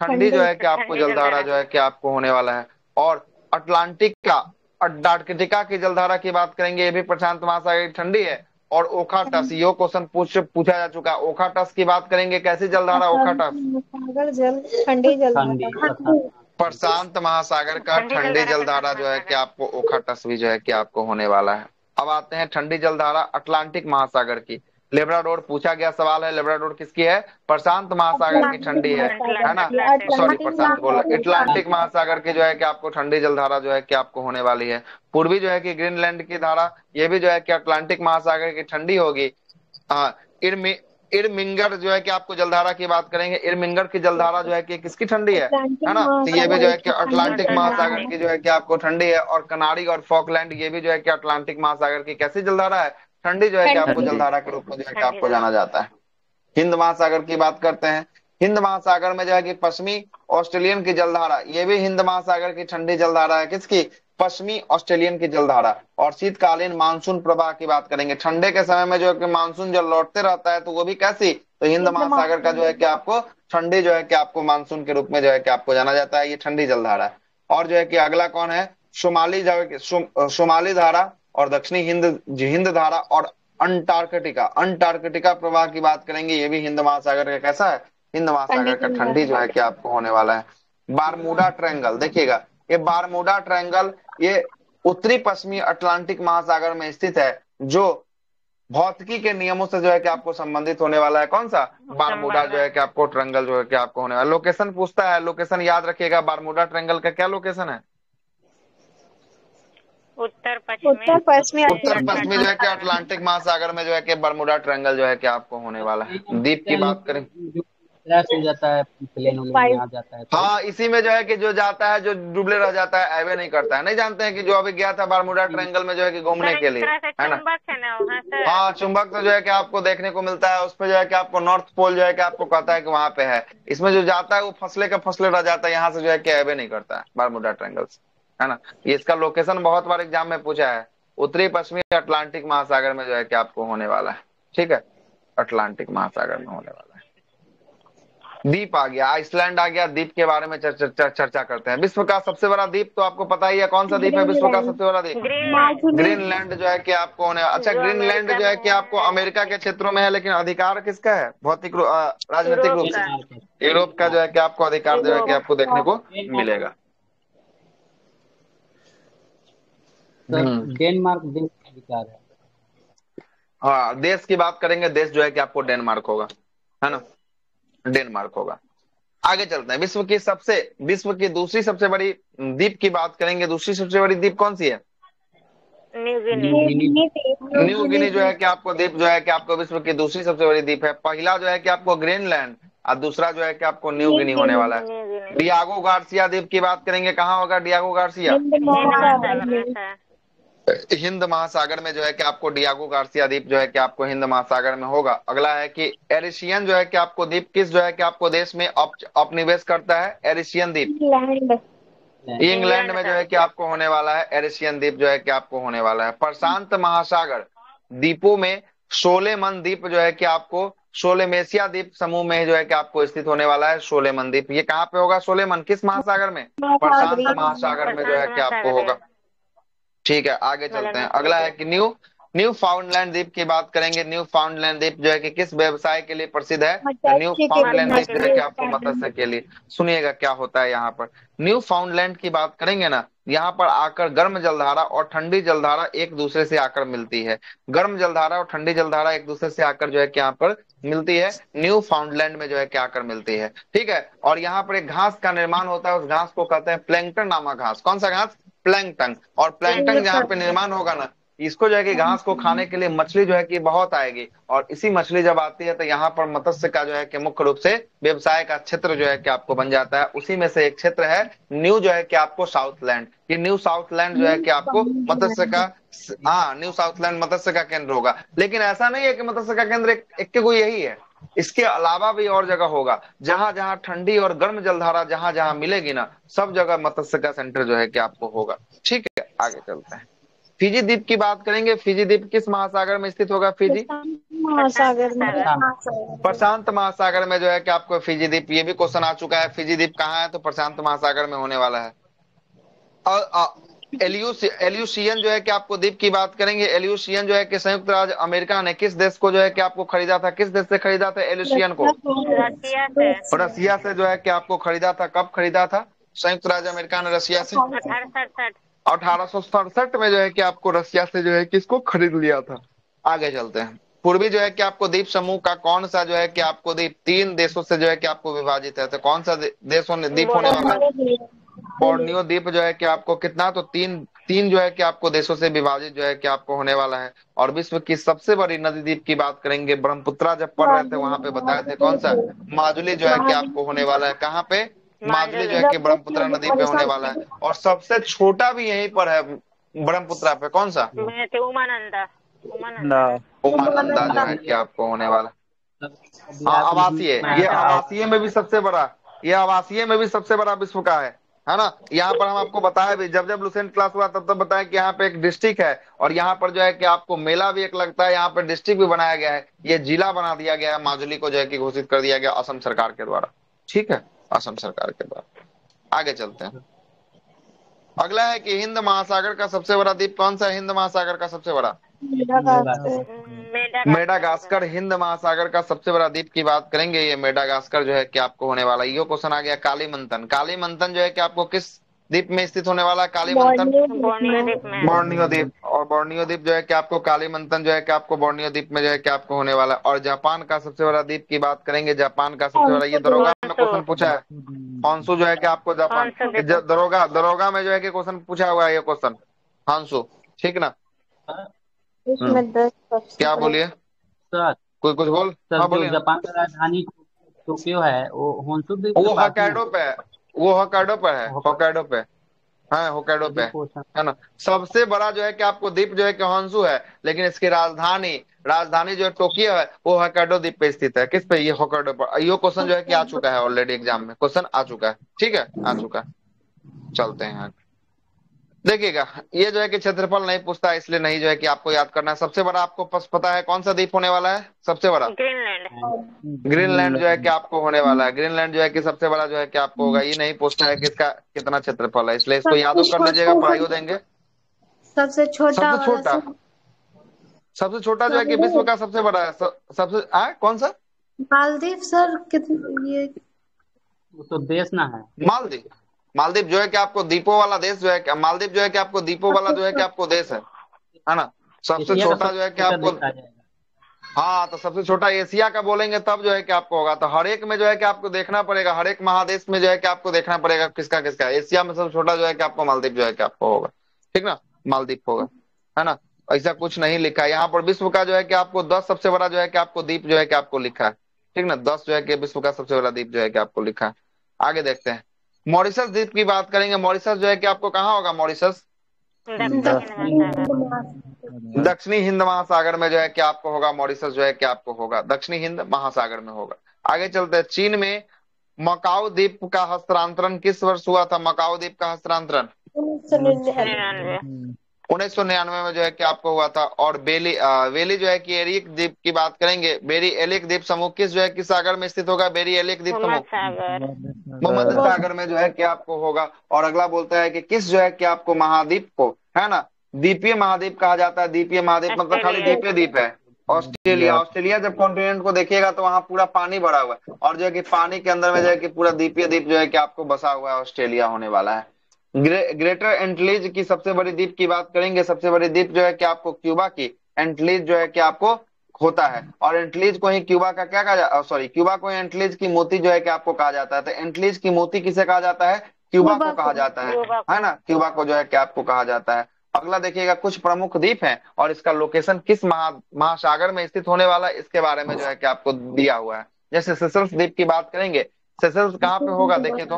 ठंडी जो है कि आपको जलधारा जो है कि आपको होने वाला है। और अटलांटिक का अंटार्कटिका की जलधारा की बात करेंगे, ये भी प्रशांत महासागर की ठंडी है। और ओखाटस, ये क्वेश्चन पूछा जा चुका है, ओखाटस की बात करेंगे, कैसी जलधारा ओखाटस, ठंडी प्रशांत महासागर का ठंडी जलधारा जो है कि आपको ओखाटस भी जो है कि आपको होने वाला है। अब आते हैं ठंडी जलधारा अटलांटिक महासागर की। लेब्राडोर पूछा गया सवाल है, लेब्राडोर किसकी है, प्रशांत महासागर की ठंडी है ना। सॉरी, प्रशांत बोला, अटलांटिक महासागर की जो है कि आपको ठंडी जलधारा जो है कि आपको होने वाली है। पूर्वी जो है कि ग्रीनलैंड की धारा, ये भी जो है कि अटलांटिक महासागर की ठंडी होगी। इरमिंगर जो है कि आपको जलधारा की बात करेंगे, इरमिंगर की जलधारा जो है कि किसकी ठंडी है ना। तो ये भी जो है कि अटलांटिक महासागर की जो है कि आपको ठंडी है। और कनारी और फॉकलैंड, ये भी जो है कि अटलांटिक महासागर की कैसी जलधारा है, ठंडी जो है कि आपको जलधारा के रूप में जो है कि आपको जाना जाता है। हिंद महासागर की बात करते हैं, हिंद महासागर में जो है कि पश्चिमी ऑस्ट्रेलियन की जलधारा, ये भी हिंद महासागर की ठंडी जलधारा है, किसकी, पश्चिमी ऑस्ट्रेलियन की जलधारा। और शीतकालीन मानसून प्रवाह की बात करेंगे, ठंडे के समय में जो है कि मानसून जब लौटते रहता है तो वो भी कैसी, तो हिंद महासागर का जो है कि आपको ठंडी जो है कि आपको मानसून के रूप में जो है कि आपको जाना जाता है, ये ठंडी जलधारा है। और जो है कि अगला कौन है, शुमाली जो है कि शुमाली धारा और दक्षिणी हिंद धारा और अंटार्कटिका। अंटार्कटिका प्रवाह की बात करेंगे, ये भी हिंद महासागर का कैसा है, हिंद महासागर का ठंडी जो है कि आपको होने वाला है। बारमूडा ट्रायंगल देखिएगा, ये बारमूडा ट्रायंगल ये उत्तरी पश्चिमी अटलांटिक महासागर में स्थित है, जो भौतिकी के नियमों से जो है कि आपको संबंधित होने वाला है। कौन सा, बारमूडा जो है कि आपको ट्रायंगल जो है कि आपको होने वाला। लोकेशन पूछता है, लोकेशन याद रखिएगा, बारमूडा ट्रायंगल का क्या लोकेशन है, उत्तर पश्चिमी उत्तर पश्चिमी जो है कि अटलांटिक महासागर में जो है कि बरमुडा ट्रायंगल जो है कि आपको होने वाला है। द्वीप की बात करें, क्रैश हो जाता है, प्लेन में आ जाता है, हाँ इसी में जो है कि जो जाता है, जो डुबले रह जाता है, एवे नहीं करता है। नहीं जानते हैं कि जो अभी गया था बरमुडा ट्रायंगल में जो है कि घूमने के लिए, है ना। हाँ चुंबक तो जो है कि आपको देखने को मिलता है, उस पर जो है कि आपको नॉर्थ पोल जो है कि आपको कहता है कि वहां पे है। इसमें जो जाता है वो फसले का फसले रह जाता है, यहाँ से जो है कि एवे नहीं करता है बरमुडा ट्रायंगल से, है ना। ये इसका लोकेशन बहुत बार एग्जाम में पूछा है, उत्तरी पश्चिमी अटलांटिक महासागर में जो है कि आपको होने वाला है, ठीक है, अटलांटिक महासागर में होने वाला है। द्वीप आ गया, आइसलैंड आ गया, द्वीप के बारे में चर्चा करते हैं। विश्व का सबसे बड़ा द्वीप तो आपको पता ही है, कौन सा द्वीप है विश्व का सबसे बड़ा द्वीप, ग्रीनलैंड जो है कि आपको होने, अच्छा ग्रीनलैंड जो है कि आपको अमेरिका के क्षेत्रों में है, लेकिन अधिकार किसका है, भौतिक राजनीतिक रूप से यूरोप का जो है कि आपको अधिकार जो है कि आपको देखने को मिलेगा। डेनमार्क देश का अधिकार है। हाँ देश की बात करेंगे, देश जो है कि आपको डेनमार्क होगा, है ना, डेनमार्क होगा। आगे चलते हैं, विश्व की दूसरी सबसे बड़ी द्वीप की बात करेंगे। दूसरी सबसे बड़ी द्वीप कौन सी है, न्यू गिनी जो है कि आपको द्वीप जो है कि आपको विश्व की दूसरी सबसे बड़ी द्वीप है। पहला जो है कि आपको ग्रीनलैंड और दूसरा जो है कि आपको न्यू गिनी होने वाला है। डियागो गार्सिया द्वीप की बात करेंगे, कहाँ होगा डियागो गार्सिया, हिंद महासागर में जो है कि आपको डियागो गार्सिया द्वीप जो है कि आपको हिंद महासागर में होगा। अगला है कि एरिशियन जो है कि आपको द्वीप किस जो है कि आपको देश में उपनिवेश करता है, एरिशियन द्वीप इंग्लैंड में जो है कि आपको होने वाला है, एरिशियन द्वीप जो है कि आपको होने वाला है। प्रशांत महासागर द्वीपों में सोलेमन द्वीप जो है कि आपको सोलेमेशिया द्वीप समूह में जो है कि आपको स्थित होने वाला है, सोलेमन द्वीप। ये कहाँ पे होगा सोलेमन, किस महासागर में, प्रशांत महासागर में जो है कि आपको होगा, ठीक है। आगे चलते हैं, अगला है कि न्यू फाउंडलैंड द्वीप की बात करेंगे। न्यू फाउंडलैंड द्वीप जो है कि किस व्यवसाय के लिए प्रसिद्ध है, न्यू फाउंडलैंड द्वीप जो है कि आपको मत्स्य के लिए। सुनिएगा क्या होता है यहाँ पर, न्यू फाउंडलैंड की बात करेंगे ना, यहाँ पर आकर गर्म जलधारा और ठंडी जलधारा एक दूसरे से आकर मिलती है। गर्म जलधारा और ठंडी जलधारा एक दूसरे से आकर जो है कि यहाँ पर मिलती है, न्यू फाउंडलैंड में जो है कि आकर मिलती है, ठीक है। और यहाँ पर एक घास का निर्माण होता है, उस घास को कहते हैं प्लैंकटन नामक घास। कौन सा घास, प्लैंकटन। और प्लैंकटन जहाँ पे निर्माण होगा ना, इसको जो है कि घास को खाने के लिए मछली जो है कि बहुत आएगी, और इसी मछली जब आती है तो यहाँ पर मत्स्य का जो है कि मुख्य रूप से व्यवसाय का क्षेत्र जो है कि आपको बन जाता है। उसी में से एक क्षेत्र है न्यू जो है कि आपको साउथलैंड। ये न्यू साउथलैंड जो है कि आपको मत्स्य का, हाँ न्यू साउथलैंड मत्स्य का केंद्र होगा। लेकिन ऐसा नहीं है कि मत्स्य का केंद्र एक को यही है, इसके अलावा भी और जगह होगा। जहां जहां ठंडी और गर्म जलधारा जहां जहां मिलेगी ना, सब जगह मत्स्य का सेंटर जो है कि आपको होगा, ठीक है। आगे चलते हैं, फिजी द्वीप की बात करेंगे। फिजी द्वीप किस महासागर में स्थित होगा, फिजी महासागर में, प्रशांत महासागर में जो है कि आपको फिजी द्वीप, ये भी क्वेश्चन आ चुका है, फिजी द्वीप कहाँ है, तो प्रशांत महासागर में होने वाला है। और एल्यूसियन जो है कि आपको द्वीप की बात करेंगे। एल्यूसियन जो है कि संयुक्त राज्य अमेरिका ने किस देश को जो है कि आपको खरीदा था, किस देश से खरीदा था एल्यूसियन को, रसिया से जो है कि आपको खरीदा था। कब खरीदा था संयुक्त राज्य अमेरिका ने रसिया से, 1867 में जो है कि आपको रसिया से जो है कि इसको खरीद लिया था। आगे चलते हैं, पूर्वी जो है कि आपको द्वीप समूह का कौन सा जो है कि आपको द्वीप 3 देशों से जो है कि आपको विभाजित है, तो कौन सा देश द्वीप होने वाला है, बोर्नियो द्वीप जो है कि आपको कितना, तो तीन जो है कि आपको देशों से विभाजित जो है कि आपको होने वाला है। और विश्व की सबसे बड़ी नदी द्वीप की बात करेंगे, ब्रह्मपुत्रा जब पढ़ रहे थे वहां पे बताए थे, कौन सा, माजुली जो है कि आपको होने वाला है। कहाँ पे, माजुली जो है कि ब्रह्मपुत्रा नदी पे होने वाला है। और सबसे छोटा भी यहीं पर है ब्रह्मपुत्रा पे, कौन सा, उमानंदा जो है कि आपको होने वाला। हाँ आवासीय, ये आवासीय में भी सबसे बड़ा, ये आवासीय में भी सबसे बड़ा विश्व का है है ना। यहाँ पर हम आपको बताया भी, जब जब लुसेंट क्लास हुआ तब तब बताया कि यहाँ पे एक डिस्ट्रिक्ट है, और यहाँ पर जो है कि आपको मेला भी एक लगता है, यहाँ पर डिस्ट्रिक्ट भी बनाया गया है, ये जिला बना दिया गया है, माजुली को जो है कि घोषित कर दिया गया असम सरकार के द्वारा। ठीक है, असम सरकार के द्वारा। आगे चलते हैं। अगला है कि हिंद महासागर का सबसे बड़ा द्वीप कौन सा है? हिंद महासागर का सबसे बड़ा मेडागास्कर हिंद महासागर का सबसे बड़ा द्वीप की बात करेंगे। ये मेडागास्कर जो है कि आपको होने वाला है। ये क्वेश्चन आ गया कालीमंथन। कालीमंथन जो है कि आपको किस द्वीप में स्थित होने वाला है? कालीमंथन बोर्नियो द्वीप में। बोर्नियो द्वीप। और बोर्नियो द्वीप जो है कि आपको कालीमंथन जो है कि आपको बोर्नियो द्वीप में जो है कि आपको होने वाला है। और जापान का सबसे बड़ा द्वीप की बात करेंगे। जापान का सबसे बड़ा, ये दरोगा में क्वेश्चन पूछा है। हॉन्शू जो है कि आपको जापान दरोगा दरोगा में जो है कि क्वेश्चन पूछा हुआ है ये क्वेश्चन, हॉन्शू। ठीक ना। इसमें 10 क्या बोलिए, सर कोई कुछ बोल। सर हाँ जो बोलिए। जापान का राजधानी टोक्यो है वो होन्शु द्वीप वो के पास ही होक्काइडो पे है, वो होक्काइडो पे है, होक्काइडो। होक्काइडो पे। हाँ होक्काइडो पे क्वेश्चन है ना। सबसे बड़ा जो है कि आपको द्वीप जो है कि हॉन्शू है, लेकिन इसकी राजधानी राजधानी जो है टोक्यो है, वो होक्काइडो द्वीप पे स्थित है। किस पे? ये होक्काइडो पर। ये क्वेश्चन जो है कि आ चुका है ऑलरेडी एग्जाम में, क्वेश्चन आ चुका है। ठीक है, आ चुका है। चलते हैं आगे। देखिएगा, ये जो है कि क्षेत्रफल नहीं पूछता है, इसलिए नहीं जो है कि आपको याद करना है। सबसे बड़ा आपको पता है कौन सा द्वीप होने वाला है? सबसे बड़ा ग्रीनलैंड। ग्रीनलैंड जो है कि आपको होने वाला है। ग्रीनलैंड जो है कि सबसे बड़ा जो है कि आपको होगा। ये नहीं पूछता है कि इसका कितना क्षेत्रफल है, इसलिए इसको याद कर लीजिएगा, पढ़ाई देंगे। सबसे छोटा सबसे छोटा, सबसे छोटा जो है कि विश्व का सबसे बड़ा है। सबसे कौन सा? मालदीव सर। कितने ये वो तो देश ना है। मालदीव। मालदीव जो है कि आपको द्वीपों वाला देश जो है, मालदीव जो है कि आपको द्वीपों वाला जो है कि आपको देश है ना। सबसे एशिया का छोटा जो है कि सबसे छोटा आपको, देश आ जाएगा। हाँ तो सबसे छोटा एशिया का बोलेंगे तब जो है कि आपको होगा। तो हर एक में जो है कि आपको देखना पड़ेगा, हर एक महादेश में जो है कि आपको देखना पड़ेगा किसका किसका है। एशिया में सबसे छोटा जो है कि आपको मालदीव जो है कि आपको होगा। ठीक ना, मालदीव होगा, है ना। ऐसा कुछ नहीं लिखा है यहाँ पर। विश्व का जो है कि आपको 10 सबसे बड़ा जो है कि आपको द्वीप जो है कि आपको लिखा है। ठीक ना, 10 जो है कि विश्व का सबसे बड़ा द्वीप जो है कि आपको लिखा है। आगे देखते हैं। मॉरिशस द्वीप की बात करेंगे। मॉरिशस जो है कि आपको कहाँ होगा? मॉरिशस दक्षिणी हिंद महासागर में जो है कि आपको होगा। मॉरिशस जो है कि आपको होगा दक्षिणी हिंद महासागर में होगा। आगे चलते हैं। चीन में मकाऊ द्वीप का हस्तांतरण किस वर्ष हुआ था? मकाऊ द्वीप का हस्तांतरण 1999 में जो है कि आपको हुआ था। और वेली जो है कि एरिक द्वीप की बात करेंगे। बेरी एलिक द्वीप समूह किस जो है कि सागर में स्थित होगा? बेरी एलिक द्वीप समूह भूमध्य सागर में जो है कि आपको होगा। और अगला बोलता है कि किस जो है कि आपको महाद्वीप को, है ना, द्वीपीय महाद्वीप कहा जाता है। द्वीपीय महाद्वीप मतलब खाली द्वीपीय द्वीप है। ऑस्ट्रेलिया। ऑस्ट्रेलिया जब कॉन्टिनेंट को देखिएगा तो वहां पूरा पानी भरा हुआ है, और जो है कि पानी के अंदर में जो है कि पूरा द्वीपीय द्वीप जो है कि आपको बसा हुआ है, ऑस्ट्रेलिया होने वाला है। ग्रेटर एंटीलीज की सबसे बड़ी द्वीप की बात करेंगे। सबसे बड़ी द्वीप जो है कि आपको क्यूबा की एंटीलीज जो है कि आपको होता है। और एंटीलीज को ही क्यूबा का क्या कहा जाता, सॉरी, क्यूबा को एंटीलीज की मोती जो है कि आपको कहा जाता है। तो एंटीलीज की मोती किसे कहा जाता है? क्यूबा को कहा जाता है ना। क्यूबा को जो है कि आपको कहा जाता है। अगला देखिएगा, कुछ प्रमुख द्वीप हैं और इसका लोकेशन किस महासागर में स्थित होने वाला है, इसके बारे में जो है कि आपको दिया हुआ है। जैसे सेशल्स द्वीप की बात करेंगे। सेशल्स कहाँ पे होगा? देखिए तो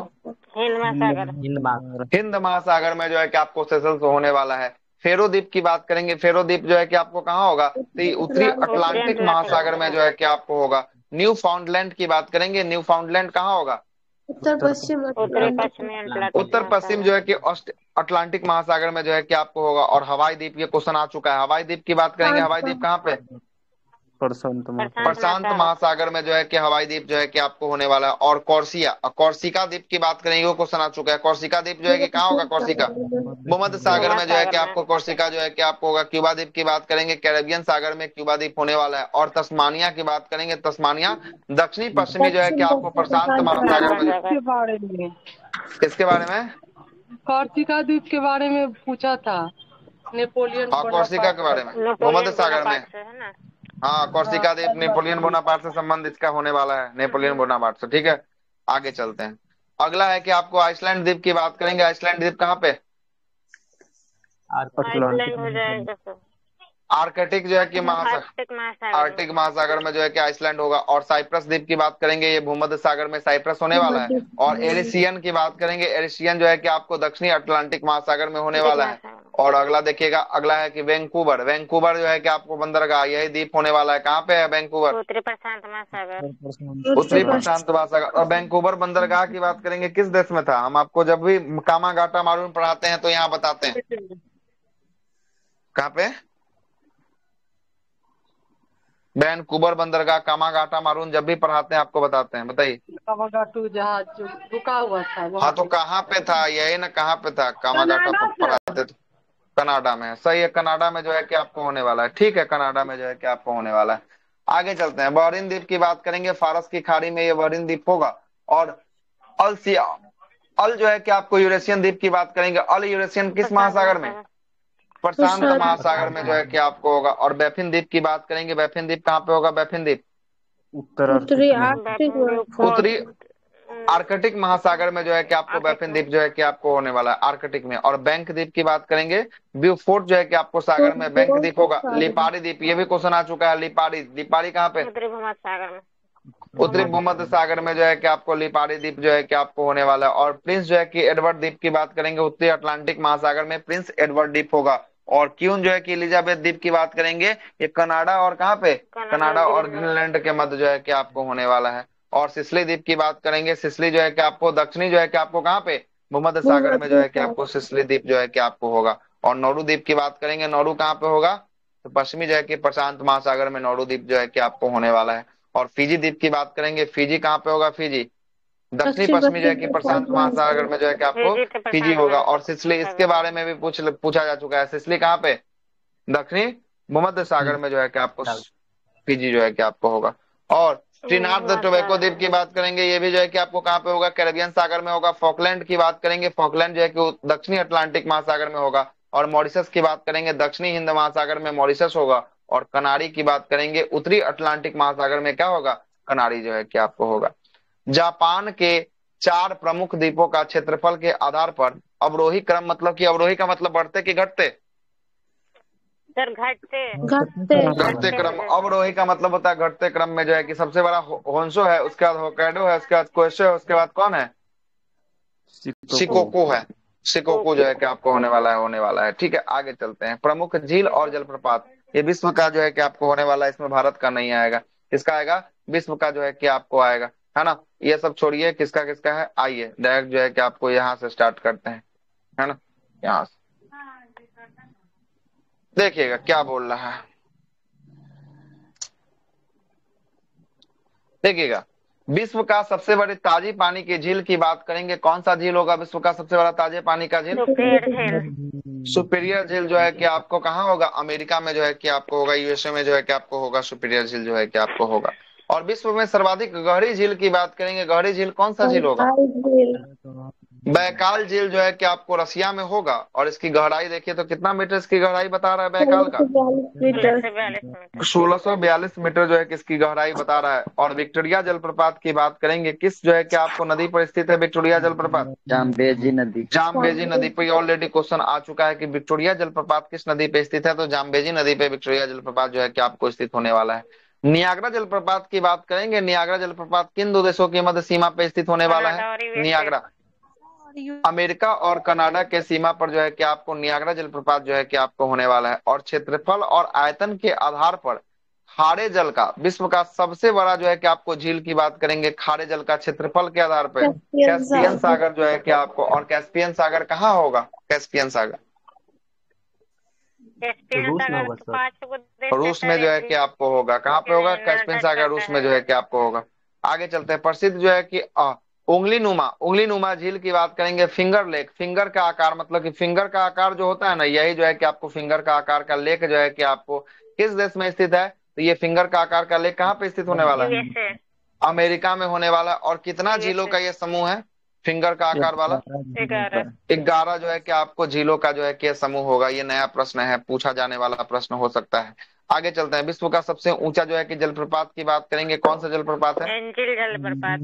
हिंद महासागर में जो है कि आपको सेशल्स होने वाला है। फेरो द्वीप की बात करेंगे। फेरो द्वीप जो है कि आपको कहाँ होगा? तो उत्तरी अटलांटिक महासागर में जो है कि आपको होगा। न्यू फाउंडलैंड की बात करेंगे। न्यू फाउंडलैंड कहाँ होगा? उत्तर पश्चिम उत्तर पश्चिम जो है कि अटलांटिक महासागर में जो है कि आपको होगा। और हवाई द्वीप, ये क्वेश्चन आ चुका है। हवाई द्वीप की बात करेंगे। हवाई द्वीप कहाँ पे? प्रशांत महासागर में जो है कि हवाई द्वीप जो है कि आपको होने वाला है। और कोर्सिका द्वीप की बात करेंगे, वो क्वेश्चन आ चुका है। कोर्सिका द्वीप जो है कि कहाँ होगा? कोर्सिका भूमध्य सागर में जो है कि आपको कोर्सिका जो है कि आपको होगा। क्यूबा द्वीप की बात करेंगे। कैरेबियन सागर में क्यूबा द्वीप होने वाला है। और तस्मानिया की बात करेंगे। तस्मानिया दक्षिणी पश्चिमी जो है कि आपको प्रशांत महासागर में। किसके बारे में? कोर्सिका द्वीप के बारे में पूछा था, नेपोलियन कोर्सिका के बारे में, भूमध्य सागर में। हाँ, कोर्सिका द्वीप नेपोलियन बोनापार्ट से संबंध इसका होने वाला है, नेपोलियन बोनापार्ट से। ठीक है, आगे चलते हैं। अगला है कि आपको आइसलैंड द्वीप की बात करेंगे। आइसलैंड द्वीप कहाँ पे? आर्कटिक जो है कि आर्कटिक महासागर में जो है कि आइसलैंड होगा। और साइप्रस द्वीप की बात करेंगे। ये भूमध्य सागर में साइप्रस होने वाला है। और एरिशियन की बात करेंगे। एरिशियन जो है कि आपको दक्षिणी अटलांटिक महासागर में होने वाला है। और अगला देखिएगा, अगला है कि वैंकूवर। वैंकूवर जो है कि आपको बंदरगाह, यही द्वीप होने वाला है। कहाँ पे है वैंकूवर? उत्तरी प्रशांत महासागर। उत्तरी प्रशांत महासागर। और वैंकूवर बंदरगाह की बात करेंगे किस देश में था? हम आपको जब भी कामागाटा मारून पढ़ाते हैं तो यहाँ बताते हैं। कहाँ पे? वैंकूवर बंदरगाह, कामागाटा मारून जब भी पढ़ाते हैं आपको बताते हैं। बताइए। कामागाटू जहाज जो रुका हुआ था वहाँ हाँ तो कहाँ पे था? यही ना, कहाँ पे था कामागाटा पढ़ाते थे? कनाडा में है। सही है, कनाडा में जो है कि आपको होने वाला है। ठीक है, कनाडा में जो है कि आपको होने वाला है। आगे चलते हैं, बहरीन द्वीप की बात करेंगे। फारस की खाड़ी में ये बहरीन द्वीप होगा। और अल अल जो है कि आपको यूरेशियन द्वीप की बात करेंगे। अल यूरेशियन किस महासागर में? प्रशांत महासागर में जो है कि आपको होगा। और बैफिन द्वीप की बात करेंगे। बैफिन द्वीप कहाँ पे होगा? बैफिन द्वीप उत्तरी आर्कटिक उत्तरी आर्कटिक महासागर में जो है कि आपको बैफिन द्वीप जो है कि आपको होने वाला है, आर्कटिक में। और बैंक द्वीप की बात करेंगे, ब्यूफोर्ट जो है कि आपको सागर में बैंक द्वीप होगा। लिपारी द्वीप, ये भी क्वेश्चन आ चुका है। लिपारी, लिपारी कहाँ पे? उत्तरी भूमध्य में। उत्तरी भूमध्य सागर में जो है कि आपको लिपारी द्वीप जो है कि आपको होने वाला है। और प्रिंस जो है कि एडवर्ड द्वीप की बात करेंगे, उत्तरी अटलांटिक महासागर में प्रिंस एडवर्ड द्वीप होगा। और क्यून जो है कि एलिजाबेथ द्वीप की बात करेंगे, ये कनाडा और कहाँ पे? कनाडा और ग्रीनलैंड के मध्य जो है कि आपको होने वाला है। और सिसली द्वीप की बात करेंगे। सिसली जो है कि आपको दक्षिणी जो है कि आपको कहाँ पे? भूमध्य सागर में जो है कि आपको सिसली द्वीप जो है कि आपको होगा। और नौरू द्वीप की बात करेंगे, नौरू कहाँ पे होगा? तो पश्चिमी जो है कि प्रशांत महासागर में नौरू द्वीप जो है कि आपको होने वाला है। और फिजी द्वीप की बात करेंगे, फिजी कहाँ पे होगा? फिजी दक्षिणी पश्चिमी जो है कि प्रशांत महासागर में जो है कि आपको फिजी होगा। और सिसली, इसके बारे में भी पूछा जा चुका है। सिसली कहाँ पे? दक्षिणी भूमध्य सागर में जो है कि आपको फिजी जो है कि आपको होगा। और ट्रिनिडाद द टोबैको द्वीप की बात करेंगे, ये भी जो है कि आपको कहाँ पे होगा? कैरेबियन सागर में होगा। फॉकलैंड की बात करेंगे, फॉकलैंड जो है कि दक्षिणी अटलांटिक महासागर में होगा। और मॉरिशस की बात करेंगे, दक्षिणी हिंद महासागर में मॉरिशस होगा। और कनारी की बात करेंगे, उत्तरी अटलांटिक महासागर में क्या होगा? कनारी जो है कि आपको होगा। जापान के 4 प्रमुख द्वीपों का क्षेत्रफल के आधार पर अवरोही क्रम, मतलब कि अवरोही का मतलब बढ़ते कि घटते? सर घटते घटते क्रम। अवरोही का मतलब होता है घटते क्रम में जो है कि सबसे बड़ा होन्शो है, उसके बाद होक्काइडो है, उसके बाद क्योटो है, उसके बाद कौन है? शिकोकू है। शिकोकू जो है कि आपको होने वाला है। ठीक है, आगे चलते हैं। प्रमुख झील और जलप्रपात, ये विश्व का जो है कि आपको होने वाला है। इसमें भारत का नहीं आएगा, किसका आएगा? विश्व का जो है कि आपको आएगा, है ना। ये सब छोड़िए, किसका किसका है, आइए डायरेक्ट जो है कि आपको यहाँ से स्टार्ट करते हैं, है ना। यहाँ से देखिएगा क्या बोल रहा है, देखिएगा। विश्व का सबसे बड़ी ताजी पानी की झील की बात करेंगे, कौन सा झील होगा विश्व का सबसे बड़ा ताजे पानी का झील? सुपीरियर झील जो है कि आपको कहाँ होगा? अमेरिका में जो है कि आपको होगा, यूएसए में जो है कि आपको होगा। सुपीरियर झील जो है कि आपको होगा। और विश्व में सर्वाधिक गहरी झील की बात करेंगे, गहरी झील कौन सा झील होगा? बैकाल झील जो है कि आपको रसिया में होगा। और इसकी गहराई देखिए तो कितना मीटर इसकी गहराई बता रहा है बैकाल का? 1642 मीटर जो है कि इसकी गहराई बता रहा है। और विक्टोरिया जलप्रपात की बात करेंगे, किस जो है कि आपको नदी पर स्थित है विक्टोरिया जलप्रपात? जाम्बेजी नदी। जाम्बेजी नदी पे ऑलरेडी क्वेश्चन आ चुका है कि विक्टोरिया जलप्रपात किस नदी पे स्थित है, तो जाम्बेजी नदी पे विक्टोरिया जलप्रपात जो है कि आपको स्थित होने वाला है। नियाग्रा जलप्रपात की बात करेंगे, नियाग्रा जलप्रपात किन 2 देशों की मध्य सीमा पे स्थित होने वाला है? नियाग्रा अमेरिका और कनाडा के सीमा पर जो है कि आपको नियाग्रा जलप्रपात जो है कि आपको होने वाला है। और क्षेत्रफल और आयतन के आधार पर खारे जल का विश्व का सबसे बड़ा जो है कि आपको झील की बात करेंगे, खारे जल का क्षेत्रफल के आधार पर कैस्पियन सागर जो है कि आपको। और कैस्पियन सागर कहाँ होगा? कैस्पियन सागर रूस में जो है कि आपको होगा। कहाँ पे होगा? कैस्पियन सागर रूस में जो है कि आपको होगा। आगे चलते हैं, प्रसिद्ध जो है कि उंगली नुमा झील की बात करेंगे। फिंगर लेक, फिंगर का आकार मतलब कि फिंगर का आकार जो होता है ना, यही जो है कि आपको फिंगर का आकार का लेक जो है कि आपको किस देश में स्थित है? तो ये फिंगर का आकार का लेक कहाँ पे स्थित होने वाला है? अमेरिका में होने वाला। और कितना झीलों का ये समूह है फिंगर का आकार वाला? 11 जो है कि आपको झीलों का जो है कि समूह होगा। ये नया प्रश्न है, पूछा जाने वाला प्रश्न हो सकता है। आगे चलते हैं, विश्व का सबसे ऊंचा जो है कि जलप्रपात की बात करेंगे, कौन सा जलप्रपात है? एंजिल जलप्रपात।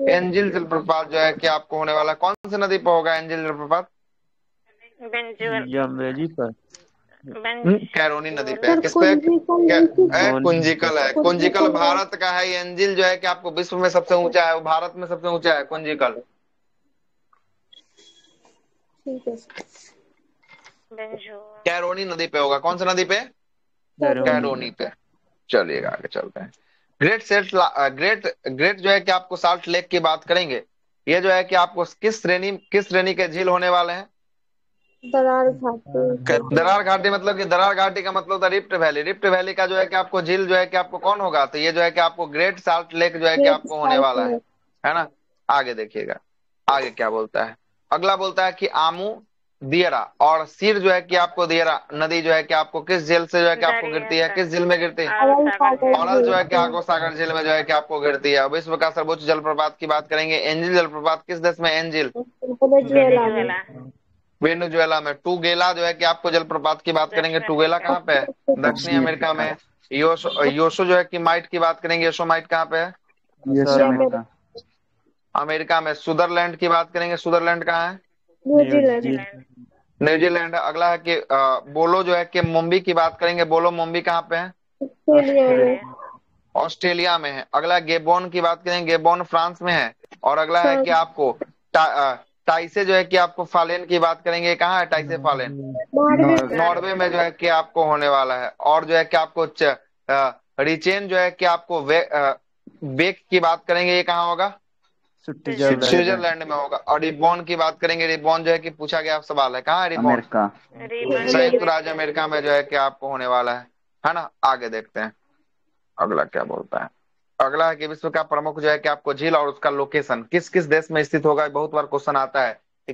एंजिल जलप्रपात जो है कि आपको होने वाला, कौन सी नदी पर होगा एंजिल जलप्रपात? कैरोनी नदी पे। किस पे? कुंजिकल है। कुंजिकल भारत का है। एंजिल जो है कि आपको विश्व में सबसे ऊंचा है, वो भारत में सबसे ऊंचा है कुंजिकल। बेंजोर। कैरोनी नदी पे होगा। कौन सी नदी पे? कैरोनी पे। चलिएगा आगे चलते हैं। ग्रेट सेल्ट ग्रेट ग्रेट जो है कि आपको साल्ट लेक की बात करेंगे। ये जो है कि आपको किस श्रेणी के झील होने वाले हैं? दरार घाटी। दरार घाटी मतलब कि दरार घाटी का मतलब था रिफ्ट वैली। रिफ्ट वैली का जो है कि आपको झील जो है कि आपको कौन होगा? तो ये जो है कि आपको ग्रेट साल्ट लेक जो है कि ग्रेट आपको होने साल्ट वाला लेक। है ना। आगे देखिएगा आगे क्या बोलता है। अगला बोलता है कि आमू दियरा और सिर जो है कि आपको दियरा नदी जो है कि आपको किस झील से जो है कि आपको गिरती है? किस झील में गिरती है? अरल सागर औरल जो है कि झील। आगो सागर झील में जो है कि आपको गिरती है। विश्व का सर्वोच्च जलप्रपात की बात करेंगे। एंजिल जलप्रपात किस देश में? एंजिल वेनेजुएला में। वेनेजुएला। वेनेजुएला में। टूगेला जो है कि आपको जलप्रपात की बात करेंगे। दक्षिण टूगेला अमेरिका। कहाँ पे है? दक्षिणी अमेरिका में। योशो जो है कि माइट की बात करेंगे। योशोमाइट कहाँ पे है? USA America. अमेरिका में। सुदरलैंड की बात करेंगे। सुदरलैंड कहाँ है? न्यूजीलैंड। न्यूजीलैंड। न्यूजीलैंड है। अगला है कि बोलो जो है कि मुंबई की बात करेंगे। बोलो मुंबई कहाँ पे है? ऑस्ट्रेलिया में। ऑस्ट्रेलिया। ऑस्ट्रेलिया में है। अगला गेबोन की बात करेंगे। गेबोन फ्रांस में है। और अगला है कि फ्रांस। आपको टाइसे जो है कि आपको फालेन की बात करेंगे। कहाँ है टाइसे फालेन? नॉर्वे। नॉर्वे में जो है कि आपको होने वाला है। और जो है कि आपको रिचेन जो है कि आपको बेक की बात करेंगे। ये कहाँ होगा? स्विट्जरलैंड। स्विट्जरलैंड में होगा। और रिबॉन की बात करेंगे। रिबॉन जो है कि पूछा गया सवाल है। कहाँ है रिबॉन? अमेरिका। रिबन संयुक्त राज्य अमेरिका में जो है कि आपको होने वाला है ना। आगे देखते हैं अगला क्या बोलता है। अगला है कि विश्व का प्रमुख जो है कि आपको झील और उसका लोकेशन किस किस देश में स्थित होगा। बहुत बार क्वेश्चन आता है कि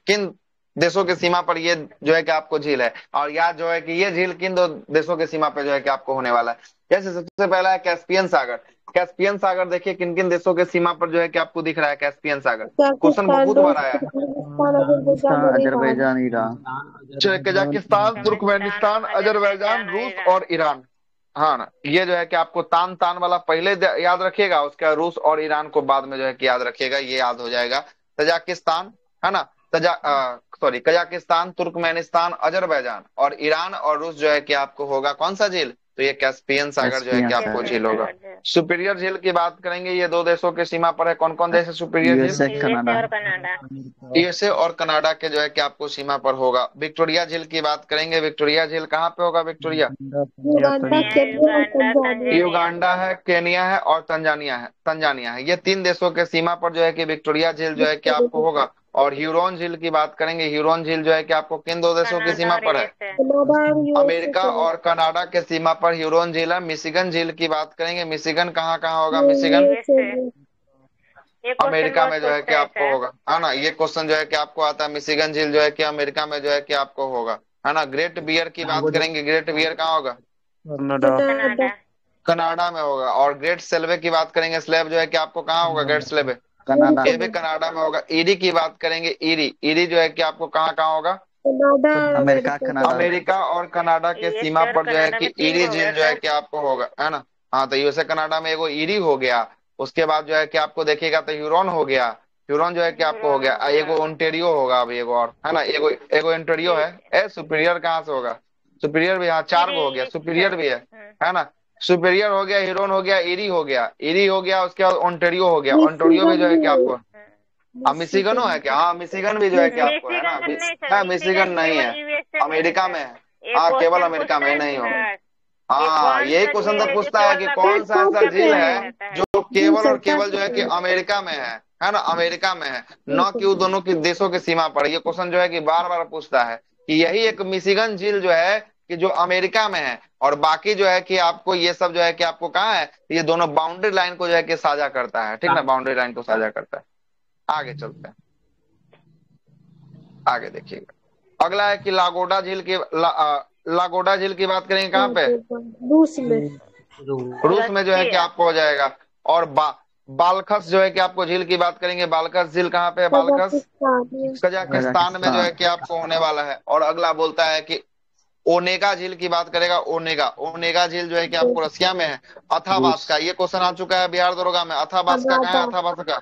किन देशों की सीमा पर ये जो है कि आपको झील है। और याद जो है कि ये झील किन दो देशों की सीमा पर जो है कि आपको होने वाला है। जैसे सबसे पहला है कैस्पियन सागर। कैस्पियन सागर देखिए किन किन देशों के सीमा पर जो है कि आपको दिख रहा है कैस्पियन सागर। क्वेश्चन पाकिस्तान, बहुत रूस, बार आया है। तुर्कमेनिस्तान, अजरबैजान और Iran. Azerbaijan, Iran. Kazakhstan, Turkmenistan, Azerbaijan, रूस और ईरान। हाँ ना। ये जो है कि आपको तान तान वाला पहले याद रखिएगा। उसका रूस और ईरान को बाद में जो है कि याद रखिएगा। ये याद हो जाएगा। तजाकिस्तान है ना। कजाकिस्तान, तुर्कमेनिस्तान, अजरबैजान और ईरान और रूस जो है कि आपको होगा कौन सा झील? तो ये कैस्पियन सागर जो है कि कैस्पियन आपको सागर। झील होगा। सुपीरियर झील की बात करेंगे। ये दो देशों के सीमा पर है। कौन कौन देश है सुपीरियर झील? USA, USA Canada. और कनाडा। यूएसए और कनाडा के जो है कि आपको सीमा पर होगा। विक्टोरिया झील की बात करेंगे। विक्टोरिया झील कहाँ पे होगा? विक्टोरिया युगांडा, केन्या और युगांडा, तंजानिया। युगांडा है, केनिया है और तंजानिया है। ये तीन देशों के सीमा पर जो है कि विक्टोरिया झील जो है कि आपको होगा। और ह्यूरोन झील की बात करेंगे। ह्यूरोन झील जो है कि आपको किन दो देशों की सीमा पर है? कनाडा और यूएसए अमेरिका के और कनाडा के सीमा पर ह्यूरोन झील है। मिशिगन झील की बात करेंगे। मिशिगन कहाँ कहाँ होगा? मिशिगन यूएसए में। ये क्वेश्चन अमेरिका बहुत में जो है कि पूछता है आपको सर। होगा है ना। ये क्वेश्चन जो है कि आपको आता है। मिशिगन झील जो है कि अमेरिका में जो है कि आपको होगा है ना। ग्रेट बियर की बात करेंगे। ग्रेट बियर कहाँ होगा? कनाडा। कनाडा में होगा। और ग्रेट स्लेवे की बात करेंगे। स्लेव जो है कि आपको कहाँ होगा? Great Slave Canada. ये भी कनाडा में होगा। ईरी की बात करेंगे। ईरी ईरी जो है कि आपको कहाँ कहाँ होगा? कनाडा और अमेरिका, अमेरिका। कनाडा। अमेरिका और कनाडा के सीमा यूएसए और पर जो है कनाडा कि में तीन ईरी हो झील गया जो है सर। कि आपको होगा है ना। हाँ तो यूएसए कनाडा में एगो ईरी हो गया। उसके बाद जो है कि आपको देखिएगा तो ह्यूरोन हो गया। ह्यूरोन जो है कि आपको हो गया। एगो ओंटेरियो होगा। अभी एगो और है ना। एगो एगो ओंटेरियो है। सुपीरियर कहाँ से होगा? सुपीरियर भी यहाँ चार गो हो गया। सुपीरियर भी है ना। सुपीरियर हो गया, ह्यूरोन हो गया, ईरी हो गया। ईरी हो गया उसके बाद ओंटेरियो हो गया। ओंटेरियो भी मिशिगन जो है भी कि है। आपको मिशिगनो है क्या? हाँ मिशिगन भी जो है कि आपको है ना। मिशिगन नहीं सर, हाँ मिशिगन मिशिगन नहीं केवल है। यूएसए में है अमेरिका सर। में है। एक हाँ केवल क्वेश्चन अमेरिका पूछता में है नहीं होगा। सर ये हाँ कौन यही सा क्वेश्चन झील तो है जो पूछता है कि केवल कौन सा ऐसा अमेरिका झील में है पाया जाता है? जो केवल और केवल जो है कि बिल्कुल अमेरिका में है ना। अमेरिका में है न कि वो दोनों की देशों की सीमा पर। ये क्वेश्चन जो है कि बार बार पूछता है कि यही एक मिशिगन झील जो है कि जो अमेरिका में है। और बाकी जो है कि आपको ये सब जो है कि आपको कहाँ है? ये दोनों बाउंड्री लाइन को जो है कि साझा करता है। ठीक ना। बाउंड्री लाइन को साझा करता है। आगे चलते हैं। आगे देखिएगा अगला है कि लागोडा झील की लागोडा झील की बात करेंगे। कहाँ पे? रूस में। रूस में जो है कि रसिया। आपको हो जाएगा। और बालखस जो है कि आपको झील की बात करेंगे। बालखस झील कहाँ पे है? बालखस कजाकिस्तान। कजाकिस्तान में जो है कि आपको होने वाला है। और अगला बोलता है कि ओनेगा झील की बात करेगा। ओनेगा ओनेगा झील जो है कि आपको रसिया में है। रूस। अथाबास्का ये क्वेश्चन आ चुका है बिहार दरोगा में। अथाबास्का कहाँ कनाडा। है? अथाबास्का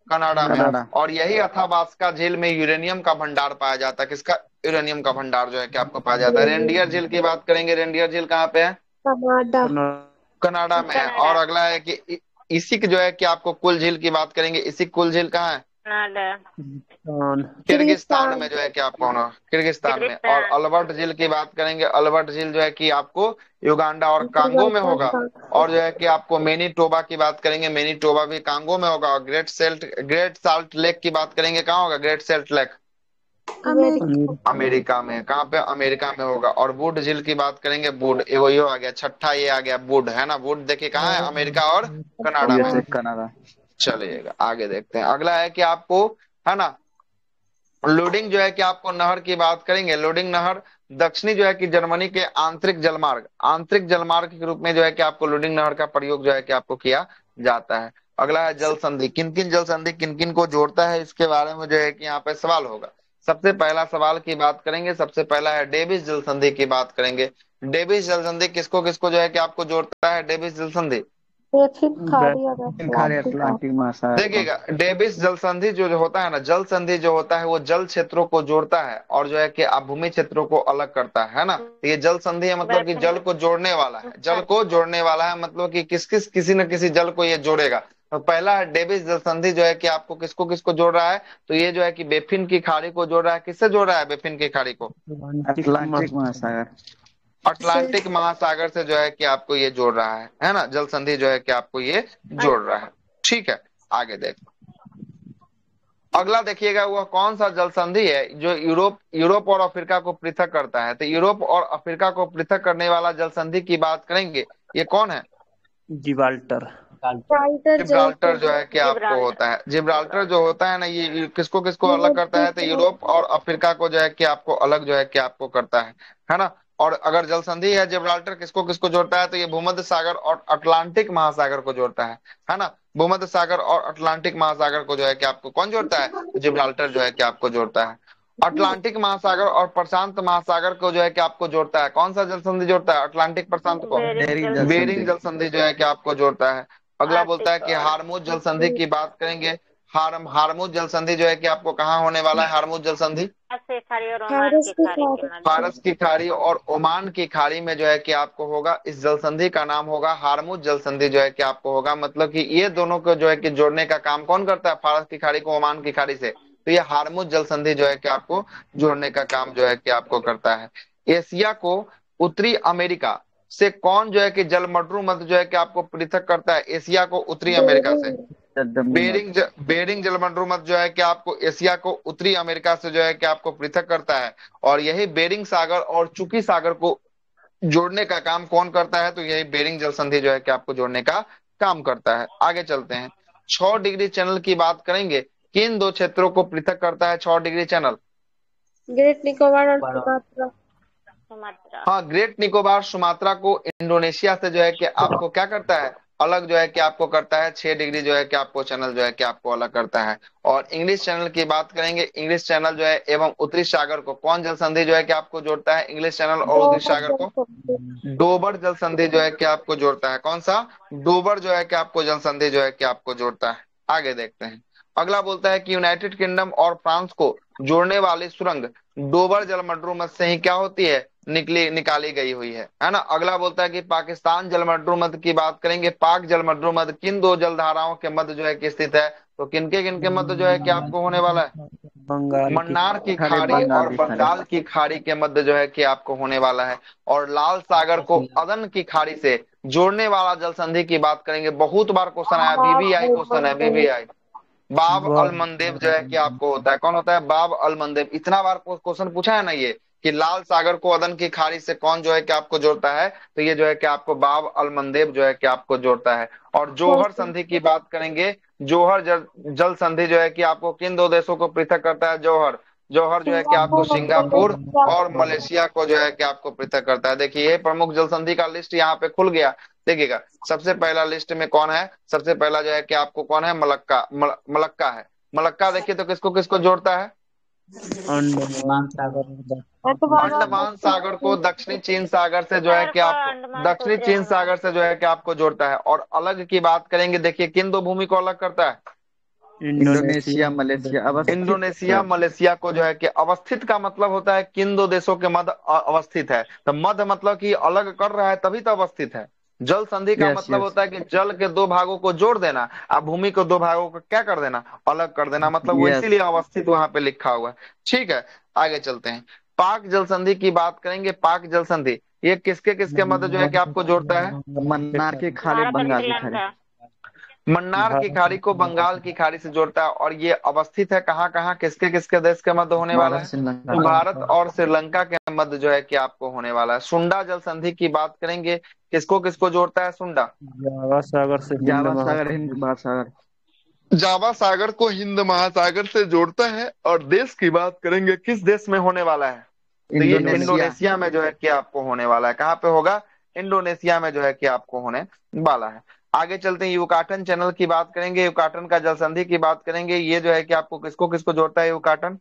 कनाडा में। कनाडा। और यही अथाबास्का झील में यूरेनियम का भंडार पाया जाता है। किसका? यूरेनियम का भंडार जो है कि आपको पाया जाता है। रेंडियर झील की बात करेंगे। रेंडियर झील कहाँ पे है? कनाडा। कनाडा में है। और कनाडा। अगला है कि इसिक जो है कि आपको कुल झील की बात करेंगे। इसिक कुल झील कहाँ है? किर्गिस्तान में जो है कि आपको होना, किर्गिस्तान में। और अल्बर्ट झील की बात करेंगे, अल्बर्ट झील जो है कि आपको युगांडा और कांगो में होगा। और जो है कि आपको मैनीटोबा की बात करेंगे, मैनीटोबा भी कांगो में होगा। और ग्रेट साल्ट लेक की बात करेंगे, कहाँ होगा ग्रेट साल्ट लेक? अमेरिका में। कहाँ पे? अमेरिका में होगा। और वुड झील की बात करेंगे, वुड एगो ये आ गया, छठा ये आ गया वुड, है ना। वुड देखिए कहाँ है? अमेरिका और कनाडा में। कनाडा। चलिएगा आगे देखते हैं। अगला है कि आपको, है ना, लोडिंग जो है कि आपको नहर की बात करेंगे। लोडिंग नहर दक्षिणी जो है कि जर्मनी के आंतरिक जलमार्ग के रूप में जो है कि आपको लोडिंग नहर का प्रयोग जो है कि आपको किया जाता है। अगला है जल संधि। किन किन जल संधि किन किन को जोड़ता है, इसके बारे में जो है कि यहाँ पे सवाल होगा। सबसे पहला सवाल की बात करेंगे, सबसे पहला है डेविस जल संधि की बात करेंगे। डेविस जल संधि किसको किसको जो है कि आपको जोड़ता है? डेविस जल संधि खाड़ी अटलांटिक महासागर। देखिएगा, डेविस जल संधि जो होता है ना, जल संधि जो होता है वो जल क्षेत्रों को जोड़ता है और जो है कि भूमि क्षेत्रों को अलग करता है ना। तो ये जल संधि है, मतलब कि जल को जोड़ने वाला है, जल को जोड़ने वाला है, मतलब कि किसी न किसी जल को ये जोड़ेगा। तो पहला है डेविस जल संधि जो है कि आपको किसको किसको जोड़ रहा है? तो ये जो है कि बेफिन की खाड़ी को जोड़ रहा है। किससे जोड़ रहा है बेफिन की खाड़ी को? अटलांटिक महासागर। अटलांटिक महासागर से जो है कि आपको ये जोड़ रहा है ना। जल संधि जो है कि आपको ये जोड़ रहा है। ठीक है, आगे देखो। अगला देखिएगा, वह कौन सा जल संधि है जो यूरोप और अफ्रीका को पृथक करता है? तो यूरोप और अफ्रीका को पृथक करने वाला जल संधि की बात करेंगे, ये कौन है? जिब्राल्टर। जिब्राल्टर जो है कि आपको होता है। जिब्राल्टर जो होता है ना, ये किसको किसको अलग करता है? तो यूरोप और अफ्रीका को जो है कि आपको अलग जो है कि आपको करता है ना। और अगर जल संधि है जिब्राल्टर, किसको किसको जोड़ता है? तो ये भूमध्य सागर और अटलांटिक महासागर को जोड़ता है ना। भूमध्य सागर और अटलांटिक महासागर को जो है कि आपको कौन जोड़ता है? तो जिब्राल्टर जो है कि आपको जोड़ता है। अटलांटिक महासागर और प्रशांत महासागर को जो है कि आपको जोड़ता है। कौन सा जल संधि जोड़ता है अटलांटिक प्रशांत को? बेरिंग जल संधि जो है कि आपको जोड़ता है। अगला बोलता है कि हार्मुज जल संधि की बात करेंगे। हार्मुज जल संधि जो है कि आपको कहाँ होने वाला है? हार्मुज जल संधि फारस की खाड़ी और ओमान की खाड़ी में जो है कि आपको होगा। इस जल संधि का नाम होगा हार्मुज जल संधि जो है कि आपको होगा। मतलब कि ये दोनों को जो है कि जोड़ने का काम कौन करता है? फारस की खाड़ी को ओमान की खाड़ी से। तो ये हार्मुज जल संधि जो है कि आपको जोड़ने का काम जो है कि आपको करता है। एशिया को उत्तरी अमेरिका से कौन जो है कि जलमड्रू मध्य जो है कि आपको पृथक करता है? एशिया को उत्तरी अमेरिका से बेरिंग जलमंडल मध्य जो है कि आपको एशिया को उत्तरी अमेरिका से जो है कि आपको पृथक करता है। और यही बेरिंग सागर और चुकी सागर को जोड़ने का काम कौन करता है? तो यही बेरिंग जल संधि जो है कि आपको जोड़ने का काम करता है। आगे चलते हैं। 6 डिग्री चैनल की बात करेंगे। किन दो क्षेत्रों को पृथक करता है 6 डिग्री चैनल? ग्रेट निकोबार और सुमात्रा। हाँ, ग्रेट निकोबार सुमात्रा को इंडोनेशिया से जो है कि आपको क्या करता है? अलग जो है कि आपको करता है। 6 डिग्री जो है कि आपको चैनल जो है कि आपको अलग करता है। और इंग्लिश चैनल की बात करेंगे। इंग्लिश चैनल जो है एवं उत्तरी सागर को कौन जल संधि जो है कि आपको जोड़ता है? इंग्लिश चैनल और उत्तरी सागर को डोबर जल संधि जो है कि आपको जोड़ता है। कौन सा? डोबर जो है कि आपको जल संधि जो है कि आपको जोड़ता है। आगे देखते हैं। अगला बोलता है कि यूनाइटेड किंगडम और फ्रांस को जोड़ने वाली सुरंग डोबर जलमंडल मध्य से ही क्या होती है? निकाली गई हुई है ना। अगला बोलता है कि पाकिस्तान जलमंडल मध्य की बात करेंगे। पाक जलमंडल मध्य किन दो जलधाराओं के मध्य जो है कि स्थित है? तो किनके मध्य जो है कि आपको होने वाला है? मन्नार की खाड़ी और बंगाल की खाड़ी के मध्य जो है कि आपको होने वाला है। और लाल सागर को अदन की खाड़ी से जोड़ने वाला जल संधि की बात करेंगे। बहुत बार क्वेश्चन आया, बीबीआई क्वेश्चन है, बीबीआई। बाब अल मंदेब जो है कि आपको होता है। कौन होता है? बाब अल मंदेब। इतना बार क्वेश्चन पूछा है ना ये, कि लाल सागर को अदन की खाड़ी से कौन जो है कि आपको जोड़ता है? तो ये जो है कि आपको बाब अल मंदेब जो है कि आपको जोड़ता है। और जोहर संधि की बात करेंगे। जोहर जल संधि जो है कि आपको किन दो देशों को पृथक करता है? जोहर जो है कि आपको सिंगापुर और मलेशिया को जो है कि आपको पृथक करता है। देखिए ये प्रमुख जल संधि का लिस्ट यहाँ पे खुल गया। देखिएगा, सबसे पहला लिस्ट में कौन है? सबसे पहला जो है कि आपको कौन है? मलक्का है। मलक्का देखिए तो किसको किसको जोड़ता है? अंडमान सागर को दक्षिणी चीन सागर से जो है कि आपको दक्षिणी चीन सागर से जो है कि आपको जोड़ता है। और अलग की बात करेंगे, देखिए किन दो भूमि को अलग करता है? इंडोनेशिया मलेशिया अवस्थित। इंडोनेशिया मलेशिया को जो है कि अवस्थित का मतलब होता है किन दो देशों के मध्य अवस्थित है। तो मध्य मतलब कि अलग कर रहा है तभी तो अवस्थित है। जल संधि का यस मतलब यस होता है कि जल के दो भागों को जोड़ देना, अब भूमि को दो भागों को क्या कर देना, अलग कर देना, मतलब वो यस। इसीलिए अवस्थित वहां पे लिखा हुआ है। ठीक है, आगे चलते हैं। पाक जल संधि की बात करेंगे। पाक जल संधि ये किसके किसके मध्य जो है कि आपको जोड़ता है? मन्नार की खाड़ी, भारत और बंगाल की श्रीलंका। खाड़ी। मन्नार की खाड़ी को बंगाल की खाड़ी से जोड़ता है, और ये अवस्थित है कहाँ कहाँ, किसके किसके देश के मध्य होने वाला भारत है? श्रीलंका। तो भारत और श्रीलंका के मध्य जो है कि आपको होने वाला है। सुंडा जल संधि की बात करेंगे, किसको किसको जोड़ता है सुंडा? जावा सागर से हिंद जावा सागर, महासागर। हिंद महासागर। जावा सागर को हिंद महासागर से जोड़ता है। और देश की बात करेंगे, किस देश में होने वाला है? तो ये इंडोनेशिया। इंडोनेशिया में जो है कि आपको होने वाला है। कहाँ पे होगा? इंडोनेशिया में जो है कि आपको होने वाला है। आगे चलते हैं, युकाटन चैनल की बात करेंगे। युकाटन का जल संधि की बात करेंगे। ये जो है कि आपको किसको किसको जोड़ता है युकाटन?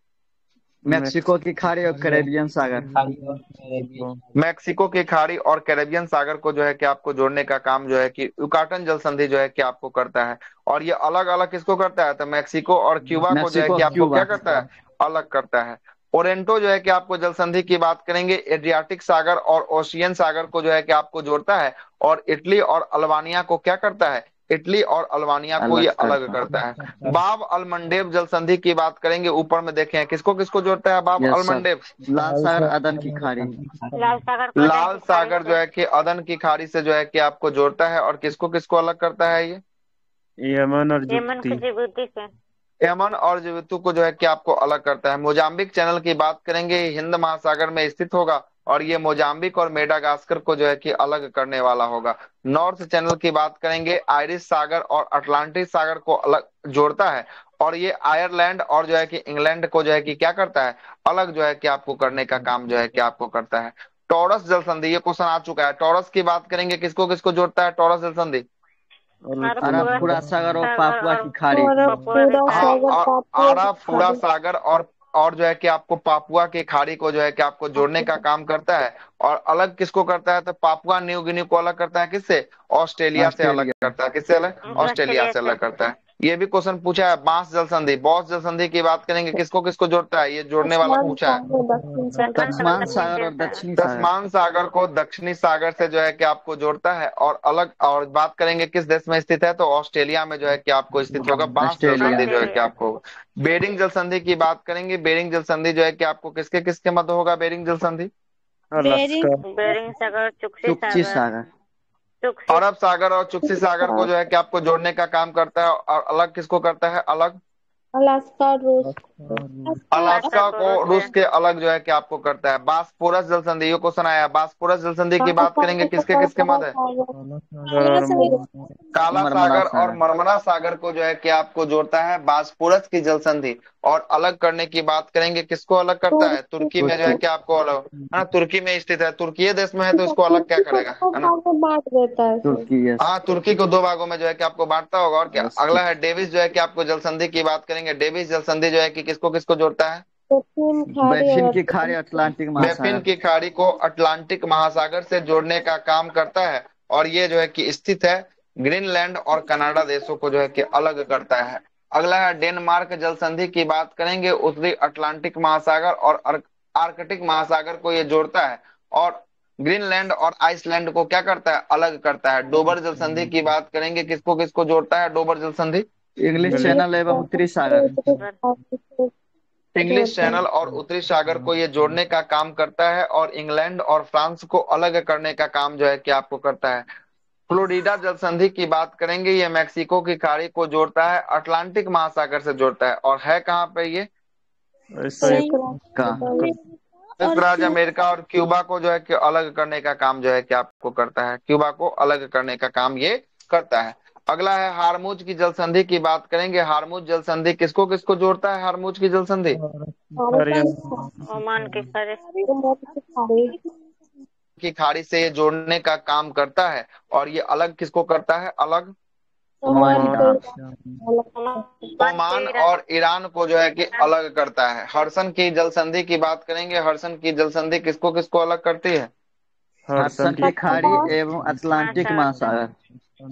मेक्सिको की खाड़ी और कैरेबियन सागर। खाड़ी और कैरेबियन। मैक्सिको की खाड़ी और कैरेबियन सागर को जो है कि आपको जोड़ने का काम जो है कि युकाटन जल संधि जो है कि आपको करता है। और ये अलग अलग किसको करता है? तो मैक्सिको और क्यूबा को जो है मेक्सिको कि और आपको क्या क्यूबा। करता है? अलग करता है। ओरेंटो जो है कि आपको जल संधि की बात करेंगे, एड्रियाटिक सागर और ओशियन सागर को जो है कि आपको जोड़ता है। और इटली और अल्बानिया को क्या करता है? इटली और अल्बानिया को ये अलग अलग करता है। करता है। बाब अलमंडेब जल संधि की बात करेंगे, ऊपर में देखें किसको किसको जोड़ता है बाब यस सर। अलमंडेब? लाल सागर, अदन की खाड़ी। लाल सागर को लाल सागर जो है कि अदन की खाड़ी से जो है कि आपको जोड़ता है। और किसको किसको अलग करता है ये? यमन और यमन को जिबूती। जिबूती से। यमन और जिबूती को जो है कि आपको अलग करता है। मोजाम्बिक चैनल की बात करेंगे, हिंद महासागर में स्थित होगा। और ये मोजाम्बिक और मेडागास्कर को जो है कि अलग करने वाला होगा। नॉर्थ चैनल की बात करेंगे, आयरिश सागर और अटलांटिक सागर को अलग जोड़ता है। और ये आयरलैंड और जो है कि इंग्लैंड को जो है कि क्या करता है? अलग जो है कि आपको करने का काम जो है कि आपको करता है। टॉरस जल संधि, ये क्वेश्चन आ चुका है। टॉरस की बात करेंगे, किसको किसको जोड़ता है टॉरस जल संधि? अरबपुरा सागर और पापुआ की खाड़ी। पपुआ की पूरा खाड़ी। सागर हाँ, पापुआ आरा की फूरा खाड़ी। सागर और जो है कि आपको पापुआ की खाड़ी को जो है कि आपको जोड़ने का काम करता है। और अलग किसको करता है? तो पापुआ न्यू गिनी को अलग करता है किससे? ऑस्ट्रेलिया से अलग ऑस्ट्रेलिया। करता है। किससे अलग? ऑस्ट्रेलिया ऑस्ट्रेलिया से से। अलग करता है। ये भी क्वेश्चन पूछा है। बांस जल संधि, बॉस जल संधि की बात करेंगे, किसको किसको जोड़ता है? ये जोड़ने वाला आसमान पूछा है। सागर, दक्षिण सागर। तस्मान दक्षिण सागर और सागर। दक्षिणी सागर। तस्मान सागर को दक्षिणी सागर से जो है कि आपको जोड़ता है। और अलग और बात करेंगे किस देश में स्थित है, तो ऑस्ट्रेलिया में जो है कि आपको स्थित होगा। बांस जल ऑस्ट्रेलिया। संधि जो है कि ऑस्ट्रेलिया। आपको। बेरिंग जल संधि की बात करेंगे। बेरिंग जल संधि जो है कि आपको किसके किसके मध्य होगा बेरिंग जल संधि? अलास्का। बेरिंग सागर, चुक्सी चुक्ची सागर। सागर। चुक्सी। अरब सागर और चुक्सी सागर को जो है कि आपको जोड़ने का काम करता है। और अलग किसको करता है? अलग अलास्का, रूस। अलास्का को को रूस रूस से। के अलग जो है कि आपको करता है। बास्पोरस जल संधि, ये क्वेश्चन आया। बास्पोरस जल संधि की बात करेंगे, किसके किसके मध्य है? काला मरमरा सागर और सागर। मरमरा सागर को जो है कि आपको जोड़ता है बास्पोरस की जल संधि। और अलग करने की बात करेंगे, किसको अलग करता है? तुर्की में जो है कि आपको अलग, है ना, तुर्की में स्थित है, तुर्की देश में है, तो इसको अलग क्या करेगा, है ना? बांट देता है फिर। तुर्की। यस। हाँ, तुर्की को दो भागों में जो है कि आपको बांटता होगा। और क्या यस। अगला है डेविस जो है कि आपको जल संधि की बात करेंगे। डेविस जल संधि जो है कि किसको किसको जोड़ता है? दक्षिण खाड़ी बैफिन और की खाड़ी, अटलांटिक बेफिन महासागर। की खाड़ी को अटलांटिक महासागर से जोड़ने का काम करता है। और ये जो है कि स्थित है ग्रीनलैंड और कनाडा देशों को जो है कि अलग करता है। अगला है डेनमार्क जल संधि की बात करेंगे। उत्तरी अटलांटिक महासागर और आर्कटिक महासागर को ये जोड़ता है। और ग्रीनलैंड और आइसलैंड को क्या करता है? अलग करता है। डोबर जल संधि की बात करेंगे, किसको किसको जोड़ता है डोबर जल संधि? इंग्लिश चैनल एवं उत्तरी सागर। इंग्लिश चैनल और उत्तरी सागर को ये जोड़ने का काम करता है। और इंग्लैंड और फ्रांस को अलग करने का काम जो है कि आपको करता है। फ्लोरिडा जल संधि की बात करेंगे, ये मैक्सिको की खाड़ी को जोड़ता है, अटलांटिक महासागर से जोड़ता है। और है कहाँ पे ये? का। संयुक्त राज्य अमेरिका और क्यूबा को जो है कि अलग करने का काम जो है कि आपको करता है। क्यूबा को अलग करने का काम ये करता है। अगला है हारमुज की जल संधि की बात करेंगे। हारमुज जल संधि किसको किसको जोड़ता है? हारमुज की जल संधि ओमान की खाड़ी। की खाड़ी से ये जोड़ने का काम करता है। और ये अलग किसको करता है? अलग ओमान और ईरान को जो है कि अलग करता है। हर्सन की जल संधि की बात करेंगे। हर्सन की जल संधि किसको किसको अलग करती है? हडसन की खाड़ी एवं अटलांटिक महासागर।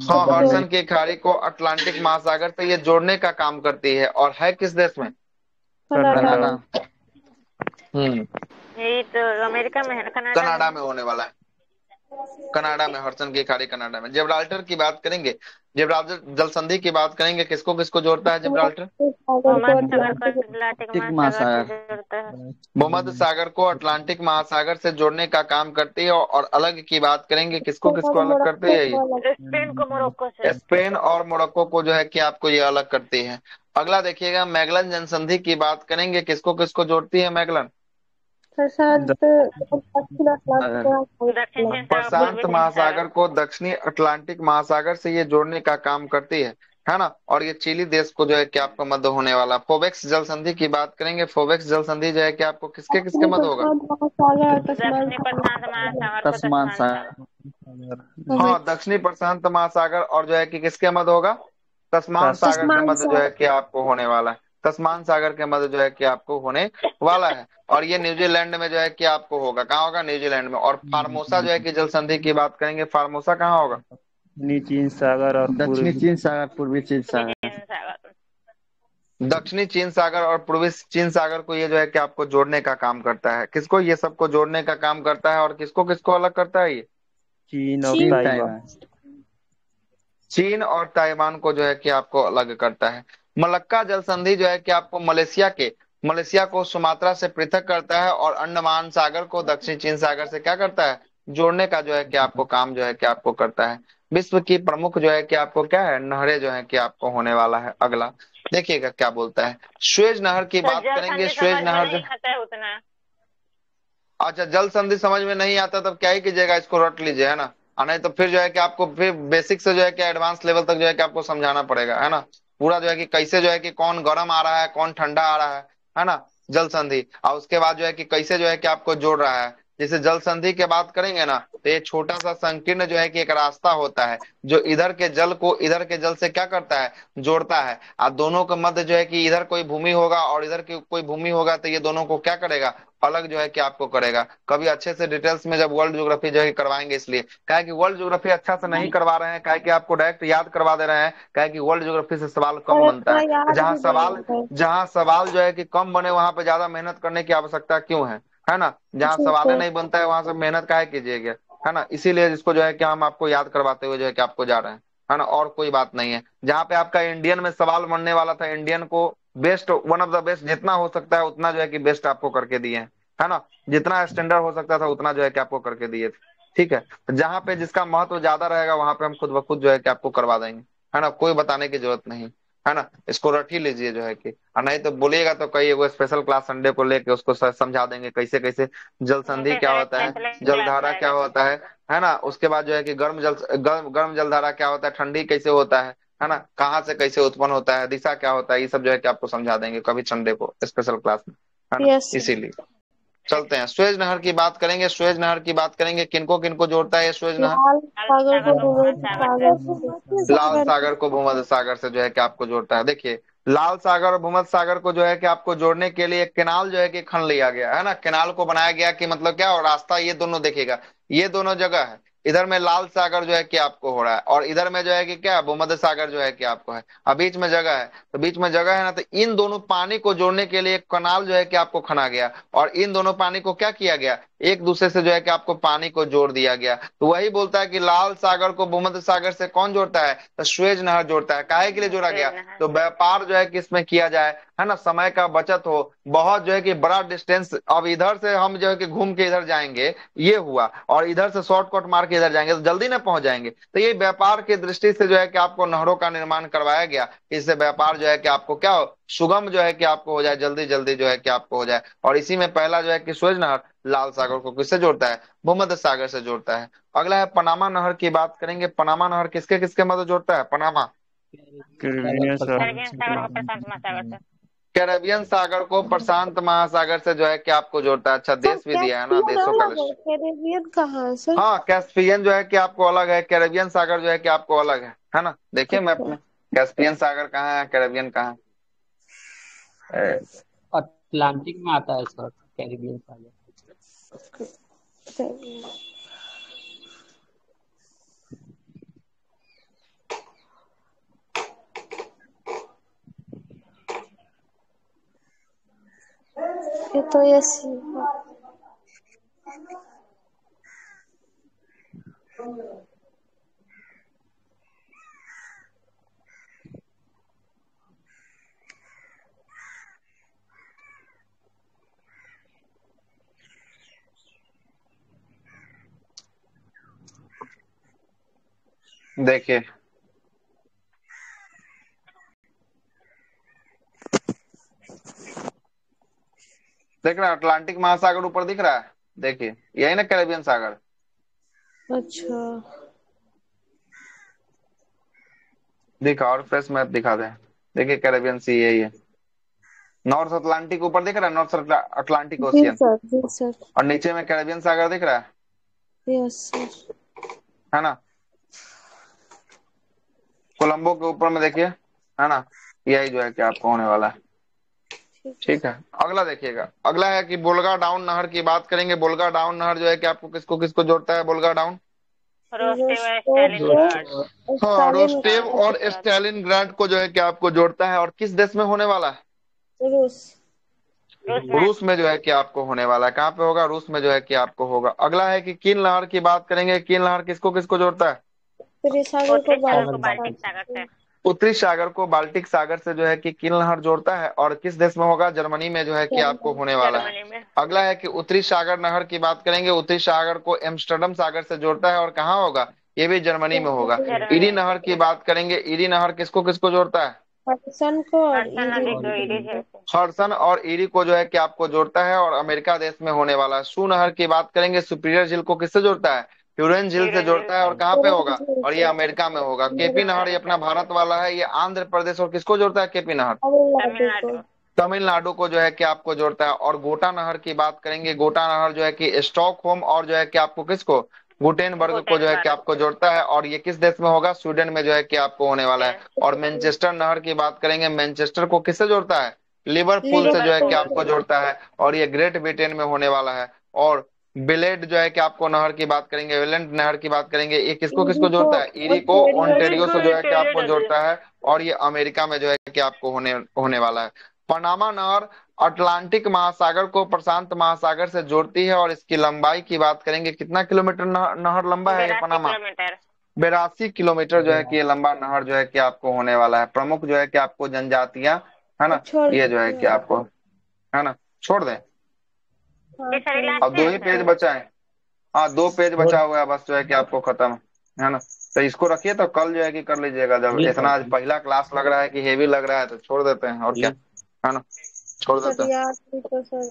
हाँ, हर्सन की खाड़ी को अटलांटिक महासागर से ये जोड़ने का काम करती है। और है किस देश में? कनाडा। हम्म, यही तो अमेरिका में है ना, कनाडा कनाडा में। में होने वाला है। कनाडा में, हडसन की खाड़ी कनाडा में। जिब्राल्टर की बात करेंगे, जिब्राल्टर जल संधि की बात करेंगे, किसको किसको जोड़ता है जिब्राल्टर? भूमध्य सागर को अटलांटिक अटलांटिक महासागर से महासागर। जोड़ता है। भूमध्य सागर को अटलांटिक महासागर से जोड़ने का काम करती है। और अलग की बात करेंगे, किसको किसको अलग करती है ये? स्पेन को मोरक्को से। स्पेन और मोरक्को को जो है कि आपको ये अलग करती है। अगला देखिएगा, मैगलन जनसंधि की बात करेंगे, किसको किसको जोड़ती है मैगलन? प्रशांत दक्षिण दक्षिण चीन सागर प्रशांत पूर्वी चीन महासागर सागर। को दक्षिणी अटलांटिक महासागर से ये जोड़ने का काम करती है ना। और ये चिली देश को जो है कि आपको मध्य होने वाला। फोबेक्स जल संधि की बात करेंगे, फोबेक्स जल संधि जो है कि आपको किसके किसके मध्य होगा? दक्षिणी प्रशांत महासागर को तस्मान तस्मान सागर। सागर। हाँ, दक्षिणी प्रशांत महासागर और जो है कि किसके मध्य होगा? तस्मान सागर के मध्य जो है कि आपको होने वाला है। तस्मान सागर के मध्य जो है कि आपको होने वाला है। और ये न्यूजीलैंड में जो है कि आपको होगा, कहाँ होगा? न्यूजीलैंड में। और फार्मोसा जो है कि जल संधि की बात करेंगे, फार्मोसा कहाँ होगा? दक्षिणी चीन सागर और दक्षिणी पूर्वी चीन सागर, पूर्वी चीन पूर्वी सागर। चीन सागर। दक्षिणी चीन सागर और पूर्वी चीन सागर को ये जो है कि आपको जोड़ने का काम करता है। किसको? ये सबको जोड़ने का काम करता है। और किसको किसको अलग करता है ये? चीन और चीन ताइवान। ताइवान। चीन और ताइवान को जो है कि आपको अलग करता है। मलक्का जल संधि जो है कि आपको मलेशिया को सुमात्रा से पृथक करता है। और अंडमान सागर को दक्षिण चीन सागर से क्या करता है? जोड़ने का जो है कि आपको काम जो है कि आपको करता है। विश्व की प्रमुख जो है कि आपको क्या है? नहरें जो है कि आपको होने वाला है। अगला देखिएगा क्या बोलता है। स्वेज नहर की तो बात जल करेंगे। संधि स्वेज समझ में नहर जो, नहीं आता है उतना। अच्छा, जल संधि समझ में नहीं आता तब क्या ही कीजिएगा, इसको रट लीजिए, है ना। और नहीं तो फिर जो है कि आपको फिर बेसिक से जो है कि एडवांस लेवल तक जो है कि आपको समझाना पड़ेगा, है ना। पूरा जो है कि कैसे जो है कि कौन गर्म आ रहा है, कौन ठंडा आ रहा है ना। जल संधि, और उसके बाद जो है कि कैसे जो है कि आपको जोड़ रहा है। जैसे जल संधि की बात करेंगे ना, तो ये छोटा सा संकीर्ण जो है कि एक रास्ता होता है, जो इधर के जल को इधर के जल से क्या करता है? जोड़ता है। और दोनों के मध्य जो है कि इधर कोई भूमि होगा और इधर की कोई भूमि होगा, तो ये दोनों को क्या करेगा? अलग जो है कि आपको करेगा। कभी अच्छे से डिटेल्स में जब वर्ल्ड ज्योग्राफी जो है करवाएंगे, इसलिए काहे कि वर्ल्ड ज्योग्राफी अच्छा से नहीं करवा रहे हैं, काहे कि आपको डायरेक्ट याद करवा दे रहे हैं, काहे कि वर्ल्ड ज्योग्राफी से सवाल कम और बनता इतना है। याद भी नहीं है। जहां सवाल जो है कि कम बने, वहां पे ज्यादा मेहनत करने की आवश्यकता क्यों है ना। जहां ठीक सवाल है। नहीं बनता है, वहां से मेहनत काहे कीजिएगा, है ना। इसीलिए इसको जो है कि हम आपको याद करवाते हुए जो है कि आपको जा रहे हैं, है ना। और कोई बात नहीं है। जहां पे आपका इंडियन में सवाल बनने वाला था, इंडियन को best, one of the best जितना हो सकता है उतना जो है कि बेस्ट आपको करके दिए हैं, है ना। जितना स्टैंडर्ड हो सकता था उतना जो है कि आपको करके दिए थे। ठीक है, जहां पे जिसका महत्व ज्यादा रहेगा वहां पे हम खुद ब खुद जो है कि आपको करवा देंगे, है ना। कोई बताने की जरूरत नहीं, है ना। इसको रट ही लीजिए जो है कि, और नहीं तो बोलिएगा तो कई एगो स्पेशल क्लास संडे को लेके उसको समझा देंगे कैसे कैसे जल संधि क्या स्पेशल होता है, स्पेशल क्लास जलधारा क्या आएगा। होता है ना। उसके बाद जो है कि गर्म जलधारा क्या होता है, ठंडी कैसे होता है ना। कहाँ से कैसे उत्पन्न होता है, दिशा क्या होता है, ये सब जो है कि आपको समझा देंगे कभी संडे को स्पेशल क्लास में, है ना। यस। इसीलिए चलते हैं, स्वेज नहर की बात करेंगे। स्वेज नहर की बात करेंगे, किनको किनको जोड़ता है ये स्वेज नहर? लाल लाल सागर सागर को को भूमध्य भूमध्य सागर सागर से। लाल सागर को भूमध्य सागर से जो है कि आपको जोड़ता है। देखिए, लाल सागर और भूमध्य सागर को जो है कि आपको जोड़ने के लिए केनाल जो है कि खन लिया गया है ना। केनाल को बनाया गया कि मतलब क्या, और रास्ता ये दोनों देखेगा, ये दोनों जगह है। इधर में लाल सागर जो है कि आपको हो रहा है, और इधर में जो है कि क्या, भूमध्य सागर जो है कि आपको है। अब बीच में जगह है, तो बीच में जगह है ना, तो इन दोनों पानी को जोड़ने के लिए कनाल जो है कि आपको खना गया। और इन दोनों पानी को क्या किया गया, एक दूसरे से जो है कि आपको पानी को जोड़ दिया गया। तो वही बोलता है कि लाल सागर को भूमध्य सागर से कौन जोड़ता है? तो स्वेज नहर जोड़ता है। काहे के लिए जोड़ा गया? स्वेज नहर। तो व्यापार जो है कि इसमें किया जाए, है ना, समय का बचत हो। बहुत जो है कि बड़ा डिस्टेंस, अब इधर से हम जो है कि घूम के इधर जाएंगे, ये हुआ, और इधर से शॉर्टकट मार के इधर जाएंगे तो जल्दी ना पहुंच जाएंगे। तो ये व्यापार की दृष्टि से जो है कि आपको नहरों का निर्माण करवाया गया, इससे व्यापार जो है कि आपको क्या हो, सुगम जो है कि आपको हो जाए, जल्दी जल्दी जो है कि आपको हो जाए। और इसी में पहला जो है कि स्वेज नहर लाल सागर को किससे जोड़ता है? भूमध्य सागर से जोड़ता है। अगला है पनामा नहर की बात करेंगे। पनामा नहर किसके किसके मध्य जोड़ता है? पनामा कैरिबियन सागर। कैरिबियन सागर को प्रशांत महासागर से। कैरेबियन सागर को प्रशांत महासागर से जो है कि आपको जोड़ता है। अच्छा, सर देश भी दिया है ना, कैस्पियन देशों का अलग है, लिस्ट। कैरेबियन कहाँ है सर? हाँ, कैस्पियन जो है कि आपको अलग है, कैरेबियन सागर जो है कि आपको अलग है ना। देखिए मैप अच्छा। में कैस्पियन सागर कहाँ है, कैरेबियन कहाँ है। अटलांटिक में आता है सर, कैरिबियन सागर। ये तो यस। देखिए देख रहा है अटलांटिक महासागर ऊपर दिख रहा है, देखिए यही ना कैरेबियन सागर। अच्छा। दिखा और फ्रेश मैप दिखा दे। देखिए कैरेबियन सी यही है। नॉर्थ अटलांटिक ऊपर दिख रहा है, नॉर्थ अटलांटिक जी ओशियन, सर, जी सर। और नीचे में कैरेबियन सागर दिख रहा यस सर। है ना। कोलंबो के ऊपर में देखिए, है ना, यही जो है कि आपको होने वाला है। ठीक है, अगला देखिएगा। अगला है कि बोल्गा डाउन नहर की बात करेंगे। बोल्गा डाउन नहर जो है कि आपको किसको किसको जोड़ता है बोल्गा डाउन? रोस्टेव रोस्टेव हाँ, रोस्टेव स्टालिनग्राड। और स्टालिनग्राड को जो है कि आपको जोड़ता है। और किस देश में होने वाला है? रूस। रूस में जो है कि आपको होने वाला है। कहाँ पे होगा? रूस में जो है कि आपको होगा। अगला है कि कीन नहर की बात करेंगे। कीन नहर किसको किसको जोड़ता है? उत्तरी सागर को बाल्टिक सागर से। उत्तरी सागर को बाल्टिक सागर से जो है कि कीन नहर जोड़ता है। और किस देश में होगा? जर्मनी में जो है कि आपको होने वाला है। जर्मनी में। अगला है कि उत्तरी सागर नहर की बात करेंगे। उत्तरी सागर को एम्स्टर्डम सागर से जोड़ता है। और कहाँ होगा? ये भी जर्मनी में होगा। जर्मनी ईरी में। नहर की बात करेंगे। ईरी नहर किसको किसको जोड़ता है? हडसन को और हडसन नदी को ईरी ईरी को। से। हडसन और ईरी को जो है कि आपको जोड़ता है। और अमेरिका देश में होने वाला है। सू नहर की बात करेंगे। सुपीरियर झील को किससे जोड़ता है? ह्यूरन झील से जोड़ता है। और कहाँ पे होगा? और ये अमेरिका में होगा। केपी नहर ये अपना भारत वाला है। ये आंध्र प्रदेश और किसको जोड़ता है? केपी नहर तमिलनाडु। तमिलनाडु को जो है कि आपको जोड़ता है। और गोटा नहर की बात करेंगे। गोटा नहर जो है कि स्टॉकहोम और जो है कि आपको किसको? गुटेनबर्ग को जो है कि आपको जोड़ता है। और ये किस देश में होगा? स्वीडन में जो है कि आपको होने वाला है। और मैनचेस्टर नहर की बात करेंगे। मैनचेस्टर को किससे जोड़ता है? लिवरपूल से जो है कि आपको जोड़ता है। और ये ग्रेट ब्रिटेन में होने वाला है। और बिलेड जो है कि आपको नहर की बात करेंगे, वेलेंट नहर की बात करेंगे। ये किसको किसको जोड़ता है? ईरी को ओंटेरियो से जो है कि आपको जोड़ता है। और ये अमेरिका में जो है कि आपको होने वाला है। पनामा नहर अटलांटिक महासागर को प्रशांत महासागर से जोड़ती है। और इसकी लंबाई की बात करेंगे। कितना किलोमीटर नहर लंबा है ये 82 पनामा? किलोमीटर। 82 किलोमीटर जो है कि ये लंबा नहर जो है कि आपको होने वाला है। प्रमुख जो है कि आपको जनजातियां, है ना, ये जो है कि आपको, है ना, छोड़ दें। ये सारी अब लास्ट 2 ही पेज बचा है। हाँ, 2 पेज बचा हुआ है बस, जो है कि आपको खत्म, है ना। तो इसको रखिए, तो कल जो है कि कर लीजिएगा। जब इतना आज पहला क्लास लग रहा है कि हेवी लग रहा है, तो छोड़ देते हैं और क्या, है ना, छोड़ देते हैं। याद नहीं तो सर